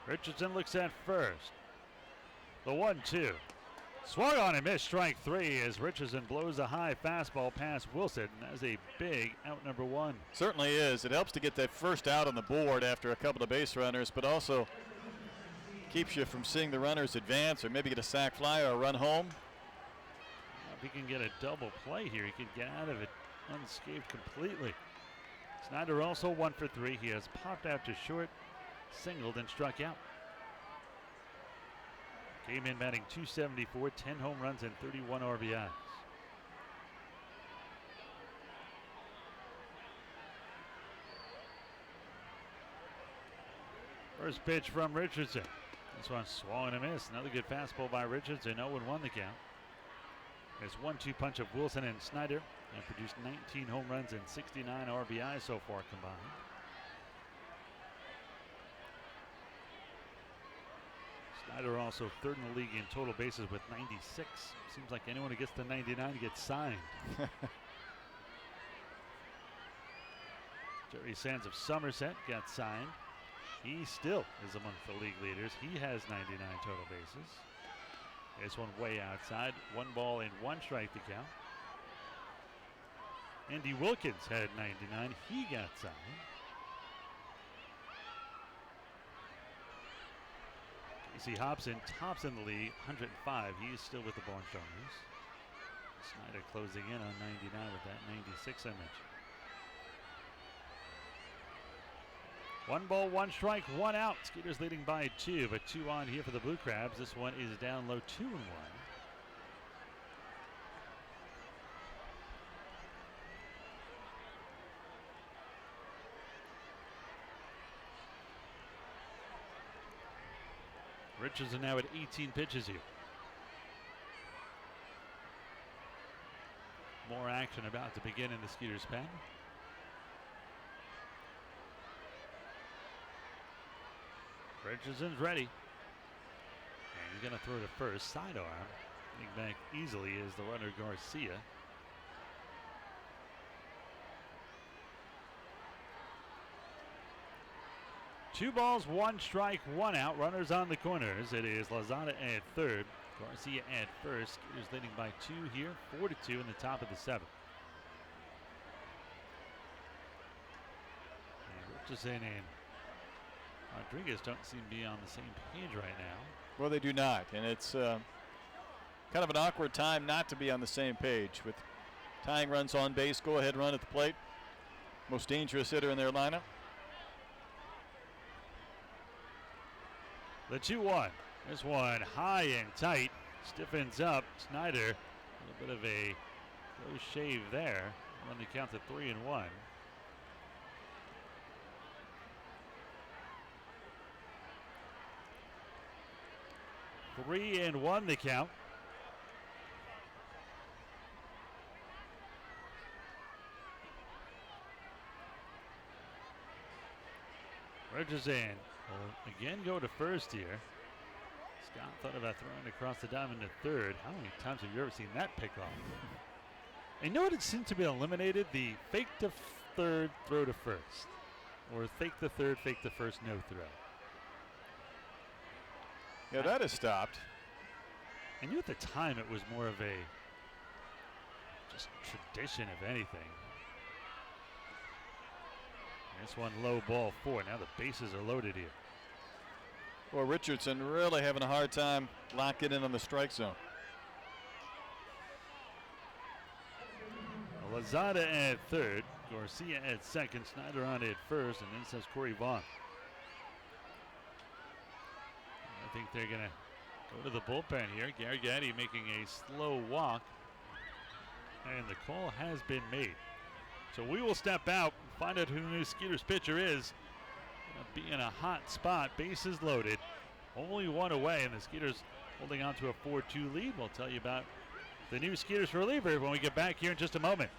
Richardson looks at first. The 1-2. Swung on and missed, strike 3 as Richardson blows a high fastball past Wilson. That's a big out, number 1. Certainly is. It helps to get that first out on the board after a couple of base runners, but also keeps you from seeing the runners advance or maybe get a sac fly or a run home. If he can get a double play here, he can get out of it unscathed completely. Snyder also 1 for 3. He has popped out to short, singled, and struck out. Came in batting .274, 10 home runs, and 31 RBIs. First pitch from Richardson. This one swung and a miss. Another good fastball by Richardson. 0-1 the count. This 1-2 punch of Wilson and Snyder have produced 19 home runs and 69 RBIs so far combined. Snyder also 3rd in the league in total bases with 96. Seems like anyone who gets to 99 gets signed. Jerry Sands of Somerset got signed. He still is among the league leaders. He has 99 total bases. This one way outside. 1 ball and 1 strike to count. Andy Wilkins had 99. He got signed. Casey Hobson tops in the league, 105. He's still with the Barnstormers. Snyder closing in on 99 with that 96 I mentioned. 1 ball, 1 strike, 1 out. Skeeters leading by 2, but 2 on here for the Blue Crabs. This one is down low, 2-1. Richardson now at 18 pitches here. More action about to begin in the Skeeters pen. Richardson's ready. And he's going to throw to first. Sidearm. Getting back easily is the runner Garcia. Two balls, 1 strike, 1 out. Runners on the corners. It is Lozada at 3rd. Garcia at first. Skeeters leading by 2 here. 4-2 in the top of the 7th. And Richardson and Rodriguez don't seem to be on the same page right now. Well, they do not, and it's kind of an awkward time not to be on the same page. With tying runs on base, go ahead run at the plate. Most dangerous hitter in their lineup. The 2-1. This one high and tight. Stiffens up. Snyder, a little bit of a close shave there. Run the count to 3-1. 3-1 the count. Regerzan will again go to first here. Scott thought about throwing across the diamond to third. How many times have you ever seen that pick off? And you know what it seemed to be eliminated? The fake to third, throw to first. Or fake the third, fake the first, no throw. Yeah, that is stopped. I knew at the time it was more of a just tradition, if anything. This one low ball 4. Now the bases are loaded here. Well, Richardson really having a hard time locking in on the strike zone. Lazada at third, Garcia at second, Snyder on at first, and then says Corey Vaughn. I think they're going to go to the bullpen here. Gary Gaddy making a slow walk, and the call has been made. So we will step out and find out who the new Skeeters pitcher is. Gonna be in a hot spot, bases loaded, only one away, and the Skeeters holding on to a 4-2 lead. We'll tell you about the new Skeeters reliever when we get back here in just a moment.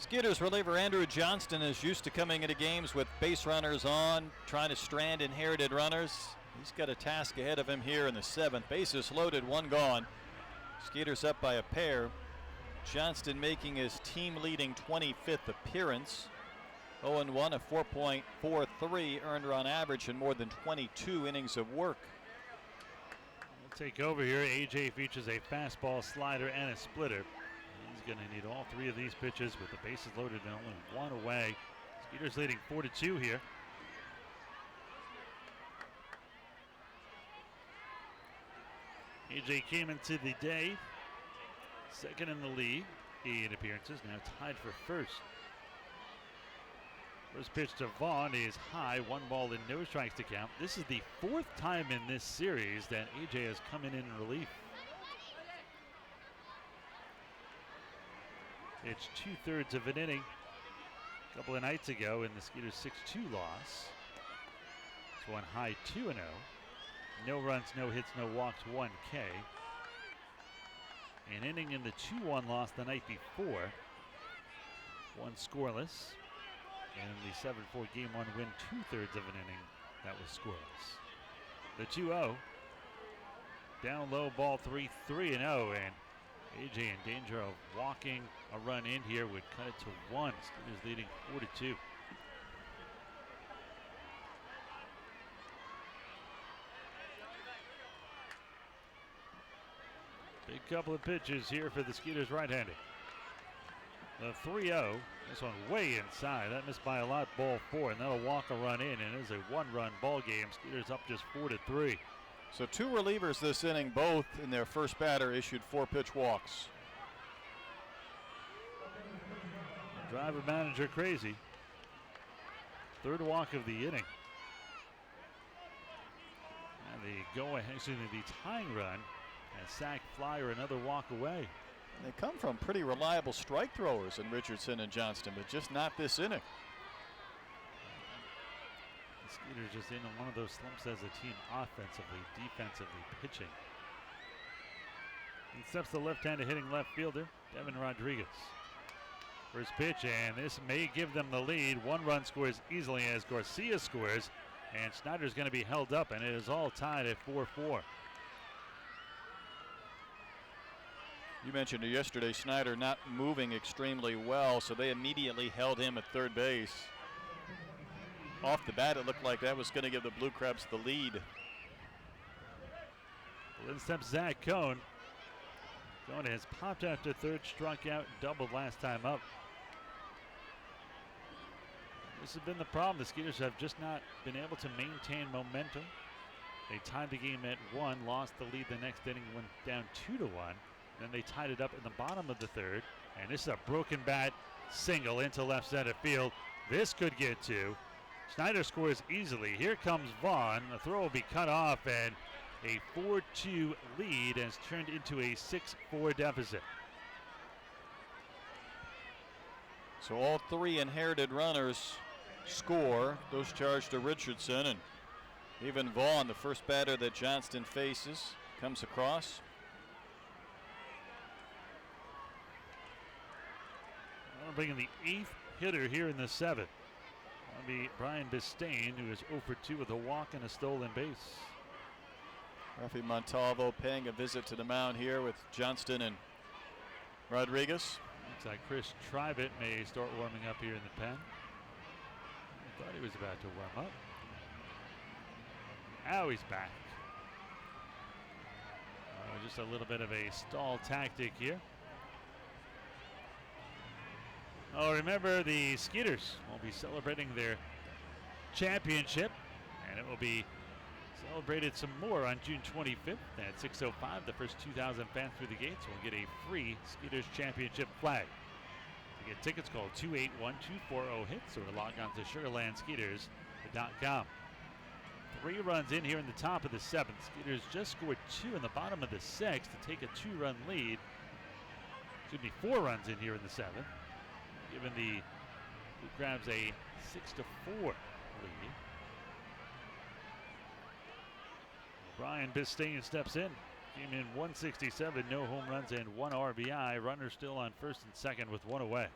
Skeeters reliever Andrew Johnston is used to coming into games with base runners on, trying to strand inherited runners. He's got a task ahead of him here in the 7th. Bases loaded, 1 gone. Skeeters up by a pair. Johnston making his team-leading 25th appearance. 0-1, a 4.43 earned run average and more than 22 innings of work. We'll take over here. AJ features a fastball, slider, and a splitter. He's going to need all 3 of these pitches with the bases loaded and only 1 away. Skeeters leading 4-2 here. AJ came into the day second in the league, 8 appearances, now tied for first. First pitch to Vaughn is high, 1 ball and no strikes to count. This is the 4th time in this series that AJ has come in relief. It's 2/3 of an inning a couple of nights ago in the Skeeters 6-2 loss. It's one high 2-0. No runs, no hits, no walks, 1 K. An inning in the 2-1 loss the night before. 1 scoreless. And the 7-4 game 1 win, 2/3 of an inning that was scoreless. The 2-0. Down low, ball 3, 3-0, and AJ in danger of walking a run in here would cut it to 1. Skeeters leading 4-2. Big couple of pitches here for the Skeeters right-handed. The 3-0, this one way inside. That missed by a lot, ball 4, and that'll walk a run in, and it is a 1-run ball game. Skeeters up just 4-3. So 2 relievers this inning, both in their first batter issued 4 pitch walks. drive a manager crazy. Third walk of the inning. And the tying run and sack Flyer another walk away. They come from pretty reliable strike throwers in Richardson and Johnston, but just not this inning. The Skeeters just in one of those slumps as a team, offensively, defensively, pitching. In steps the left-handed hitting left fielder, Devin Rodriguez. First pitch, and this may give them the lead. One run scores easily as Garcia scores, and Snyder's going to be held up, and it is all tied at 4-4. You mentioned it yesterday, Snyder not moving extremely well, so they immediately held him at third base. Off the bat, it looked like that was going to give the Blue Crabs the lead. Well, in steps Zach Cohn. Cohn has popped after third, struck out, doubled last time up. This has been the problem. The Skeeters have just not been able to maintain momentum. They tied the game at 1, lost the lead the next inning, went down 2-1. Then they tied it up in the bottom of the third. And this is a broken bat single into left center field. This could get 2. Snyder scores easily. Here comes Vaughn. The throw will be cut off, and a 4-2 lead has turned into a 6-4 deficit. So all 3 inherited runners score. Those charged to Richardson, and even Vaughn, the first batter that Johnston faces, comes across. Bringing the 8th hitter here in the 7th. That'll be Brian Bistain, who is 0 for 2 with a walk and a stolen base. Rafi Montalvo paying a visit to the mound here with Johnston and Rodriguez. Looks like Chris Tribett may start warming up here in the pen. I thought he was about to warm up. Now he's back. Just a little bit of a stall tactic here. Oh, remember the Skeeters will be celebrating their championship, and it will be celebrated some more on June 25th at 6:05. The first 2,000 fans through the gates will get a free Skeeters championship flag. To get tickets, call 281-240-HITS or log on to SugarlandSkeeters.com. 3 runs in here in the top of the 7th. Skeeters just scored 2 in the bottom of the 6th to take a 2-run lead. Should be 4 runs in here in the 7th, giving the Blue Crabs a 6-4 lead. Brian Bistain steps in. Came in 167, no home runs and 1 RBI. Runner still on first and second with 1 away.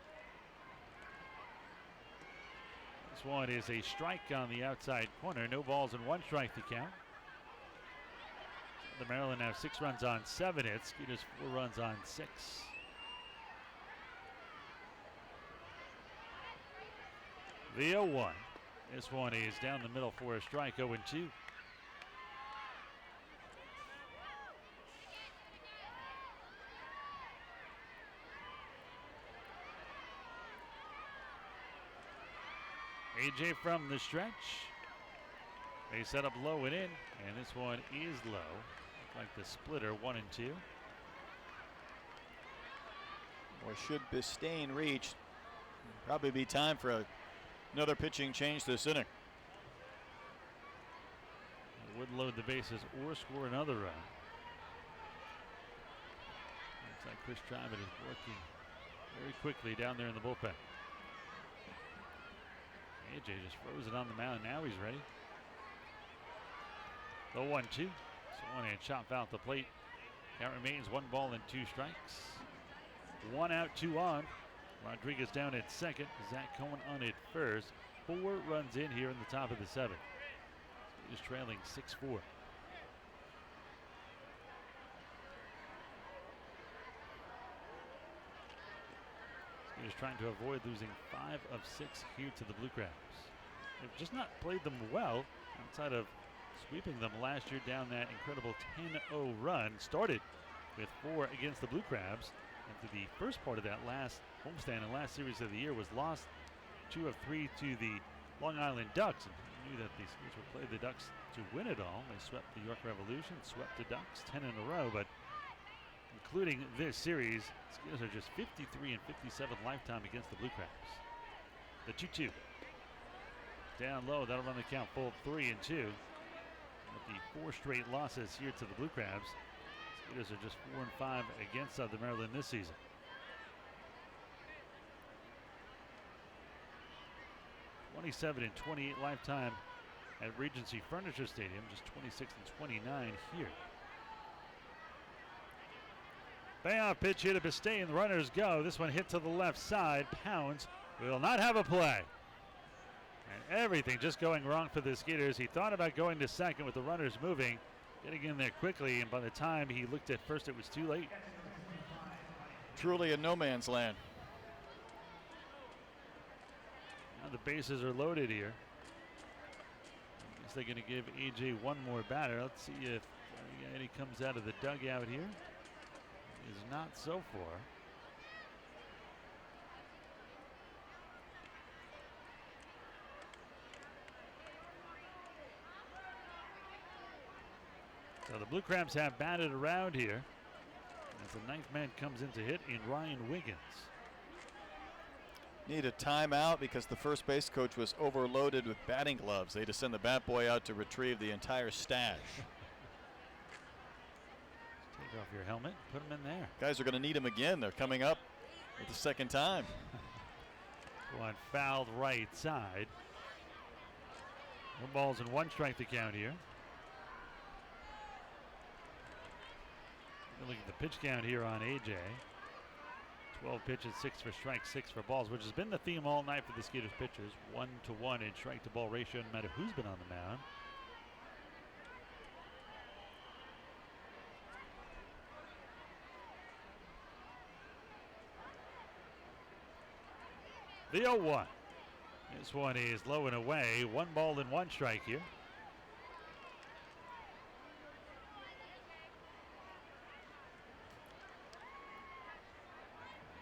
This one is a strike on the outside corner. No balls and 1 strike to count. The Maryland have 6 runs on 7 hits. Skeeters 4 runs on 6. The 0-1. This one is down the middle for a strike, 0-2. AJ from the stretch. They set up low and in, and this one is low. Like the splitter, 1 and 2. Or should Bistain reach, probably be time for another pitching change this inning. Wouldn't load the bases or score another run. Looks like Chris Tribett is working very quickly down there in the bullpen. AJ just froze it on the mound. Now he's ready. The 1-2. Swung and chop out the plate. Count remains 1 ball and 2 strikes. 1 out, 2 on. Rodriguez down at second. Zach Cohen on at first. 4 runs in here in the top of the 7th. Just trailing 6-4. Just trying to avoid losing 5 of 6 here to the Blue Crabs. They've just not played them well outside of sweeping them last year down that incredible 10-0 run. Started with 4 against the Blue Crabs. After the first part of that last homestand and last series of the year was lost 2 of 3 to the Long Island Ducks. And knew that the Skeeters would play the Ducks to win it all. They swept the York Revolution, swept the Ducks 10 in a row, but including this series. Skeeters are just 53 and 57 lifetime against the Blue Crabs. The 2-2. Down low, that'll run the count full 3-2. With the 4 straight losses here to the Blue Crabs, Skeeters are just 4-5 against Southern Maryland this season. '27 and 28 lifetime at Regency Furniture Stadium, just 26 and 29 here. Payoff pitch here to Bistain. The runners go. This one hit to the left side. Pounds will not have a play. And everything just going wrong for the Skeeters. He thought about going to second with the runners moving, getting in there quickly, and by the time he looked at first, it was too late. Truly a no man's land. Now the bases are loaded here. I guess they're going to give AJ one more batter. Let's see if Eddie comes out of the dugout here. Is not so far. So the Blue Crabs have batted around here as the ninth man comes in to hit in Ryan Wiggins. Need a timeout because the first base coach was overloaded with batting gloves. They had to send the bat boy out to retrieve the entire stash. Take off your helmet, put him in there. Guys are going to need him again. They're coming up for the second time. One fouled right side. 1 balls and 1 strike to count here. Look at the pitch count here on AJ. 12 pitches, 6 for strikes, 6 for balls, which has been the theme all night for the Skeeters pitchers. 1-to-1 in strike to ball ratio, no matter who's been on the mound. The 0-1. This one is low and away. 1 ball and 1 strike here.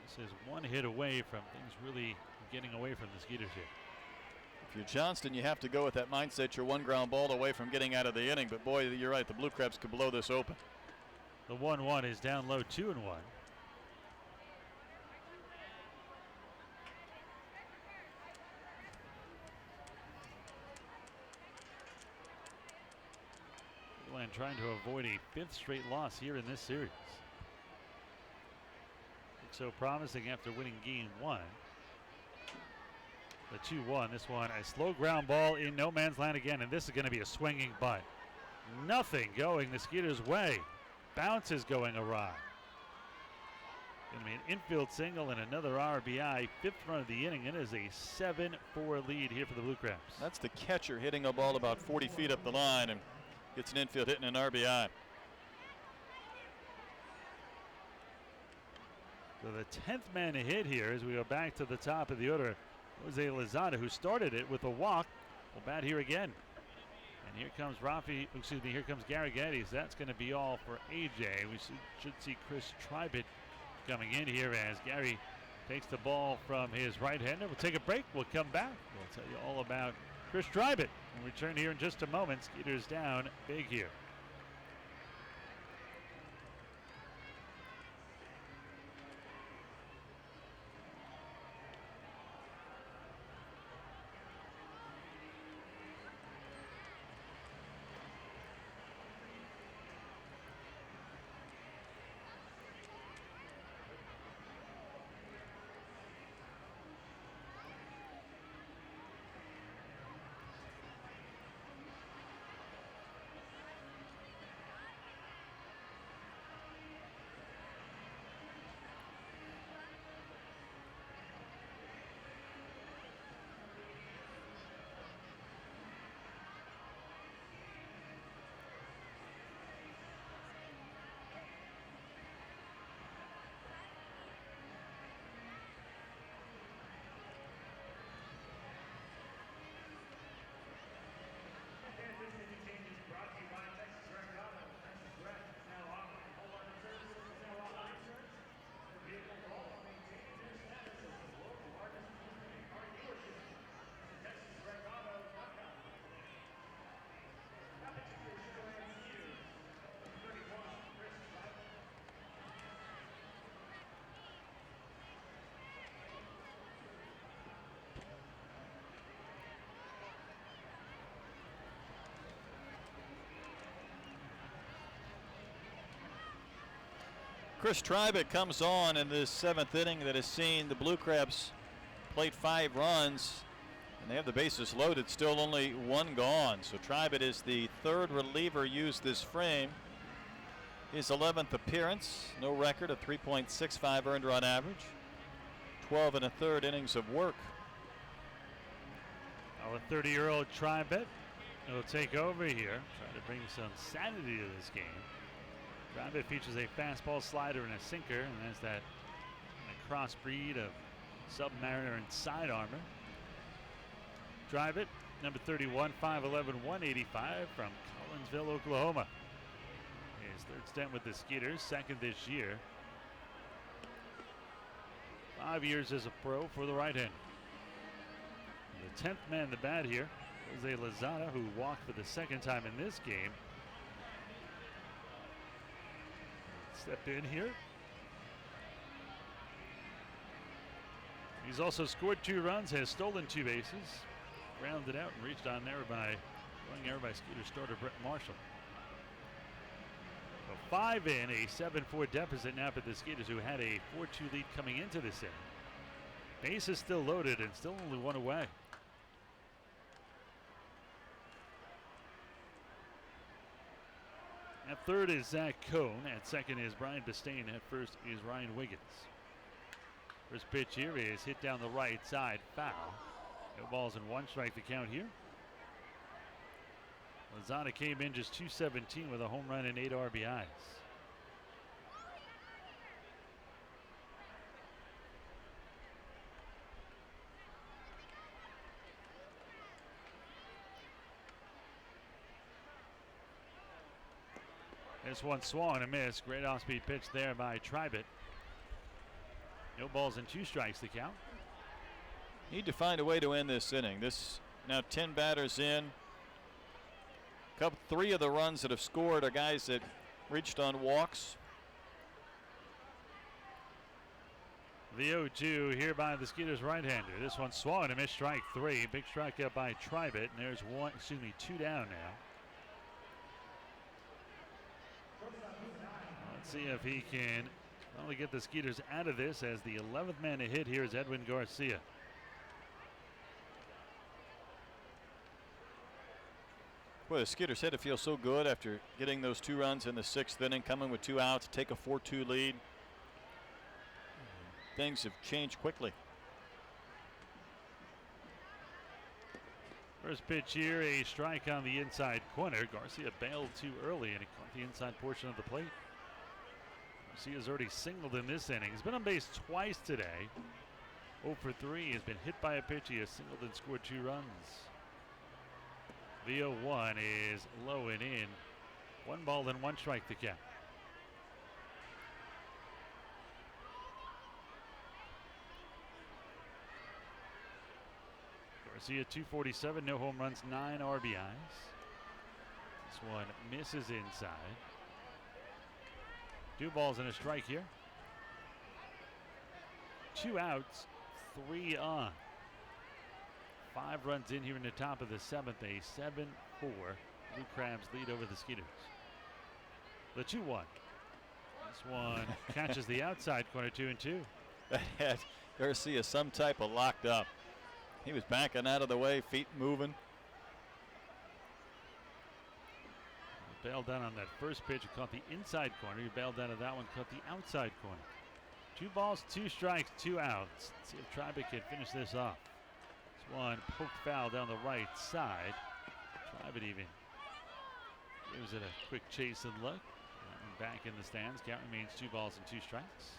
This is 1 hit away from things really getting away from the Skeeters here. If you're Johnston, you have to go with that mindset. You're 1 ground ball away from getting out of the inning. But boy, you're right. The Blue Crabs could blow this open. The 1-1 is down low, 2-1. And trying to avoid a 5th straight loss here in this series. Looks so promising after winning game 1. The 2-1, this one a slow ground ball in no man's land again, and this is going to be a swinging bunt. Nothing going the Skeeters' way. Bounces going awry. Going to be an infield single and another RBI. 5th run of the inning. It is a 7-4 lead here for the Blue Crabs. That's the catcher hitting a ball about 40 feet up the line and gets an infield hit and an RBI. So the 10th man to hit here as we go back to the top of the order. Jose Lozada, who started it with a walk, will bat here again. And here comes here comes Gary Geddes. That's going to be all for AJ. We should see Chris Tribett coming in here as Gary takes the ball from his right hander. We'll take a break. We'll come back. We'll tell you all about Chris Tribett. We'll return here in just a moment. Skeeters down big here. Chris Tribett comes on in this 7th inning that has seen the Blue Crabs plate 5 runs, and they have the bases loaded, still only 1 gone. So Tribett is the 3rd reliever used this frame. His 11th appearance, no record, a 3.65 earned run average, 12 1/3 innings of work. Well, a 30-year-old Tribett will take over here, try to bring some sanity to this game. Tribett features a fastball, slider, and a sinker, and that's that crossbreed of Submariner and side armor. Tribett, number 31, 5'11", 185 from Collinsville, Oklahoma. His 3rd stint with the Skeeters, 2nd this year. 5 years as a pro for the right-hander. The 10th man to bat here is Lozada, who walked for the 2nd time in this game. Stepped in here. He's also scored 2 runs, has stolen 2 bases, grounded out and reached on error by Skeeter starter Brett Marshall. So 5 in, a 7-4 deficit now for the Skeeters, who had a 4-2 lead coming into this inning. Bases still loaded and still only 1 away. At 3rd is Zach Cohn. At 2nd is Brian Bistain. At 1st is Ryan Wiggins. First pitch here is hit down the right side, foul. No balls and 1 strike to count here. Lozada came in just 217 with a home run and 8 RBIs. This one swung and a miss. Great off-speed pitch there by Tribett. No balls and 2 strikes to count. Need to find a way to end this inning. This now 10 batters in. 3 of the runs that have scored are guys that reached on walks. The 0-2 here by the Skeeters right-hander. This one swung and a miss, strike 3. Big strikeout by Tribett, and there's 2 down now. Let's see if he can not only get the Skeeters out of this, as the 11th man to hit here is Edwin Garcia. Boy, the Skeeters had to feel so good after getting those 2 runs in the 6th inning, coming with 2 outs, take a 4-2 lead. Things have changed quickly. First pitch here, a strike on the inside corner. Garcia bailed too early and it caught the inside portion of the plate. Garcia's already singled in this inning. He's been on base twice today. 0 for 3. Has been hit by a pitch. He has singled and scored 2 runs. The 0-1 is low and in. 1 ball and 1 strike to count. Garcia 247, no home runs, 9 RBIs. This one misses inside. 2 balls and a strike here. 2 outs, 3 on. 5 runs in here in the top of the 7th. A 7-4 Blue Crabs lead over the Skeeters. The 2-1. This one catches the outside corner, 2-2. That had Garcia some type of locked up. He was backing out of the way, feet moving. Bailed down on that first pitch. He caught the inside corner. He bailed down on that one, caught the outside corner. 2 balls, 2 strikes, 2 outs. Let's see if Tribett can finish this off. This one poked foul down the right side. Tribett even gives it a quick chase and look. And back in the stands. Count remains 2 balls and 2 strikes.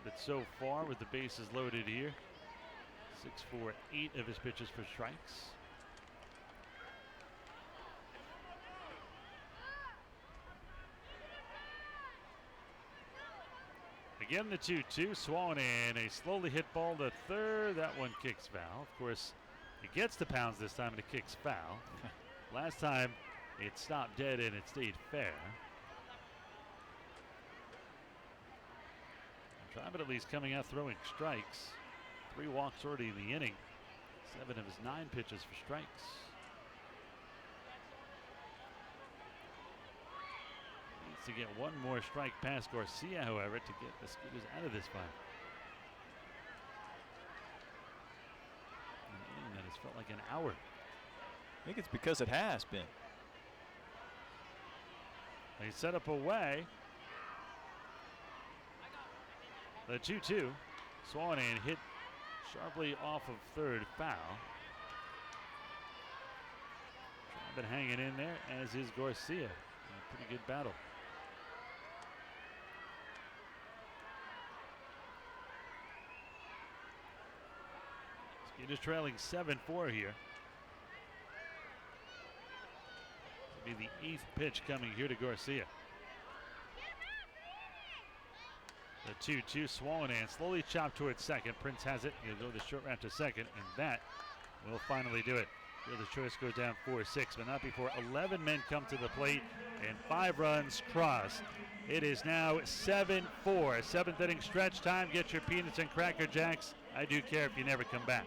But so far with the bases loaded here, 6 for 8 of his pitches for strikes. Again, the 2-2. Swan in a slowly hit ball to third. That one kicks foul. Of course, it gets the pounds this time and it kicks foul. Last time it stopped dead and it stayed fair. Tribett at least coming out throwing strikes. 3 walks already in the inning. 7 of his 9 pitches for strikes. to get one more strike past Garcia, however, to get the Skeeters out of this fight. An inning that has felt like an hour. I think it's because it has been. They set up away. The 2-2. Swanahan hit sharply off of third, foul. Been hanging in there, as is Garcia. A pretty good battle. Skeeters trailing 7-4 here. This will be the 8th pitch coming here to Garcia. The 2-2. Swanahan slowly chopped towards second. Prince has it. He'll go the short route to second, and that will finally do it. The choice goes down 4-6, but not before 11 men come to the plate and 5 runs crossed. It is now 7-4. 7th inning stretch time. Get your peanuts and Cracker Jacks. I do care if you never come back.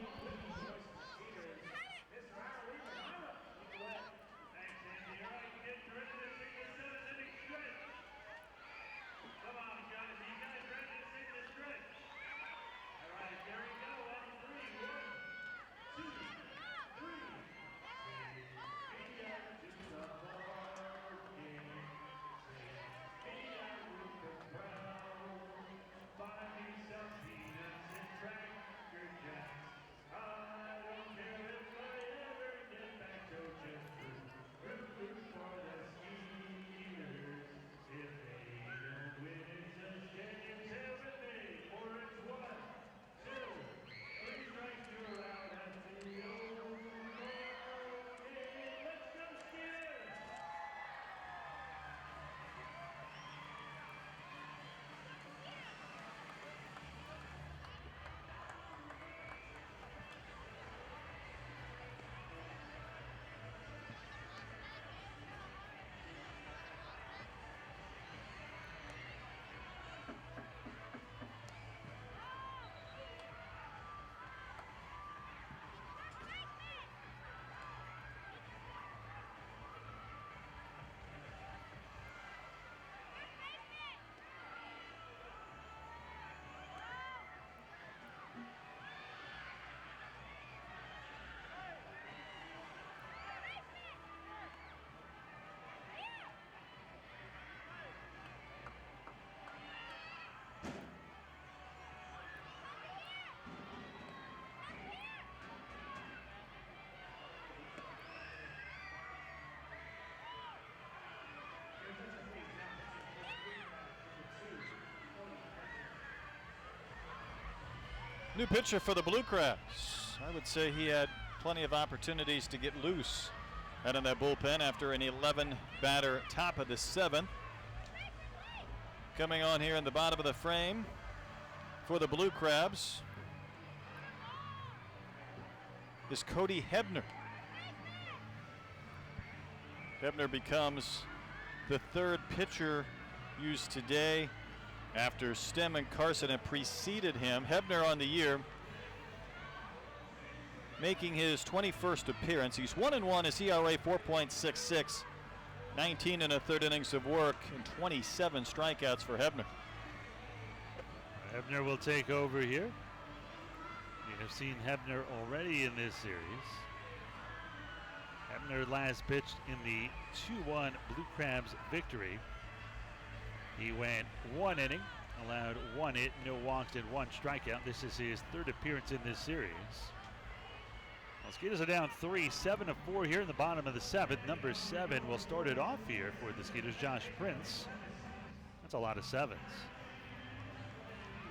New pitcher for the Blue Crabs. I would say he had plenty of opportunities to get loose out in that bullpen after an 11-batter top of the 7th. Coming on here in the bottom of the frame for the Blue Crabs is Cody Hebner. Hebner becomes the 3rd pitcher used today after Stem and Carson have preceded him. Hebner on the year, making his 21st appearance. He's 1-1, his ERA 4.66, 19 1/3 innings of work, and 27 strikeouts for Hebner. Hebner will take over here. We have seen Hebner already in this series. Hebner last pitched in the 2-1 Blue Crabs victory. He went 1 inning, allowed 1 hit, no walks, and 1 strikeout. This is his 3rd appearance in this series. Well, Skeeters are down 3, 7-4 here in the bottom of the 7th. Number 7 will start it off here for the Skeeters, Josh Prince. That's a lot of 7s.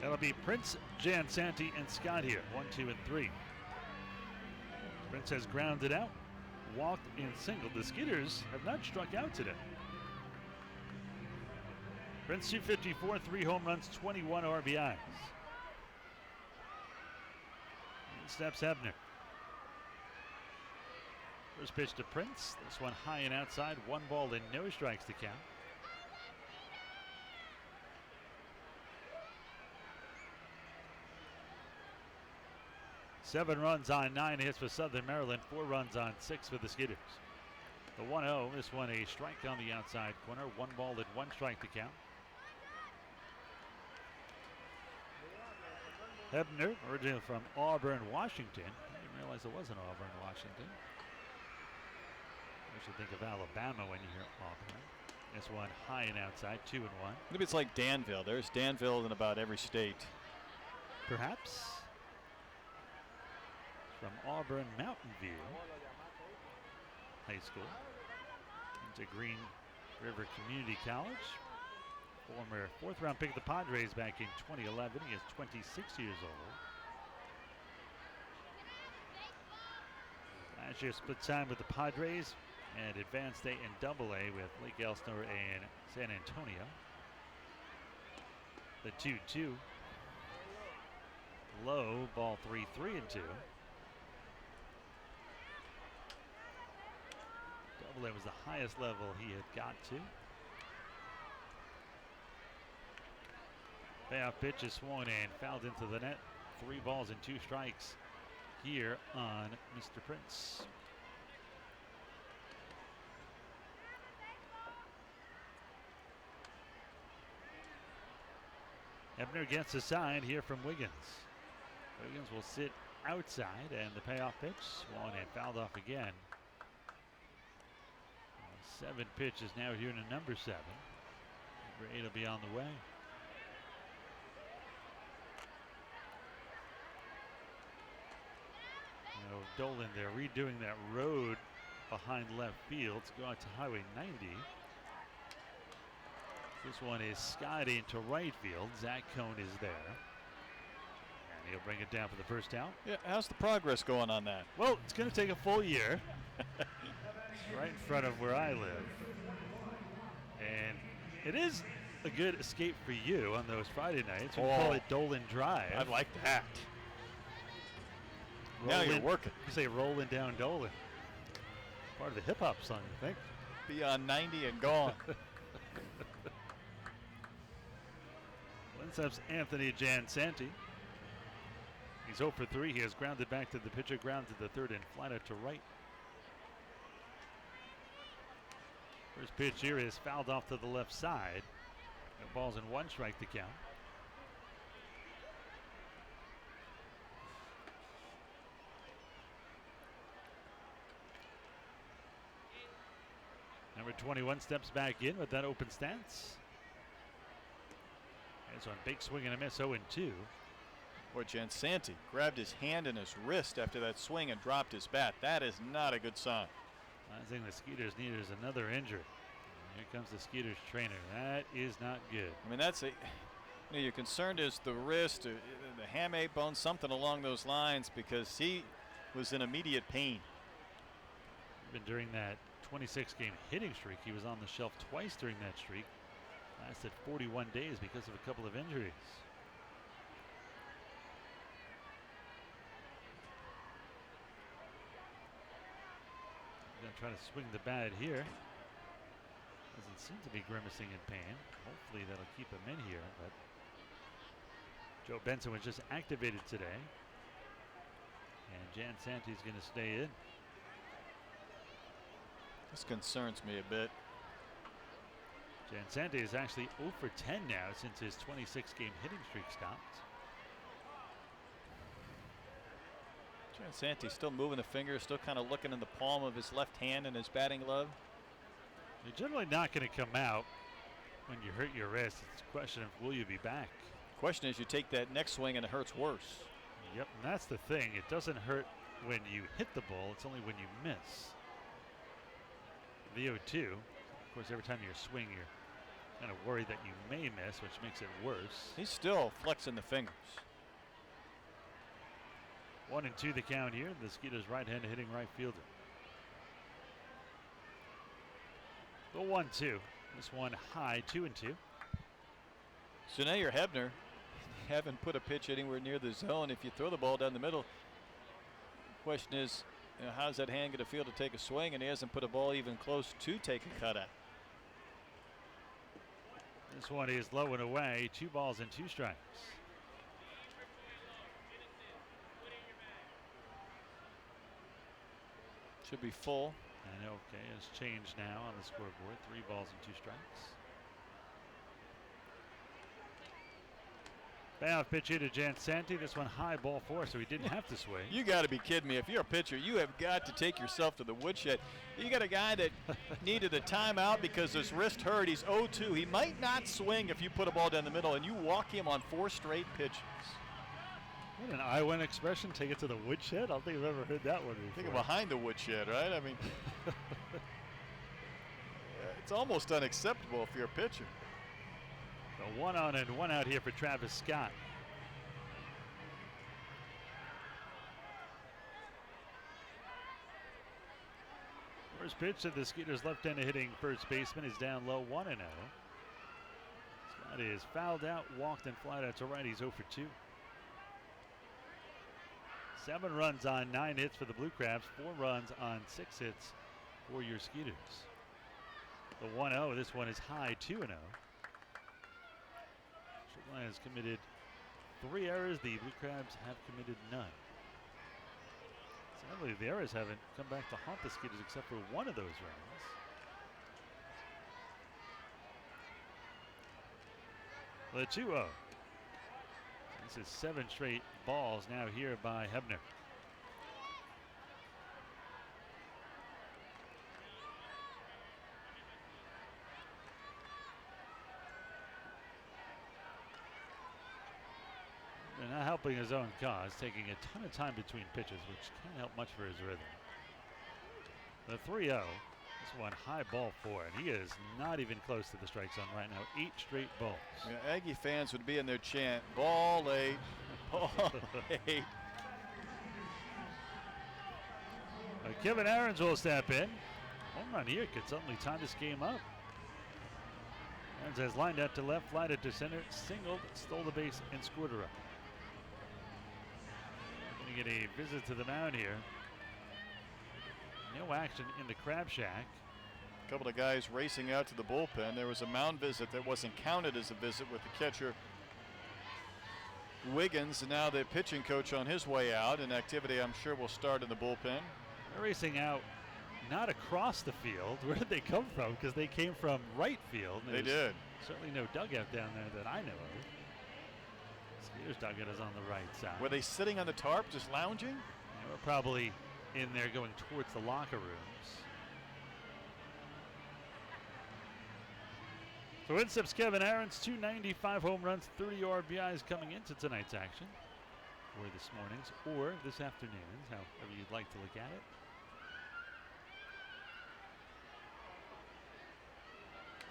That'll be Prince, Jan Santi, and Scott here, 1, 2, and 3. Prince has grounded out, walked, and singled. The Skeeters have not struck out today. Prince 254, 3 home runs, 21 RBIs. In steps Hebner. First pitch to Prince. This one high and outside. 1 ball and no strikes to count. Seven runs on 9 hits for Southern Maryland. 4 runs on 6 for the Skeeters. The 1-0. This one a strike on the outside corner. 1 ball and 1 strike to count. Hebner, originally from Auburn, Washington. I didn't realize it was in Auburn, Washington. You should think of Alabama when you hear Auburn. This one high and outside, 2-1. Maybe it's like Danville. There's Danville in about every state. Perhaps. From Auburn Mountain View High School into Green River Community College. Former 4th round pick of the Padres back in 2011. He is 26 years old. Last year split time with the Padres and advanced in AA with Lake Elsinore and San Antonio. The 2-2. Low, ball 3, 3-2. AA was the highest level he had got to. Payoff pitch is swung and fouled into the net. 3 balls and 2 strikes here on Mr. Prince. Ebner gets a sign here from Wiggins. Wiggins will sit outside, and the payoff pitch swung and fouled off again. 7 pitches now here in the number 7. Number 8 will be on the way. Dolan, they're redoing that road behind left field to go out to Highway 90. This one is skied into right field. Zach Cohn is there. And he'll bring it down for the first out. Yeah, how's the progress going on that? Well, it's going to take a full year. Right in front of where I live. And it is a good escape for you on those Friday nights. We call it Dolan Drive. I like that. Now you're working. You say rolling down Dolan. Part of the hip hop song, I think. Beyond 90 and gone. Linsup's Anthony Jansanti. He's 0 for 3. He has grounded back to the pitcher, ground to the third, and flied out to right. First pitch here is fouled off to the left side. No balls and 1 strike to count. Number 21 steps back in with that open stance. There's one big swing and a miss, 0-2. Boy, Jansanti grabbed his hand and his wrist after that swing and dropped his bat. That is not a good sign. Last thing the Skeeters need is another injury. Here comes the Skeeters trainer. That is not good. I mean, that's a. You're concerned is the wrist, or the hamate bone, something along those lines, because he was in immediate pain. Even during that 26-game hitting streak, he was on the shelf twice during that streak. Lasted 41 days because of a couple of injuries. Going to try to swing the bat here. Doesn't seem to be grimacing in pain. Hopefully that'll keep him in here. But Joe Benson was just activated today. And Jansanti's going to stay in. This concerns me a bit. Jansanti is actually 0 for 10 now since his 26-game hitting streak stopped. Jansanti still moving the finger, still kind of looking in the palm of his left hand in his batting glove. You're generally not going to come out when you hurt your wrist. It's a question of will you be back. Question is, you take that next swing and it hurts worse. Yep, and that's the thing. It doesn't hurt when you hit the ball. It's only when you miss. The 0-2, of course, every time you swing, you're kind of worried that you may miss, which makes it worse. He's still flexing the fingers. 1-2 the count here. The Skeeters right-handed hitting right fielder. The 1-2. This one high, 2-2. So now you're Hebner. You haven't put a pitch anywhere near the zone. If you throw the ball down the middle, the question is, how's that hand going to feel to take a swing? And he hasn't put a ball even close to take a cut at. This one is low and away. 2 balls and 2 strikes. Should be full. And okay, has changed now on the scoreboard. 3 balls and 2 strikes. Payoff pitch here to Jansanti. This one high, ball 4, so he didn't have to swing. You got to be kidding me. If you're a pitcher, you have got to take yourself to the woodshed. You got a guy that needed a timeout because his wrist hurt. He's 0-2. He might not swing if you put a ball down the middle, and you walk him on 4 straight pitches. What an I-win expression, take it to the woodshed? I don't think I've ever heard that one before. Think of behind the woodshed, right? I mean, it's almost unacceptable if you're a pitcher. A 1 on and 1 out here for Travis Scott. First pitch of the Skeeters left-handed hitting first baseman is down low, 1-0. Scott is fouled out, walked, and flied out to right. He's 0 for 2. 7 runs on 9 hits for the Blue Crabs, 4 runs on 6 hits for your Skeeters. The 1-0, this one is high, 2-0. Line has committed 3 errors. The Blue Crabs have committed none. Sadly, the errors haven't come back to haunt the Skeeters except for one of those runs. The 2-0. This is 7 straight balls now here by Hebner. And not helping his own cause, taking a ton of time between pitches, which can't help much for his rhythm. The 3-0, this one high, ball 4, and he is not even close to the strike zone right now. 8 straight balls. Yeah, Aggie fans would be in their chant, ball 8, ball 8. Kevin Aarons will step in. Home run here could suddenly tie this game up. Aarons has lined out to left, flied it to center, singled, stole the base, and scored a run. Get a visit to the mound here. No action in the Crab Shack. A couple of guys racing out to the bullpen. There was a mound visit that wasn't counted as a visit with the catcher Wiggins, and now the pitching coach on his way out. And activity, I'm sure, will start in the bullpen. They're racing out, not across the field. Where did they come from? Because they came from right field. They did. Certainly no dugout down there that I know of. Skeeters dugout is on the right side. Were they sitting on the tarp, just lounging? They were probably in there going towards the locker rooms. So in steps Kevin Aarons, 295 home runs, 30 RBIs coming into tonight's action, or this morning's, or this afternoon's, however you'd like to look at it.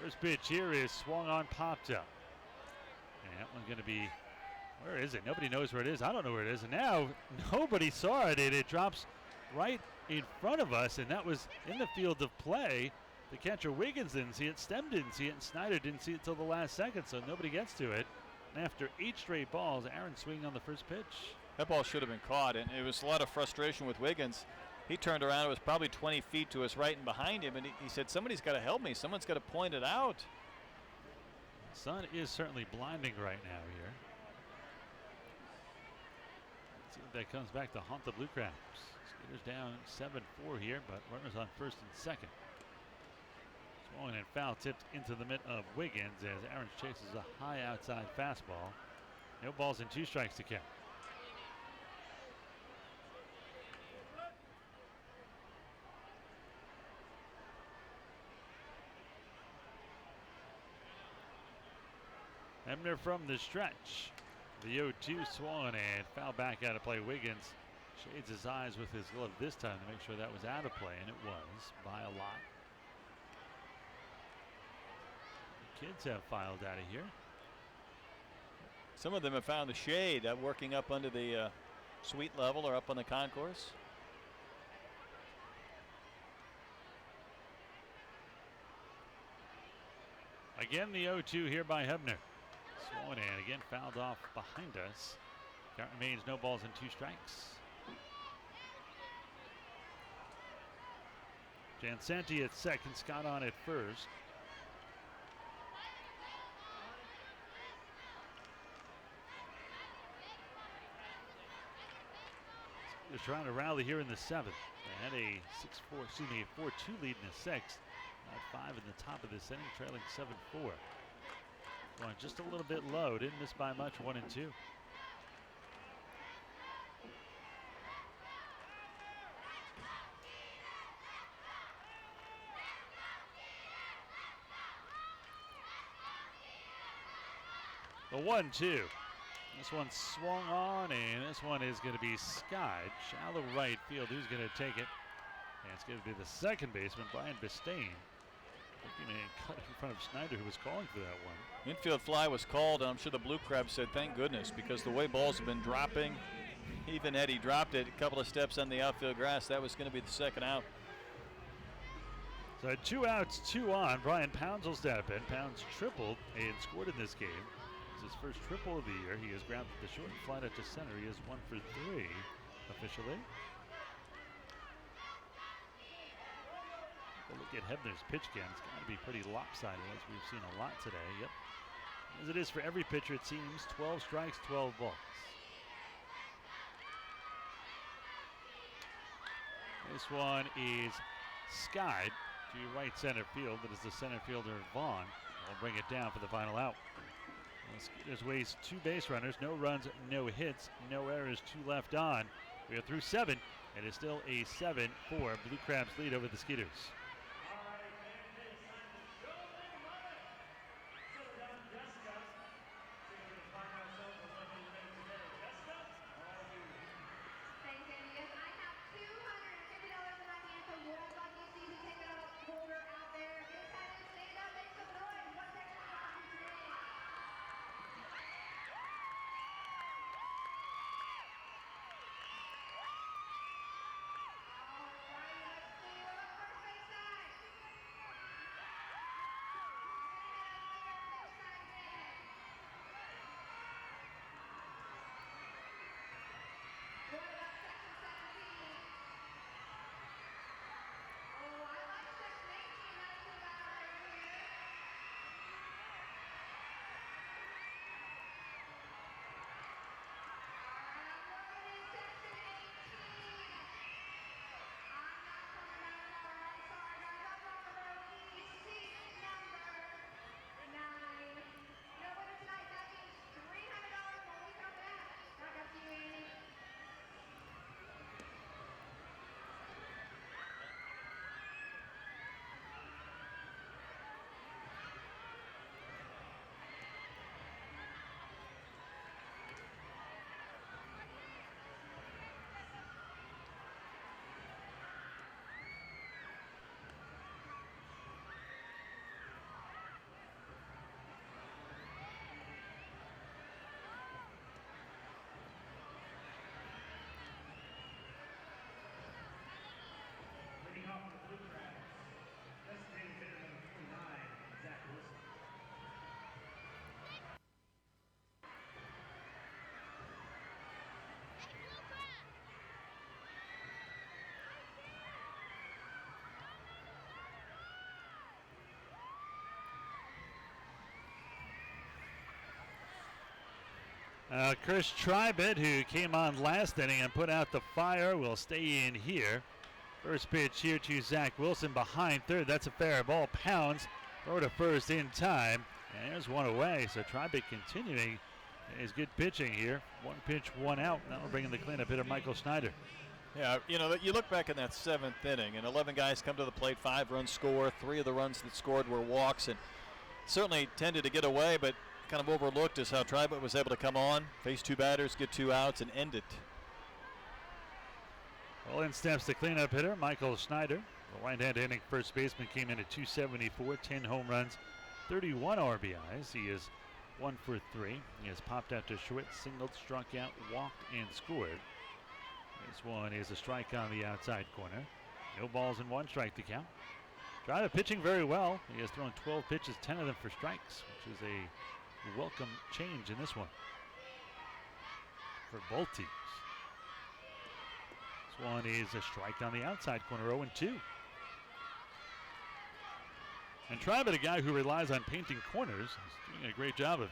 First pitch here is swung on, popped up. And that one's going to be, where is it? Nobody knows where it is. I don't know where it is. And now nobody saw it. It drops right in front of us, and that was in the field of play. The catcher Wiggins didn't see it. Stem didn't see it. And Snyder didn't see it till the last second, so nobody gets to it. And after 8 straight balls, Aaron swinging on the first pitch. That ball should have been caught, and it was a lot of frustration with Wiggins. He turned around. It was probably 20 feet to his right and behind him, and he said, somebody's got to help me. Someone's got to point it out. The sun is certainly blinding right now here. Let's see if that comes back to haunt the Blue Crabs. Skeeters down 7-4 here, but runners on first and second. Swollen and foul tipped into the mitt of Wiggins as Aarons chases a high outside fastball. No balls and 2 strikes to count. Hebner from the stretch. The 0-2 swung and foul back out of play. Wiggins shades his eyes with his glove this time to make sure that was out of play, and it was by a lot. The kids have filed out of here. Some of them have found the shade, working up under the suite level or up on the concourse. Again, the 0-2 here by Hebner. Swollen and again fouled off behind us. Count remains no balls and 2 strikes. Jansanti at second, Scott on at first. They're trying to rally here in the 7th. They had a 4-2 lead in the 6th. At 5 in the top of this inning, trailing 7-4. Going just a little bit low, didn't miss by much, 1 and 2. The 1-2. This one swung on, and this one is going to be skied. Shallow right field. Who's going to take it? And it's going to be the second baseman, Brian Bistain. Looking at cut in front of Snyder, who was calling for that one. Infield fly was called, and I'm sure the Blue Crabs said, thank goodness, because the way balls have been dropping, even had he dropped it a couple of steps on the outfield grass, that was going to be the second out. So 2 outs, 2 on. Brian Pounds will step in. Pounds tripled and scored in this game. It's his first triple of the year. He has grounded the short and flied out to center. He is 1 for 3 officially. Look at Hebner's pitch count. It's got to be pretty lopsided, as we've seen a lot today. Yep. As it is for every pitcher, it seems. 12 strikes, 12 balls. This one is skied to right center field. That is the center fielder, Vaughn. Will bring it down for the final out. Skeeters waste 2 base runners, no runs, no hits, no errors, 2 left on. We are through 7, and it's still a 7-4 Blue Crabs lead over the Skeeters. Chris Tribett, who came on last inning and put out the fire, will stay in here. First pitch here to Zach Wilson behind third. That's a fair ball. Pounds throw to first in time. And there's one away. So Tribett continuing his good pitching here. 1 pitch, 1 out. Now we're bringing the cleanup hitter, Michael Snyder. Yeah, you know, you look back in that 7th inning, and 11 guys come to the plate, 5 runs score. 3 of the runs that scored were walks, and certainly tended to get away, but kind of overlooked is how Tribett was able to come on, face 2 batters, get 2 outs, and end it. Well, in steps the cleanup hitter, Michael Snyder. The right-hand hitting first baseman came in at 274, 10 home runs, 31 RBIs. He is 1 for 3. He has popped out to short, singled, struck out, walked, and scored. This one is a strike on the outside corner. No balls and 1 strike to count. Tribett pitching very well. He has thrown 12 pitches, 10 of them for strikes, which is a welcome change in this one for both teams. This one is a strike on the outside corner, 0-2. And Tribett, a guy who relies on painting corners, is doing a great job of it.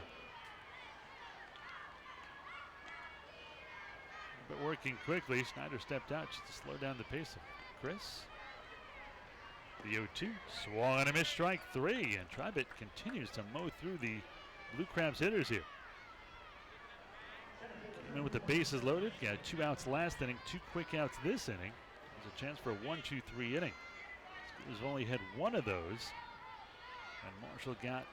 but working quickly. Schneider stepped out just to slow down the pace of Chris. The 0-2, swung on a missed strike 3, and Tribet continues to mow through the Blue Crabs hitters here. Came in with the bases loaded, got 2 outs last inning, 2 quick outs this inning. There's a chance for a 1-2-3 inning. Skeeters only had 1 of those, and Marshall got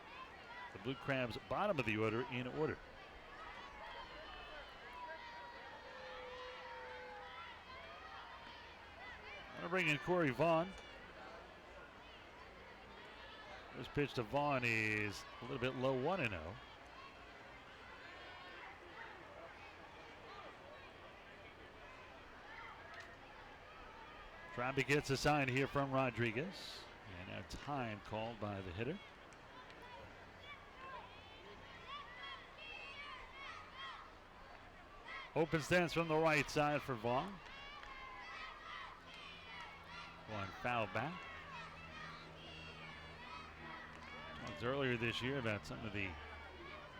the Blue Crabs bottom of the order in order. I'm going to bring in Corey Vaughn. This pitch to Vaughn is a little bit low, 1-0. Tribet gets a sign here from Rodriguez, and a time called by the hitter. Open stance from the right side for Vaughn. One foul back. Talked earlier this year about some of the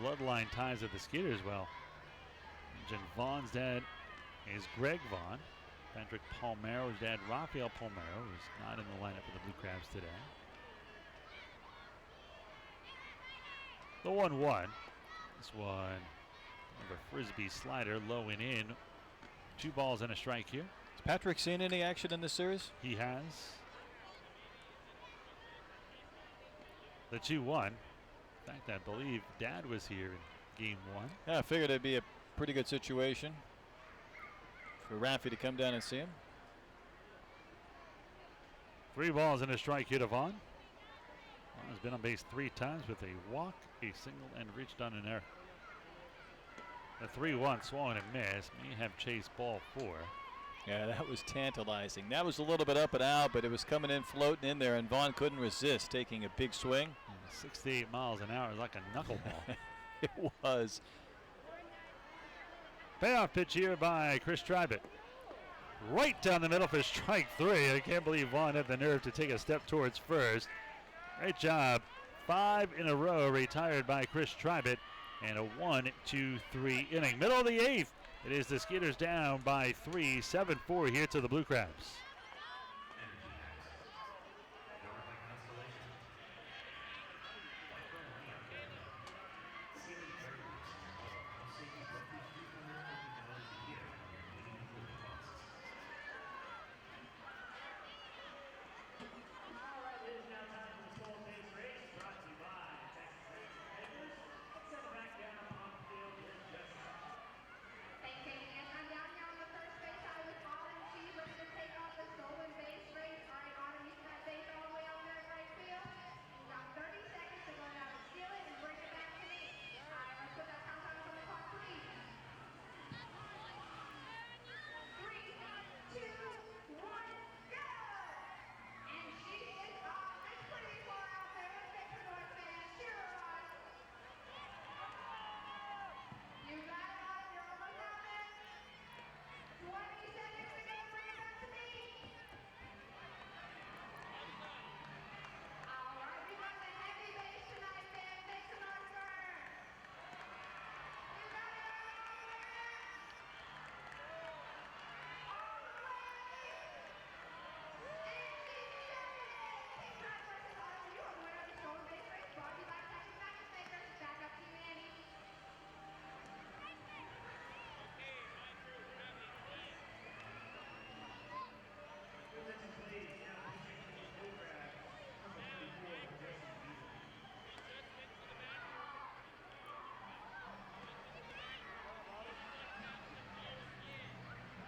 bloodline ties of the Skeeters. Well, mentioned Vaughn's dad is Greg Vaughn. Patrick Palmero's dad, Rafael Palmero, who's not in the lineup for the Blue Crabs today. The 1-1. This one, kind of a frisbee slider, low and in. 2 balls and a strike here. Has Patrick seen any action in this series? He has. The 2-1. In fact, I believe Dad was here in game 1. Yeah, I figured it'd be a pretty good situation for Raffy to come down and see him. 3 balls and a strike here to Vaughn. Vaughn has been on base 3 times with a walk, a single, and reached on an error. The 3-1 swung and missed. May have chased ball 4. Yeah, that was tantalizing. That was a little bit up and out, but it was coming in, floating in there, and Vaughn couldn't resist taking a big swing. 68 miles an hour is like a knuckleball. It was. Payoff pitch here by Chris Tribet. Right down the middle for strike 3. I can't believe Vaughn had the nerve to take a step towards first. Great job. 5 in a row retired by Chris Tribet, and a 1-2-3 inning. Middle of the 8th. It is the Skeeters down by 3, 7-4 here to the Blue Crabs.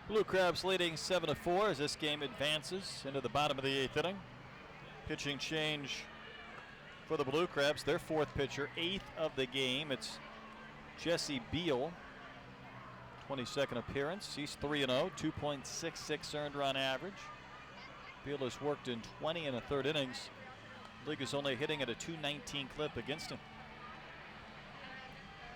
Blue Crabs leading 7-4 as this game advances into the bottom of the 8th inning. Pitching change for the Blue Crabs. Their 4th pitcher, 8th of the game. It's Jesse Beal. 22nd appearance. He's 3-0, 2.66 earned run average. Beal has worked in 20 and a third innings. League is only hitting at a .219 clip against him.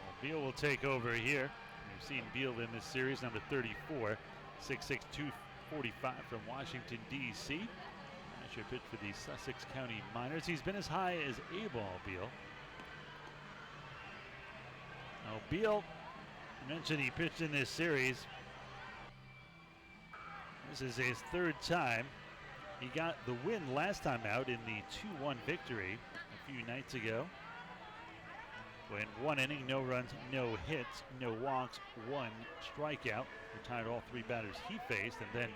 Well, Beal will take over here. We've seen Beal in this series, number 34, 6'6", 245 from Washington, D.C. Last pitch for the Sussex County Miners. He's been as high as A-ball, Beal. Now, Beal, I mentioned he pitched in this series This is his third time. He got the win last time out in the 2-1 victory a few nights ago. When 1 inning, no runs, no hits, no walks, 1 strikeout. Retired all 3 batters he faced. And then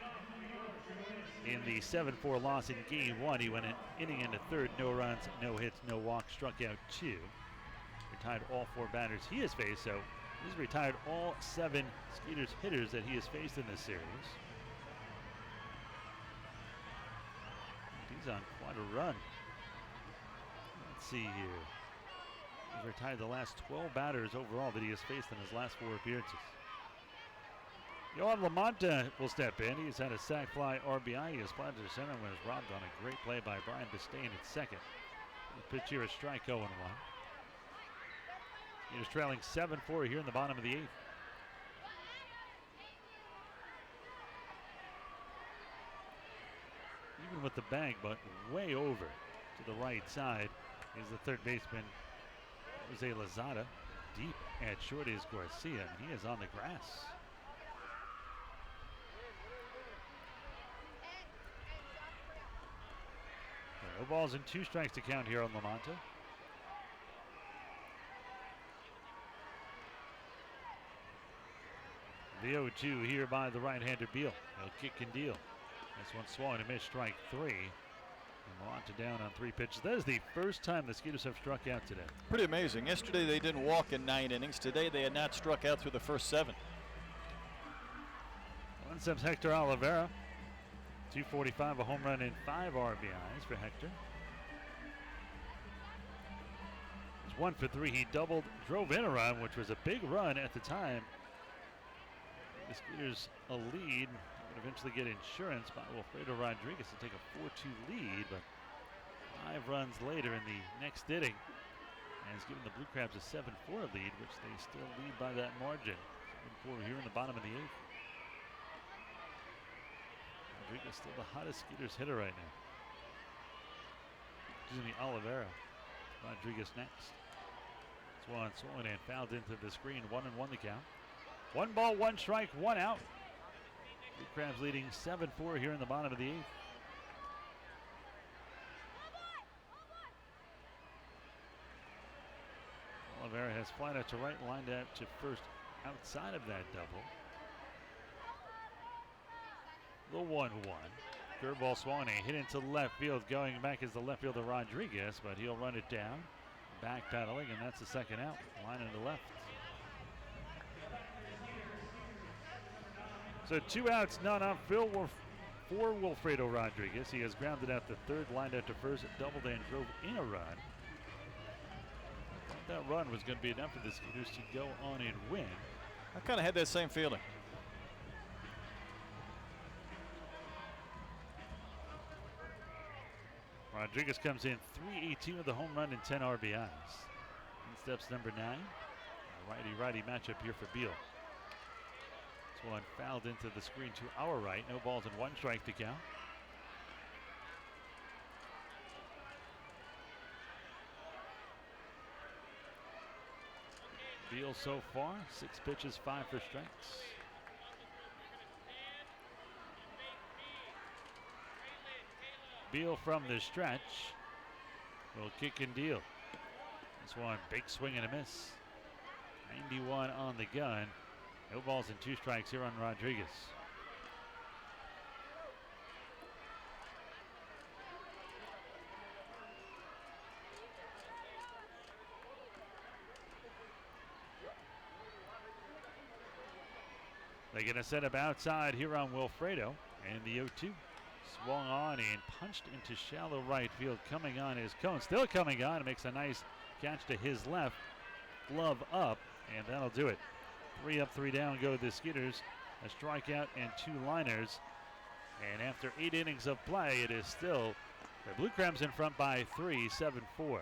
in the 7-4 loss in game 1, he went an inning and a third, no runs, no hits, no walks, struck out 2. Retired all 4 batters he has faced. So he's retired all 7 Skeeters hitters that he has faced in this series. He's on quite a run. Let's see here. He's retired the last 12 batters overall that he has faced in his last 4 appearances. Yohan Lamonta will step in. He's had a sac fly RBI. He has flied to center and was robbed on a great play by Brian Bistain at second. The pitch here is strike 0-1. He is trailing 7-4 here in the bottom of the 8th. Even with the bag, but way over to the right side is the third baseman, Jose Lozada. Deep at short is Garcia, and he is on the grass. No balls and 2 strikes to count here on Lamonta. The 0-2 here by the right-hander Beal. He'll kick and deal. This one swung and a missed, strike 3. And Lamonta down on 3 pitches. That is the first time the Skeeters have struck out today. Pretty amazing. Yesterday they didn't walk in 9 innings. Today they had not struck out through the first 7. One steps Hector Oliveira. 245, a home run and 5 RBIs for Hector. He's 1 for 3. He doubled, drove in a run, which was a big run at the time. The Skeeters a lead. Would eventually get insurance by Wilfredo Rodriguez to take a 4-2 lead, but 5 runs later in the next inning has given the Blue Crabs a 7-4 lead, which they still lead by that margin. 7-4 here in the bottom of the 8th. Rodriguez still the hottest Skeeters hitter right now. Excuse me, Oliveira. Rodriguez next. This one swung and fouled into the screen. 1-1 the count. 1 ball, 1 strike, 1 out. Blue Crabs leading 7-4 here in the bottom of the 8th. Oliveira has flied out to right, lined out to first outside of that double. The 1-1. Curveball swung, a hit into left field. Going back is the left fielder Rodriguez, but he'll run it down. Backpedaling, and that's the second out. Line into left. So 2 outs, none on for Wilfredo Rodriguez. He has grounded out the third, lined out to first, doubled and drove in a run. I thought that run was going to be enough for the Skeeters to go on and win. I kind of had that same feeling. Rodriguez comes in 318 with a home run and 10 RBIs. In steps number 9. A righty-righty matchup here for Beal. One fouled into the screen to our right. No balls and 1 strike to count. Beal so far, 6 pitches, 5 for strikes. Beal from the stretch will kick and deal. This one, big swing and a miss. 91 on the gun. No balls and 2 strikes here on Rodriguez. They're going to set up outside here on Wilfredo. And the 0-2 swung on and punched into shallow right field. Coming on is Cone. Still coming on. Makes a nice catch to his left. Glove up. And that'll do it. 3 up, 3 down go the Skeeters. A strikeout and 2 liners. And after 8 innings of play, it is still the Blue Crabs in front by 3, 7-4.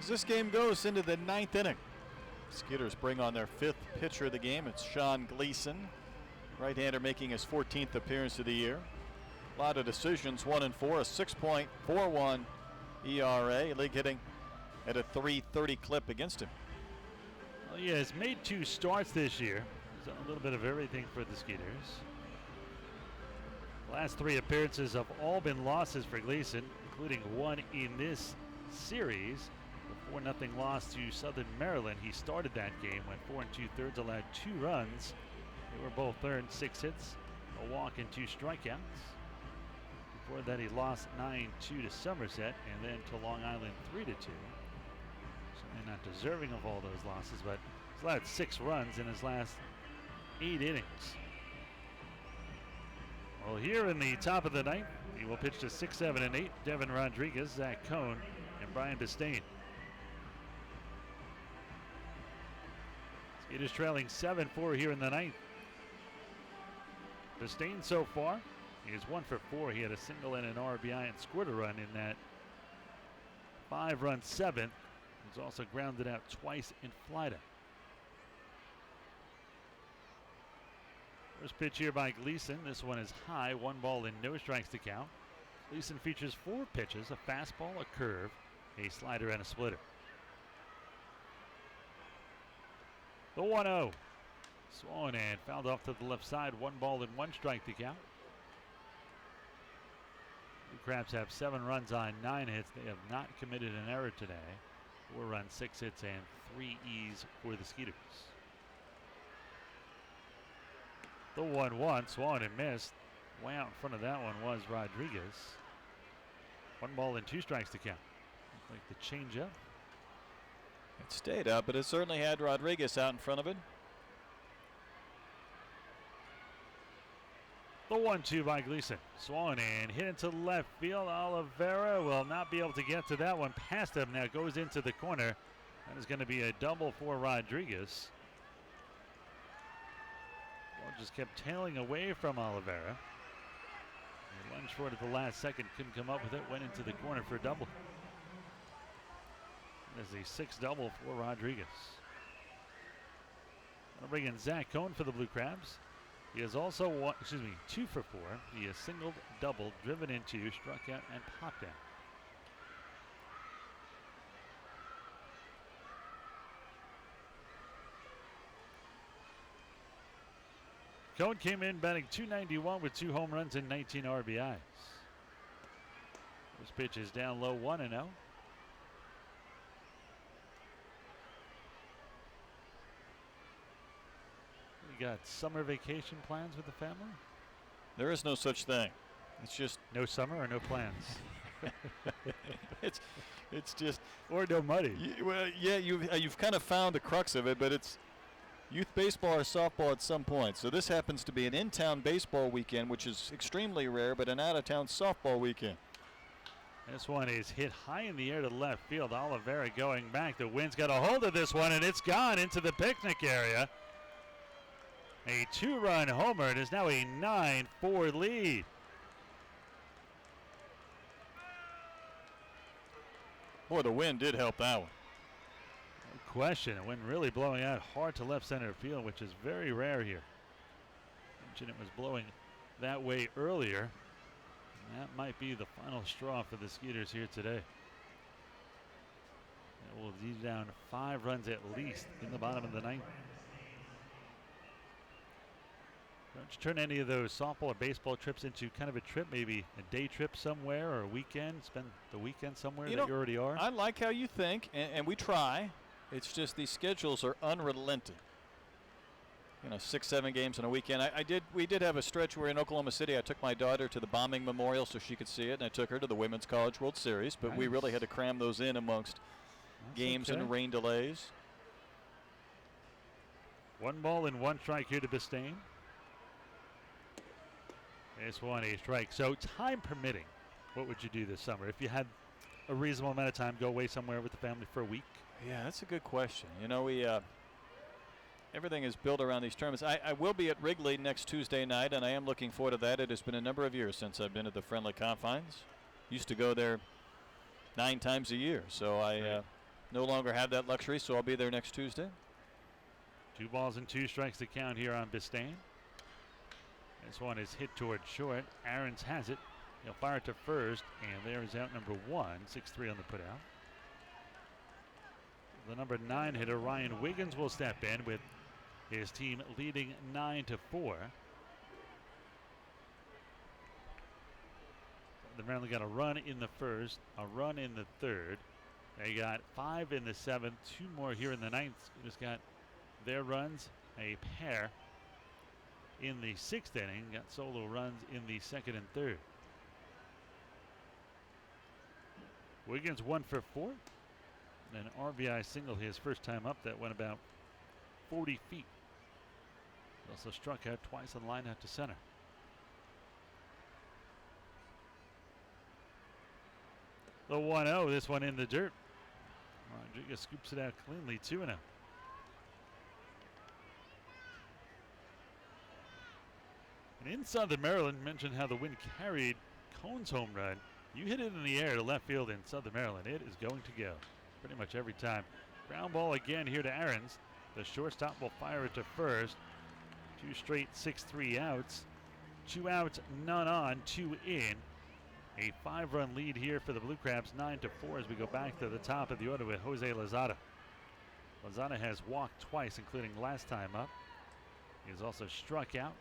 as this game goes into the 9th inning. Skeeters bring on their 5th pitcher of the game. It's Sean Gleason, right-hander, making his 14th appearance of the year. A lot of decisions, 1-4, a 6.41 ERA. League hitting at a .330 clip against him. Well, he has made 2 starts this year. There's a little bit of everything for the Skeeters. Last 3 appearances have all been losses for Gleason, including one in this series. The 4-0 loss to Southern Maryland. He started that game, went 4 2/3, allowed 2 runs. They were both earned 6 hits, a walk, and 2 strikeouts. Before that, he lost 9-2 to Somerset, and then to Long Island 3-2. Certainly not deserving of all those losses, but he's allowed 6 runs in his last 8 innings. Well, here in the top of the 9th, he will pitch to 6, 7, and 8. Devin Rodriguez, Zach Cohn, and Brian Bistain. It is trailing 7-4 here in the 9th. Bistain so far, he is 1 for 4. He had a single and an RBI and scored a run in that 5-run 7th. He's also grounded out twice in fly out. First pitch here by Gleason. This one is high, 1 ball and no strikes to count. Gleason features 4 pitches, a fastball, a curve, a slider, and a splitter. The 1-0. Swung and fouled off to the left side. 1 ball and 1 strike to count. The Crabs have 7 runs on 9 hits. They have not committed an error today. 4 runs, 6 hits, and 3 E's for the Skeeters. The 1-1, swung and missed. Way out in front of that one was Rodriguez. 1 ball and 2 strikes to count. Looks like the changeup. It stayed up, but it certainly had Rodriguez out in front of it. The 1-2 by Gleason. Swung and hit into left field. Oliveira will not be able to get to that one. Past him now, goes into the corner. That is going to be a double for Rodriguez. Ball just kept tailing away from Oliveira. He lunged short at the last second, couldn't come up with it, went into the corner for a double. That is a 6 double for Rodriguez. I'll bring in Zach Cohn for the Blue Crabs. He has also 2 for 4. He has singled, doubled, driven into, struck out, and popped out. Cohn came in batting .291 with 2 home runs and 19 RBIs. This pitch is down low, 1-0. You got summer vacation plans with the family? There is no such thing. It's just no summer or no plans. it's just or no money. Well, yeah, you've kind of found the crux of it, but it's youth baseball or softball at some point. So this happens to be an in-town baseball weekend, which is extremely rare, but an out-of-town softball weekend. This one is hit high in the air to left field. Oliveira going back. The wind's got a hold of this one, and it's gone into the picnic area. A 2-run homer. It is now a 9-4 lead. Boy, the wind did help that one. No question. The wind really blowing out hard to left center field, which is very rare here. Mentioned it was blowing that way earlier. And that might be the final straw for the Skeeters here today. It will lead down 5 runs at least in the bottom of the 9th. Don't you turn any of those softball or baseball trips into kind of a trip, maybe a day trip somewhere or a weekend, spend the weekend somewhere that you already are? I like how you think, and we try. It's just these schedules are unrelenting. 6, 7 games in a weekend. We did have a stretch where in Oklahoma City I took my daughter to the bombing memorial so she could see it, and I took her to the Women's College World Series, but we really had to cram those in amongst games and rain delays. 1 ball and 1 strike here to Bistain. This one a strike. So time permitting, what would you do this summer? If you had a reasonable amount of time, go away somewhere with the family for a week? Yeah, that's a good question. Everything is built around these tournaments. I will be at Wrigley next Tuesday night, and I am looking forward to that. It has been a number of years since I've been at the Friendly Confines. Used to go there 9 times a year, so I no longer have that luxury, so I'll be there next Tuesday. 2 balls and 2 strikes to count here on Bistain. This one is hit toward short. Aarons has it. He'll fire it to first, and there is out number 1, 6-3 on the putout. The number 9 hitter, Ryan Wiggins, will step in with his team leading 9-4. The Maryland got a run in the first, a run in the third. They got 5 in the 7th, 2 more here in the 9th. Just got their runs, a pair in the 6th inning. Got solo runs in the 2nd and 3rd. Wiggins 1 for 4. An RBI single his first time up that went about 40 feet. He also struck out twice on line out to center. The 1-0, this one in the dirt. Rodriguez scoops it out cleanly, 2-0. And in Southern Maryland, mentioned how the wind carried Cohn's home run. You hit it in the air to left field in Southern Maryland, it is going to go pretty much every time. Ground ball again here to Aarons. The shortstop will fire it to first. 2 straight 6-3 outs. 2 outs, none on, 2 in. A 5-run lead here for the Blue Crabs, 9-4 as we go back to the top of the order with Jose Lozada. Lozada has walked twice, including last time up. He has also struck out,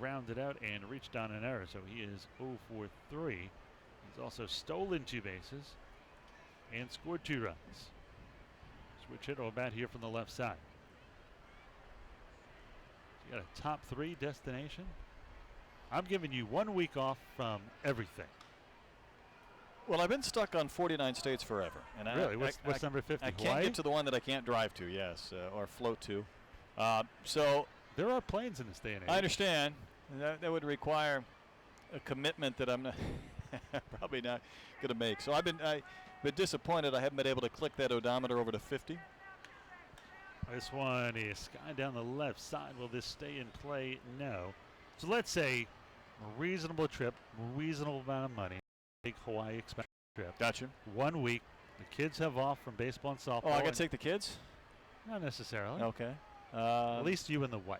grounded out, and reached on an error, so he is 0 for 3. He's also stolen 2 bases and scored 2 runs. Switch hitter will bat here from the left side. So you got a top 3 destination. I'm giving you 1 week off from everything. Well, I've been stuck on 49 states forever. And really? What's number 50? I can't get to the one that I can't drive to, yes, or float to. So there are planes in this day and age. I understand. That would require a commitment that I'm not probably not going to make. So I've been disappointed I haven't been able to click that odometer over to 50. This one is sky down the left side. Will this stay in play? No. So let's say a reasonable trip, reasonable amount of money. Big Hawaii expensive trip. Gotcha. 1 week. The kids have off from baseball and softball. Oh, I got to take the kids? Not necessarily. Okay. At least you and the wife.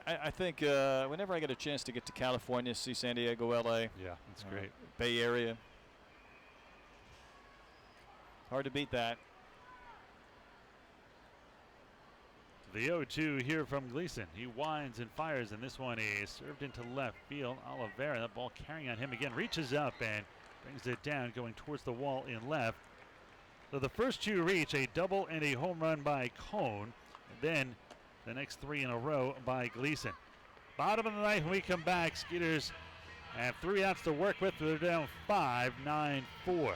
I think whenever I get a chance to get to California, see San Diego, LA. Yeah, that's great. Bay Area. Hard to beat that. The 0-2 here from Gleason. He winds and fires, and this one is served into left field. Oliveira, that ball carrying on him again, reaches up and brings it down, going towards the wall in left. So the first 2 reach, a double and a home run by Cohn, and then the next 3 in a row by Gleason. Bottom of the 9th when we come back. Skeeters have 3 outs to work with. They're down 5-9-4.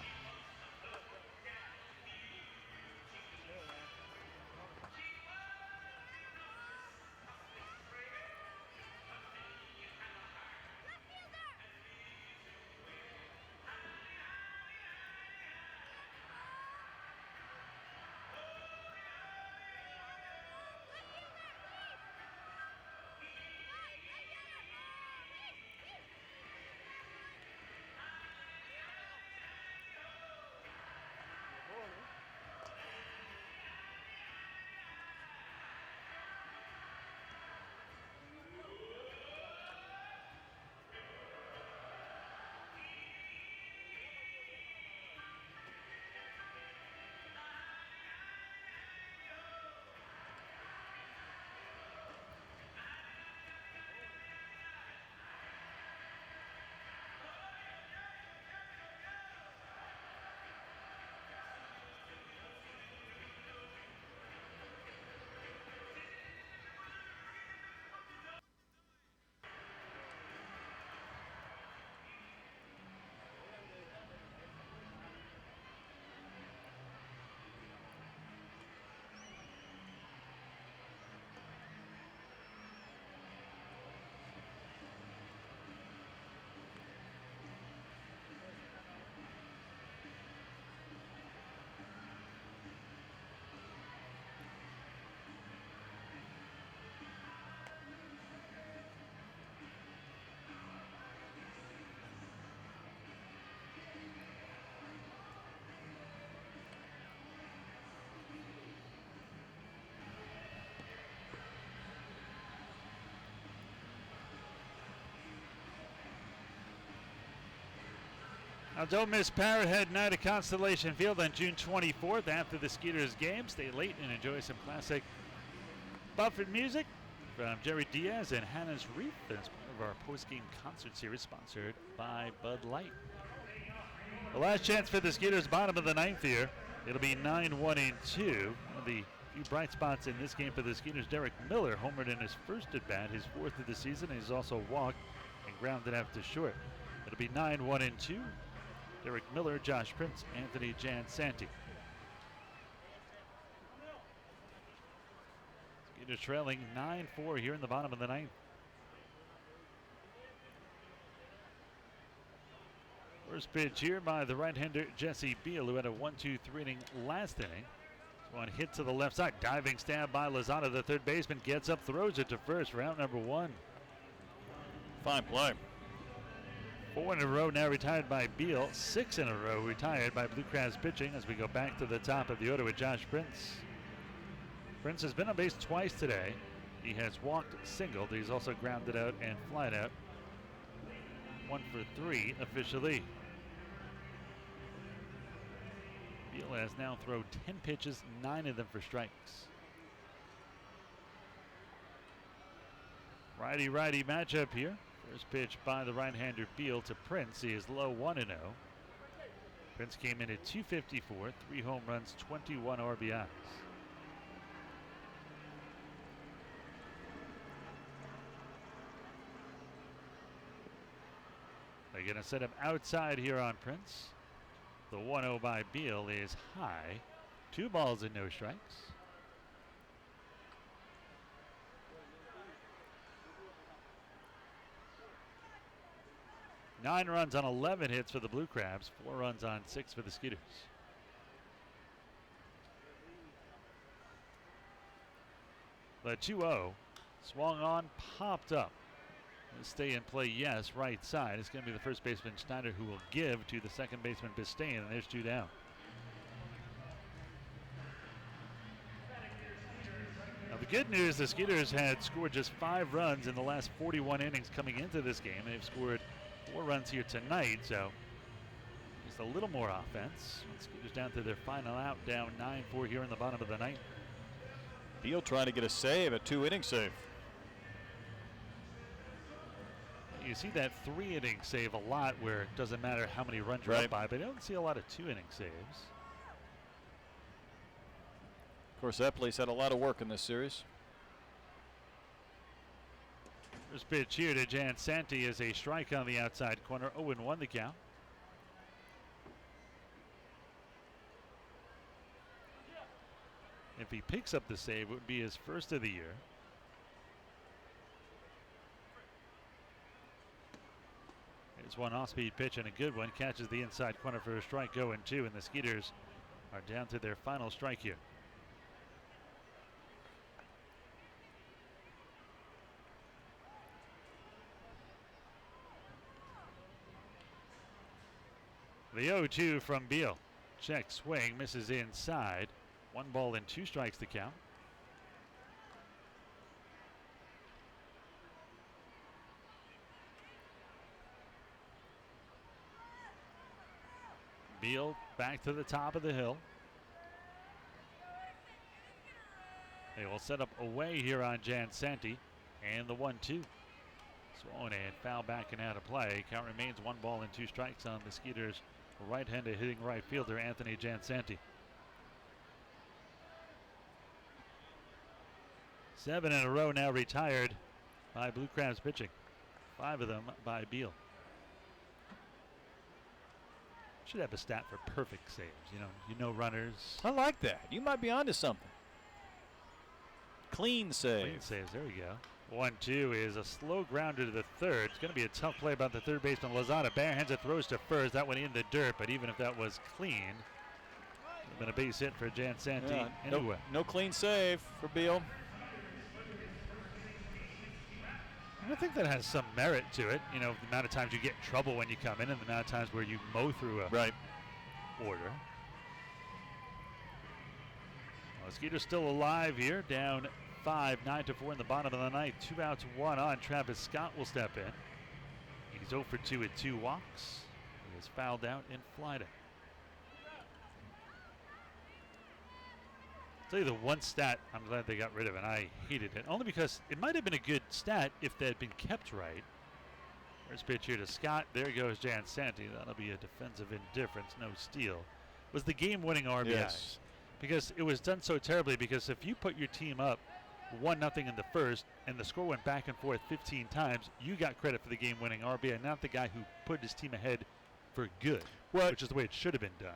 Now, don't miss Parrot Head Night at Constellation Field on June 24th after the Skeeters game. Stay late and enjoy some classic Buffett music from Jerry Diaz and Hannah's Reef as part of our post-game concert series sponsored by Bud Light. The last chance for the Skeeters, bottom of the ninth here. It'll be 9-1-2. One of the few bright spots in this game for the Skeeters, Derek Miller homered in his first at bat, his fourth of the season. He's also walked and grounded out to short. It'll be 9-1-2. Derek Miller, Josh Prince, Anthony Jansanti. Skeeters trailing 9-4 here in the bottom of the ninth. First pitch here by the right-hander Jesse Beal, who had a 1-2-3 inning last inning. One hit to the left side. Diving stab by Lozada. The third baseman gets up, throws it to first for out number one. Fine play. 4 in a row now retired by Beal. 6 in a row retired by Blue Crabs pitching as we go back to the top of the order with Josh Prince. Prince has been on base twice today. He has walked, singled. He's also grounded out and flied out. 1 for 3 officially. Beal has now thrown 10 pitches, 9 of them for strikes. Righty-righty matchup here. First pitch by the right-hander Beal to Prince. He is low 1-0. Prince came in at 254, 3 home runs, 21 RBIs. They're going to set him outside here on Prince. The 1-0 by Beal is high. 2 balls and no strikes. Nine runs on 11 hits for the Blue Crabs. 4 runs on 6 for the Skeeters. The 2-0 swung on, popped up. Stay in play, yes, right side. It's going to be the first baseman Schneider who will give to the second baseman Bistain, and there's 2 down. Now the good news, the Skeeters had scored just 5 runs in the last 41 innings coming into this game. They've scored 4 runs here tonight, so just a little more offense. Skeeters down to their final out, down 9-4 here in the bottom of the ninth. Beal trying to get a save, a 2-inning save. You see that 3-inning save a lot where it doesn't matter how many runs you're up by, but I don't see a lot of 2-inning saves. Of course, Epley's had a lot of work in this series. First pitch here to Jansanti is a strike on the outside corner. 0-1 the count. If he picks up the save, it would be his first of the year. Here's one off-speed pitch and a good one. Catches the inside corner for a strike, 0-2, and the Skeeters are down to their final strike here. The 0-2 from Beal. Check swing, misses inside. 1 ball and 2 strikes to count. Beal back to the top of the hill. They will set up away here on Jansanti, and the 1-2. Swollen and foul back and out of play. Count remains 1 ball and 2 strikes on the Skeeters' right-handed hitting right fielder Anthony Jansanti. 7 in a row now retired by Blue Crabs pitching. 5 of them by Beal. Should have a stat for perfect saves. You know runners. I like that. You might be onto something. Clean save. Clean saves. There we go. 1-2 is a slow grounder to the third. It's going to be a tough play about the third baseman Lozada. Barehands it, throws to first. That went in the dirt, but even if that was clean, it would have been a base hit for Jansanti anyway. No clean save for Beal. I think that has some merit to it. The amount of times you get in trouble when you come in and the amount of times where you mow through a order. Well, Skeeter's still alive here, down 5, 9-4 in the bottom of the ninth. 2 outs, 1 on. Travis Scott will step in. He's 0 for 2 with 2 walks. is fouled out and flied out. I'll tell you the one stat I'm glad they got rid of, and I hated it, only because it might have been a good stat if they had been kept right. First pitch here to Scott. There goes Jan Santi. That'll be a defensive indifference, no steal. Was the game-winning RBIs. Yes. Because it was done so terribly, because if you put your team up 1-0 in the first and the score went back and forth 15 times, you got credit for the game-winning RBI, not the guy who put his team ahead for good, which is the way it should have been done.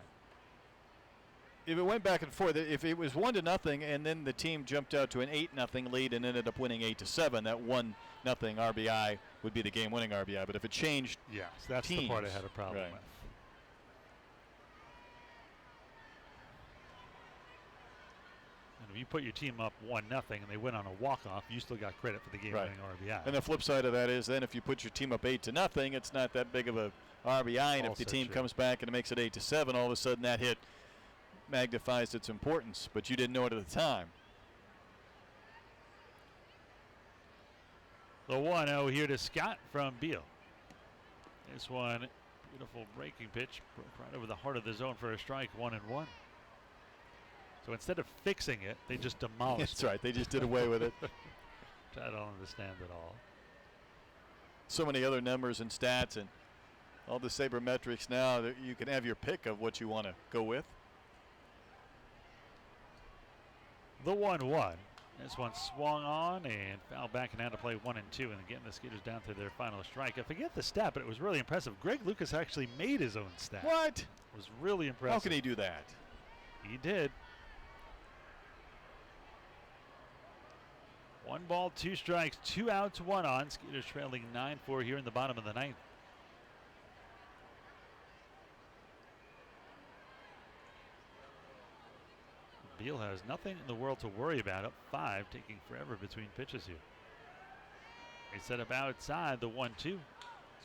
If it went back and forth, if it was 1-0 and then the team jumped out to an 8-0 lead and ended up winning 8-7, that 1-0 RBI would be the game-winning RBI. But if it changed, yes, that's teams, the part I had a problem with. And if you put your team up 1-0 and they went on a walk-off, you still got credit for the game-winning RBI. And the flip side of that is then if you put your team up 8-0, it's not that big of a RBI. And if the team comes back and it makes it 8-7, all of a sudden that hit magnifies its importance, but you didn't know it at the time. The 1-0 here to Scott from Beal. This one, beautiful breaking pitch, broke right over the heart of the zone for a strike, 1-1. So instead of fixing it, they just demolished it. That's right, they just did away with it. I don't understand it all. So many other numbers and stats and all the sabermetrics now that you can have your pick of what you want to go with. The 1-1. This one swung on and fouled back and had to play 1-2, and again the Skeeters down to their final strike. I forget the stat, but it was really impressive. Greg Lucas actually made his own stat. What? It was really impressive. How can he do that? He did. 1 ball, 2 strikes, 2 outs, 1 on. Skeeters trailing 9-4 here in the bottom of the 9th. Beal has nothing in the world to worry about. Up 5, taking forever between pitches here. They set up outside the 1-2.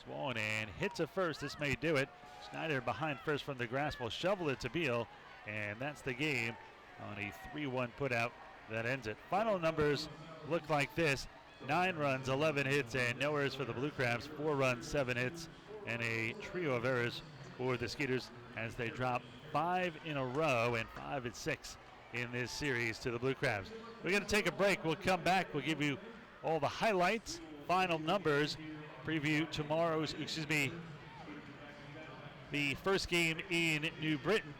Swollen and hits a first. This may do it. Schneider behind first from the grasp will shovel it to Beal, and that's the game on a 3-1 putout that ends it. Final numbers look like this: 9 runs, 11 hits, and no errors for the Blue Crabs. 4 runs, 7 hits, and a trio of errors for the Skeeters as they drop 5 in a row and 5-6 in this series to the Blue Crabs. We're going to take a break. We'll come back. We'll give you all the highlights, final numbers, preview the first game in New Britain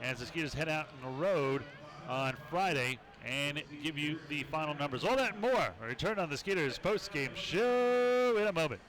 as the Skeeters head out on the road on Friday, and give you the final numbers. All that and more. We'll return on the Skeeters post-game show in a moment.